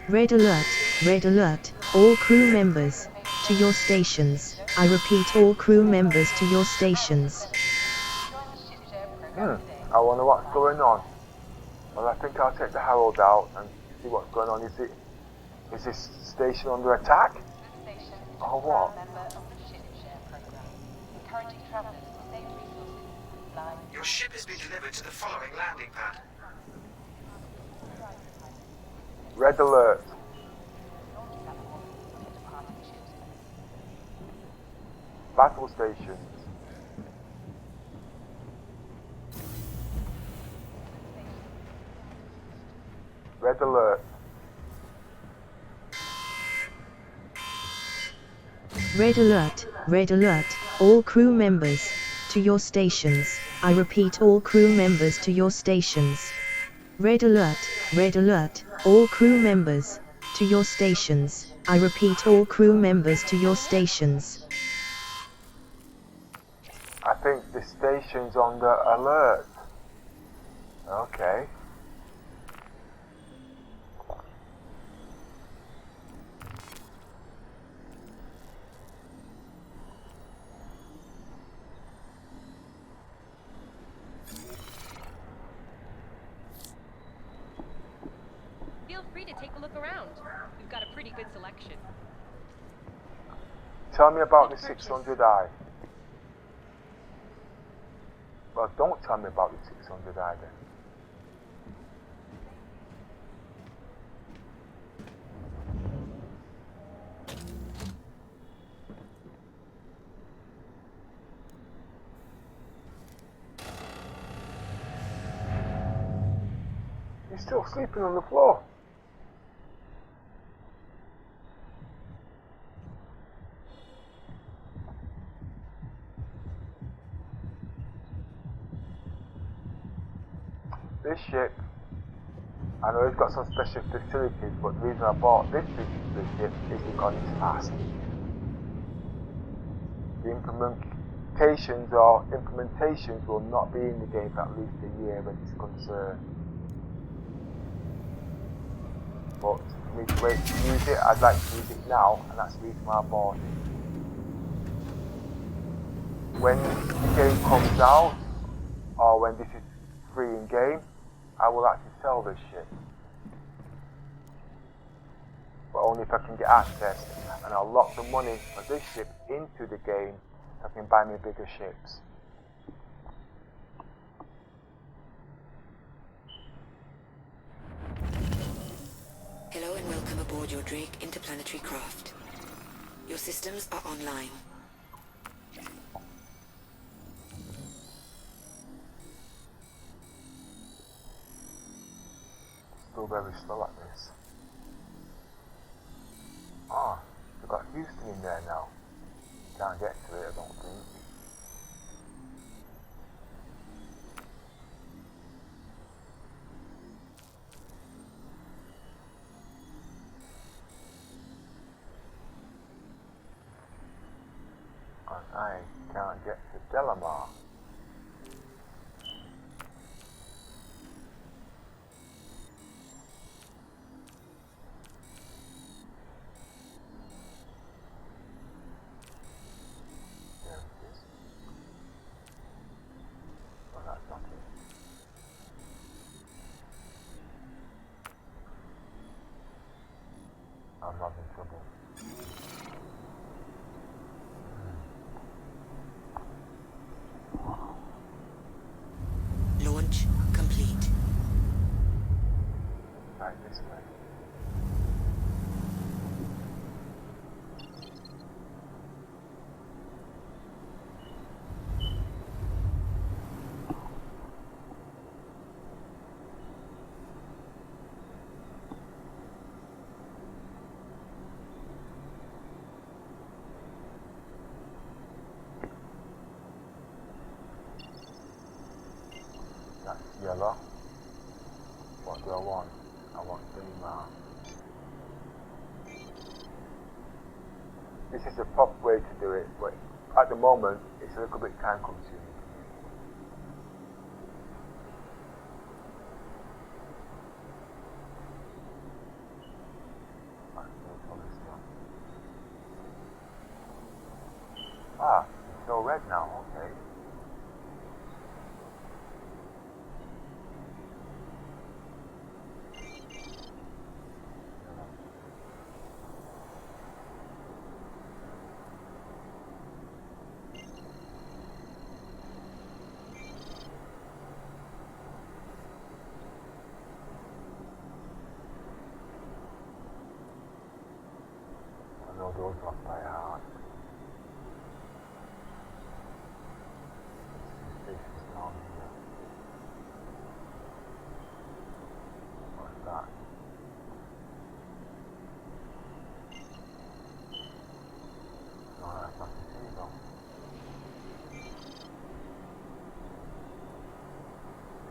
Red alert, all crew members, to your stations. I repeat, all crew members to your stations. I wonder what's going on. Well, I think I'll take the Herald out and see what's going on. Is this station under attack? Or what? Your ship has been delivered to the following landing pad. Red alert. Battle stations. Red alert. Red alert, all crew members, to your stations. I repeat, all crew members to your stations. Red alert, all crew members, to your stations. I repeat, all crew members to your stations. I think the station's under alert. Okay. Feel free to take a look around. We've got a pretty good selection. Tell me about the 600i. Well, don't tell me about the 600i then. You're still sleeping on the floor. This ship, I know it's got some special facilities, but the reason I bought this particular ship is because it's fast. The implementations will not be in the game for at least a year when it's concerned. But for me to wait to use it, I'd like to use it now, and that's the reason why I bought it. When the game comes out, or when this is free in game, I will actually sell this ship. But only if I can get access, and I'll lock the money for this ship into the game so I can buy me bigger ships. Hello and welcome aboard your Drake interplanetary craft. Your systems are online. Still very slow at this. Ah, we've got Houston in there now. Can't get to it, I don't think. And I can't get to Delamar. I'm having trouble. Launch complete. Right this way. That's yellow. What do I want? I want green. This is the proper way to do it, but at the moment it's a little bit time consuming. go red now, okay. I know those off by heart. This is down here. What's that? No, that's not the table.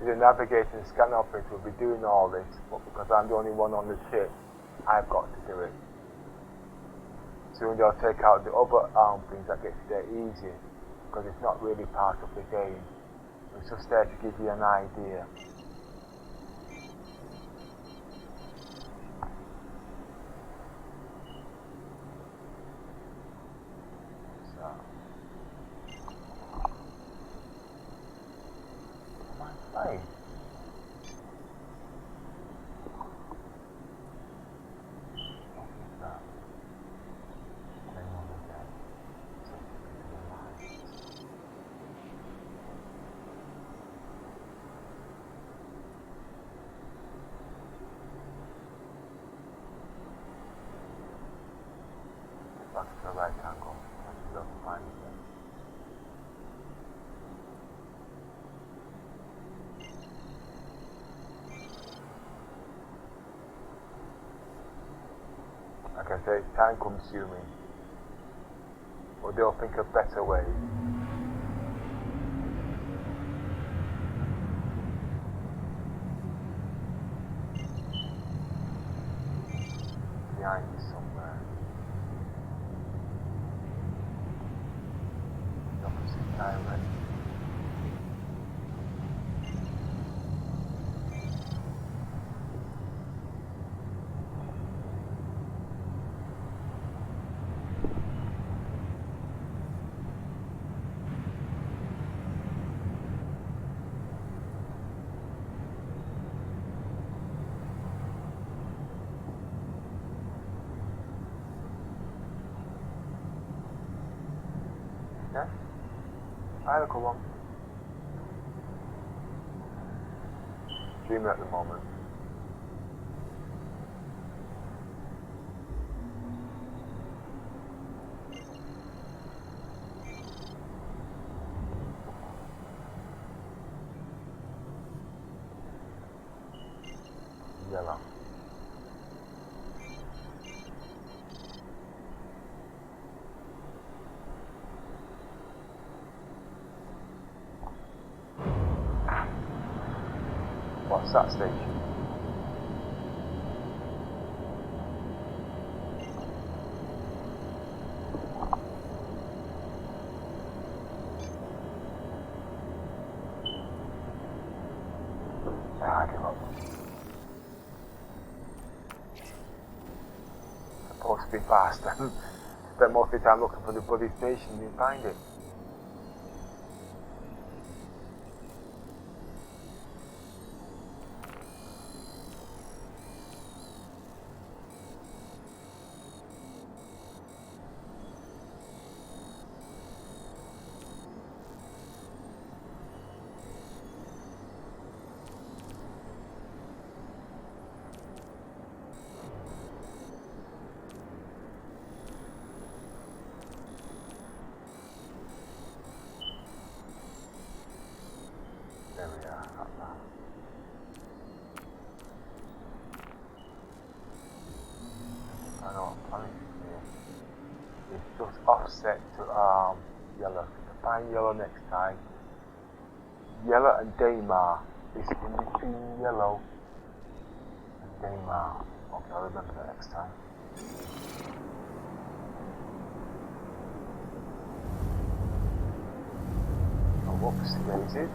The navigator and scan operator will be doing all this, but because I'm the only one on the ship, I've got to do it. Soon they'll take out the other things that gets there easy, because it's not really part of the game. It's just there to give you an idea. So, am I playing? That's the right angle. I don't find it. Like I say, it's time consuming. But they'll think of better ways. Behind you somewhere. Opposite direction. Yeah? I look along. Dreaming at the moment. Yellow. What's that station? I give up. Supposed to be fast and spend most of the time looking for the bloody station and you find it. There we are, at last. I know what planet is here. It's just offset to yellow. To find yellow next time. Yellow and Daymar is in between yellow and Daymar. Okay, I'll remember that next time. Oh, whoops, daisies.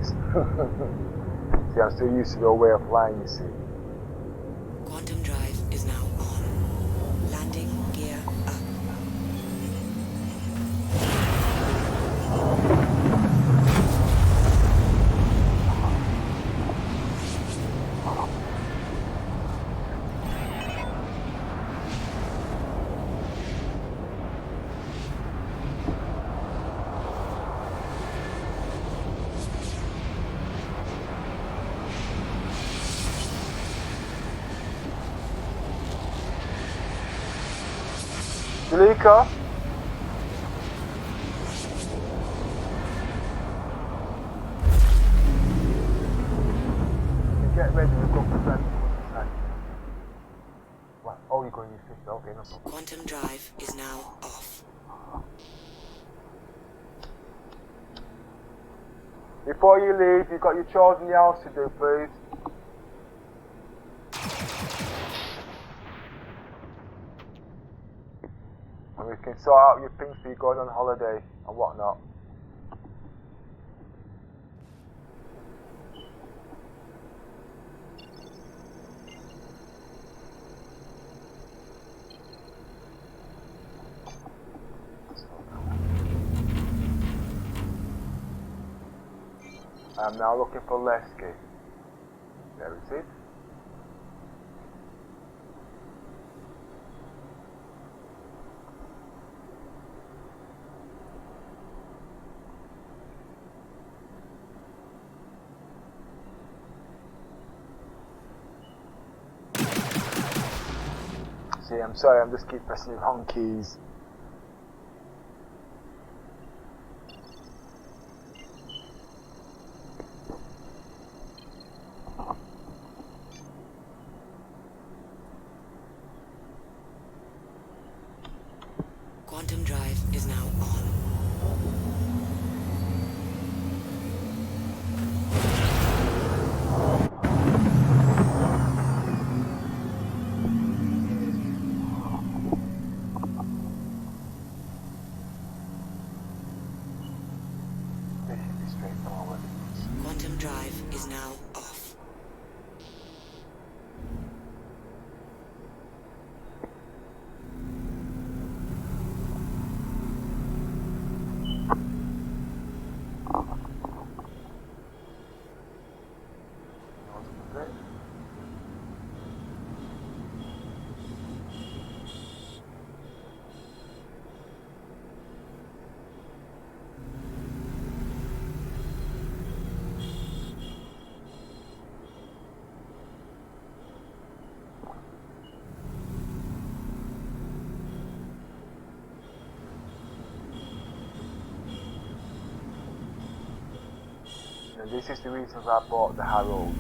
ships. See, I'm still used to the old way of flying, you see. Quantum drive is now on. Landing gear up. Jalika? Get ready, we've got to plan. What? Oh, you're going to use 50, okay, no problem. Quantum drive is now off. Before you leave, you've got your chores in the house to do, please. And we can sort out your things for you going on holiday and whatnot. I'm now looking for Lesky. There it is. See, I'm sorry, I'm just keep pressing the wrong keys. Quantum drive is now on. This should be straightforward. Quantum drive is now off. And this is the reason why I bought the Harrow.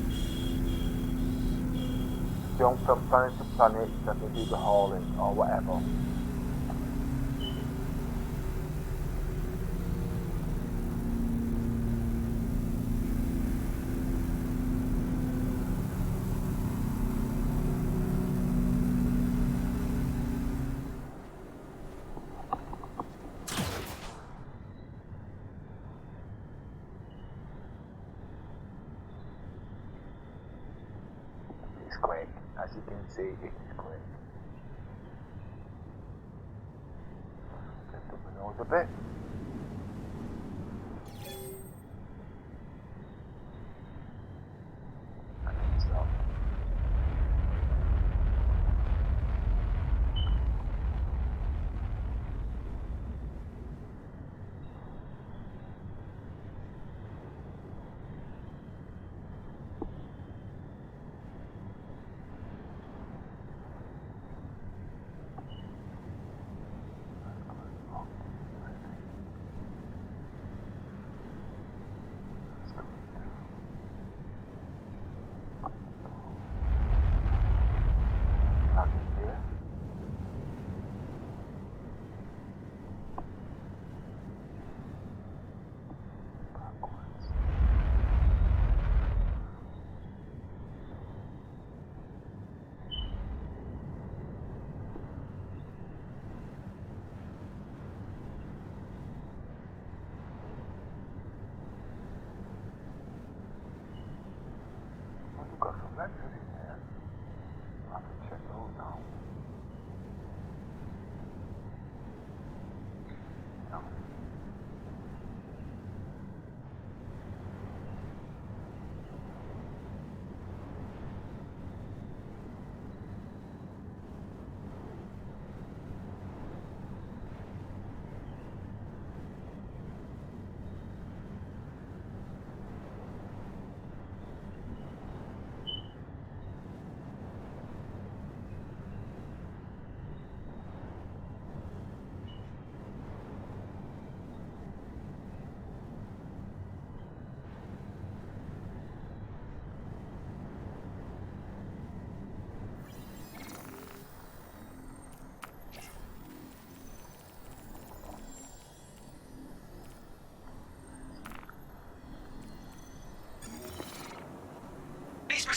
Jump from planet to planet, let me do the hauling or whatever. It's quick, as you can see, it is quick. Lift up the nose a bit. And then stop.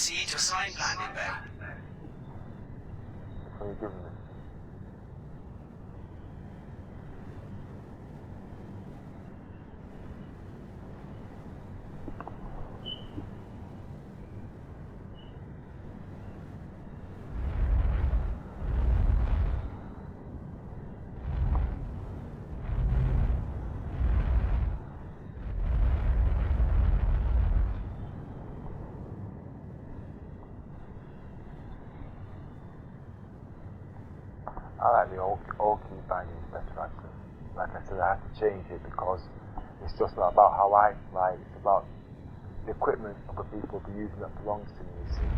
Proceed to assigned landing bay. What are you giving me? I like the old key binding better actually. Like I said, I had to change it because it's just not about how I fly, it's about the equipment other people will be using that belongs to me, you see.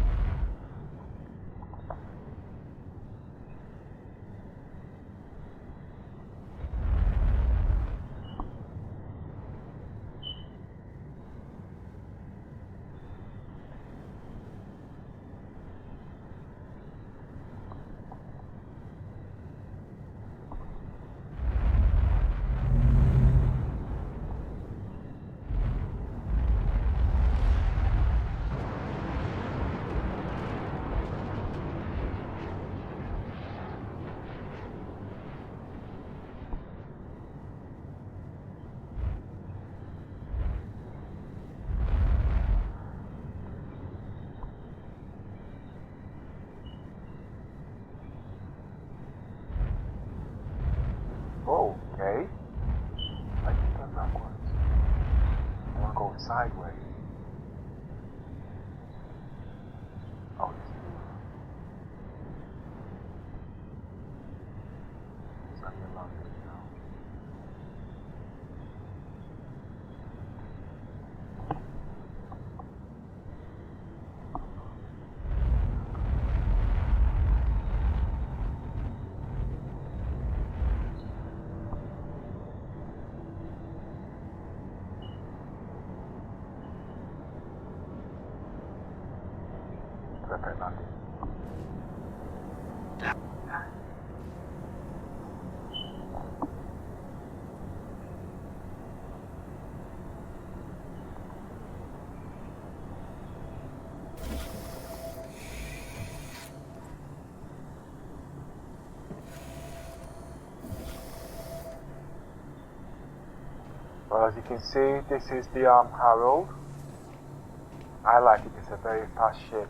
Oh, okay. I can turn backwards. I want to go sideways. Oh, this is it's on your landing now. Perfect landing. Well, as you can see, this is the Harold. I like it, it's a very fast ship.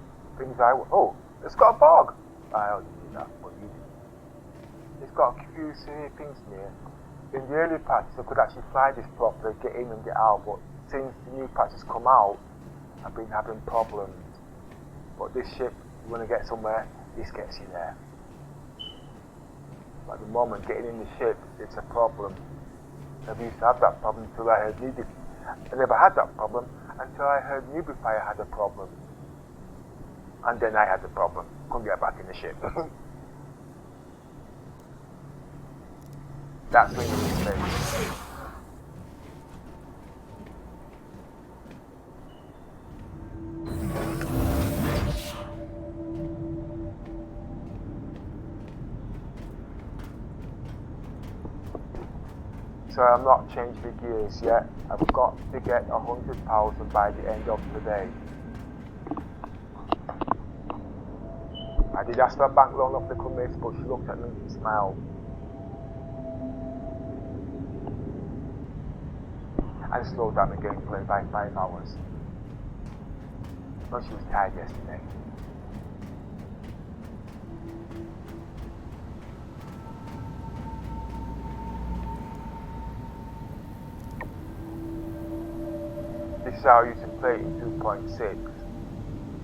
Oh, it's got a bog! I already knew that, but you didn't. It's got a few severe things near. In the early patches, I could actually fly this properly, get in and get out, but since the new patches come out, I've been having problems. But this ship, you want to get somewhere, this gets you there. But at the moment, getting in the ship, it's a problem. I used to have that problem until I heard I never had that problem until I heard Nubify had a problem. And then I had the problem. Couldn't get back in the ship. That's when you mistake. So I'm not changed the gears yet. I've got to get 100,000 by the end of today. I did ask for a bank loan off the committee, but she looked at me and smiled. And slowed down the gameplay by 5 hours. But she was tired yesterday. This is how I used to play it in 2.6.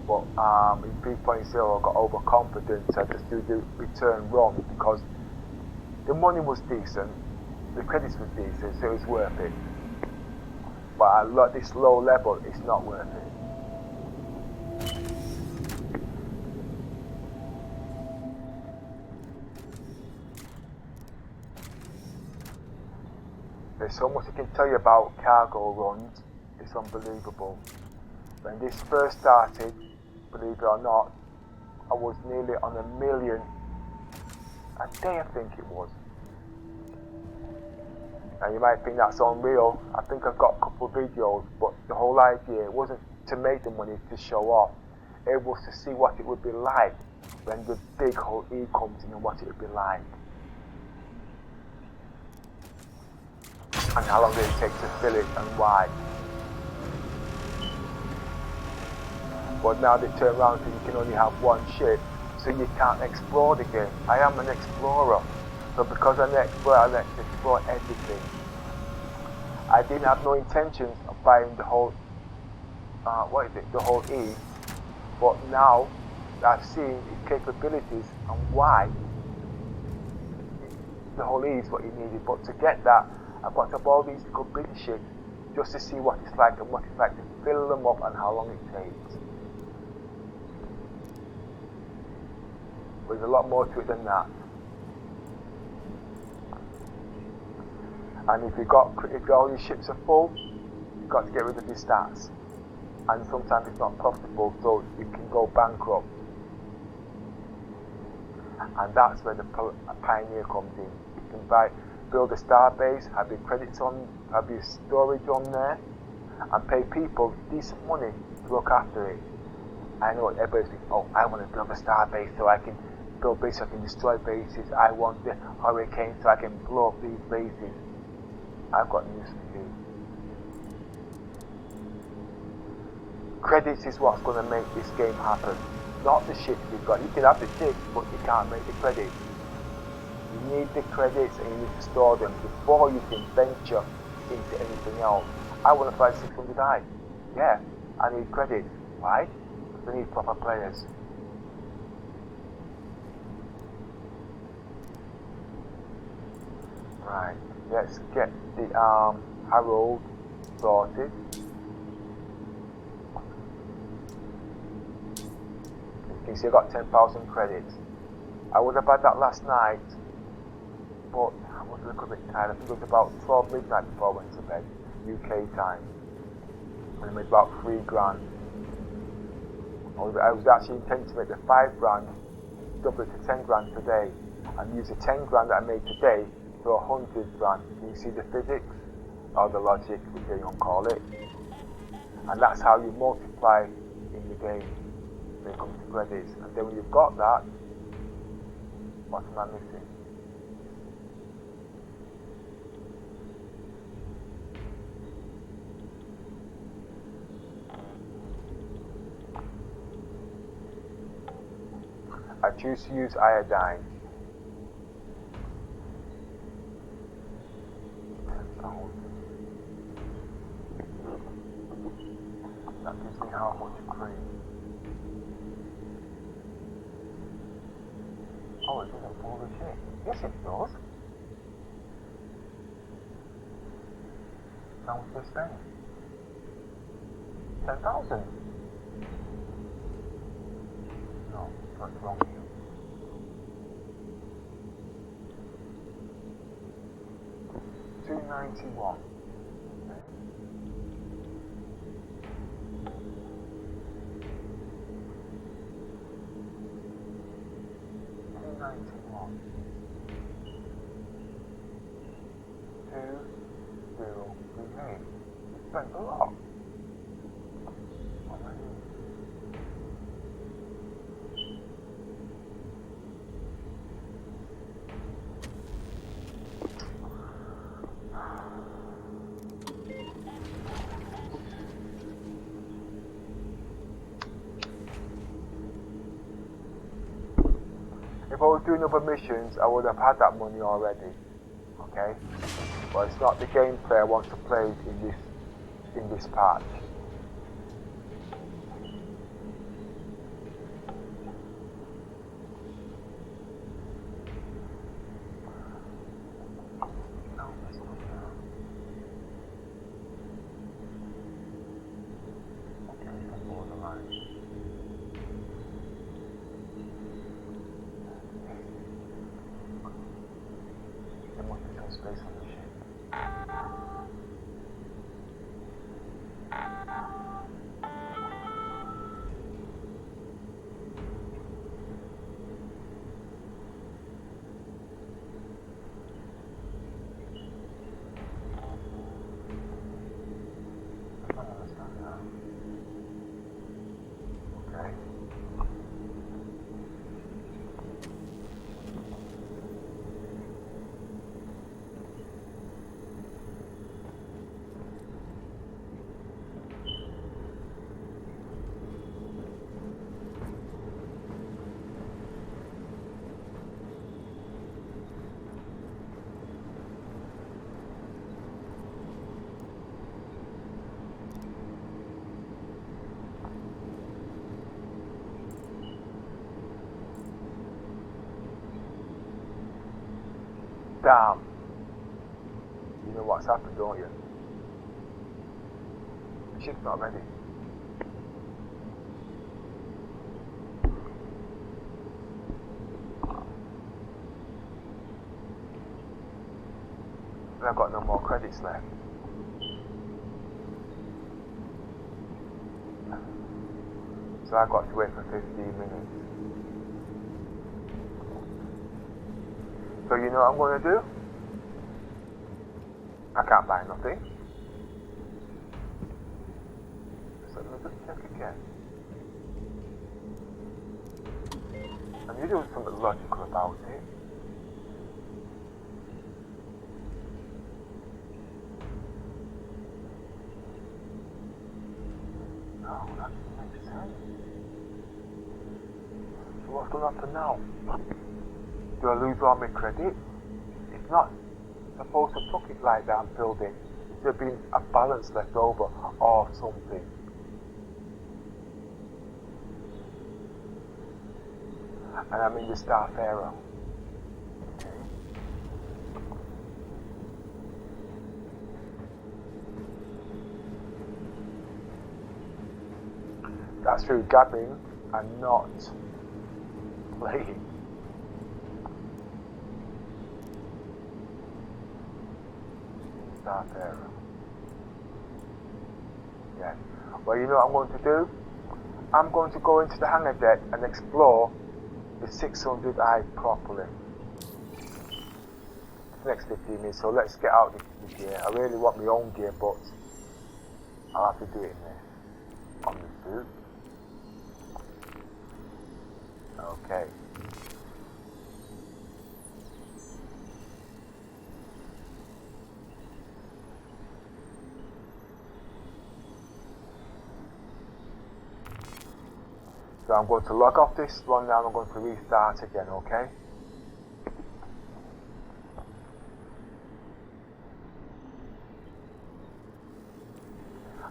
But in 3.0 I got overconfident, so I just do the return run because the money was decent, the credits was decent, so it was worth it. But at this low level, it's not worth it. There's so much I can tell you about cargo runs, it's unbelievable. When this first started, believe it or not, I was nearly on 1 million a day, I think it was. Now you might think that's unreal. I think I've got a couple of videos, but the whole idea wasn't to make the money to show off. able to see what it would be like when the big hull E comes in and what it would be like. And how long it takes to fill it and why. But now they turn around and you can only have one ship, so you can't explore the game. I am an explorer, so because I'm an explorer, I like to explore everything. I didn't have no intentions of buying the whole, the whole E, but now I've seen its capabilities and why the whole E is what you needed. But to get that, I've got to have all these little big ships just to see what it's like and what it's like to fill them up and how long it takes. There's a lot more to it than that. And if all your ships are full, you've got to get rid of your stats. And sometimes it's not profitable, so you can go bankrupt. And that's where the Pioneer comes in. You can build a star base, have your credits on, have your storage on there, and pay people decent money to look after it. I know what everybody's thinking, oh, I want to build a star base so I can build bases, so I can destroy bases. I want the hurricane so I can blow up these bases. I've got news for you. Credits is what's going to make this game happen, not the ships you've got. You can have the ships, but you can't make the credits. You need the credits and you need to store them before you can venture into anything else. I want to fly 600i. Yeah, I need credits. Why? Because I need proper players. Right, let's get the Harold sorted. You can see I got 10,000 credits. I would have had that last night, but I was a little bit tired. I think it was about 12 midnight before I went to bed, UK time. And I made about $3,000. I was actually intending to make the $5,000, double it to $10,000 today, and use the $10,000 that I made today for $100,000. Can you see the physics, or the logic, whichever you want to call it? And that's how you multiply in the game when it comes to credits. And then when you've got that, what am I missing? I choose to use iodine. That gives me how much cream? Oh, it doesn't pull the shit. Yes, it does. How much they spend? 10,000. No, that's wrong here. $291. Spent a lot. If I was doing other missions, I would have had that money already. Okay? But it's not the gameplay I want to play in this patch. Space on the ship. I don't understand that. Okay. Damn. You know what's happened, don't you? The ship's not ready. And I've got no more credits left. So I've got to wait for 15 minutes. So you know what I'm going to do? I can't buy nothing. So let me just check again. And you're doing something logical about it. No, that doesn't make sense. So what's going to happen now? Do I lose all my credit? It's not supposed to took it like that and filled in. There being a balance left over or something. And I'm in the Star Pharaoh. Okay. That's through gabbing and not playing. Star Pharaoh. Yeah. Well, you know what I'm going to do? I'm going to go into the hangar deck and explore the 600i properly. The next 15 minutes, so let's get out the gear. I really want my own gear, but I'll have to do it in there. On the suit. Okay. So I'm going to log off this one now, I'm going to restart again, okay?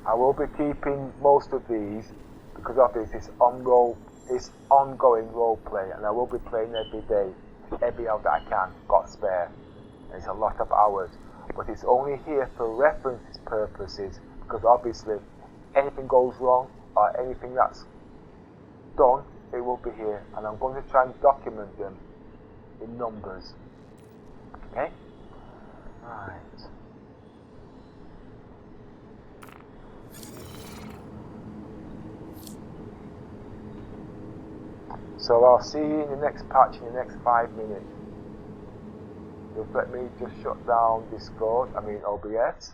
I will be keeping most of these because of this ongoing role play, and I will be playing every day, every hour that I can, got spare. And it's a lot of hours, but it's only here for reference purposes because obviously anything goes wrong or anything that's done, it will be here, and I'm going to try and document them in numbers. Okay? Right. So I'll see you in the next patch in the next 5 minutes. Just let me just shut down Discord, OBS.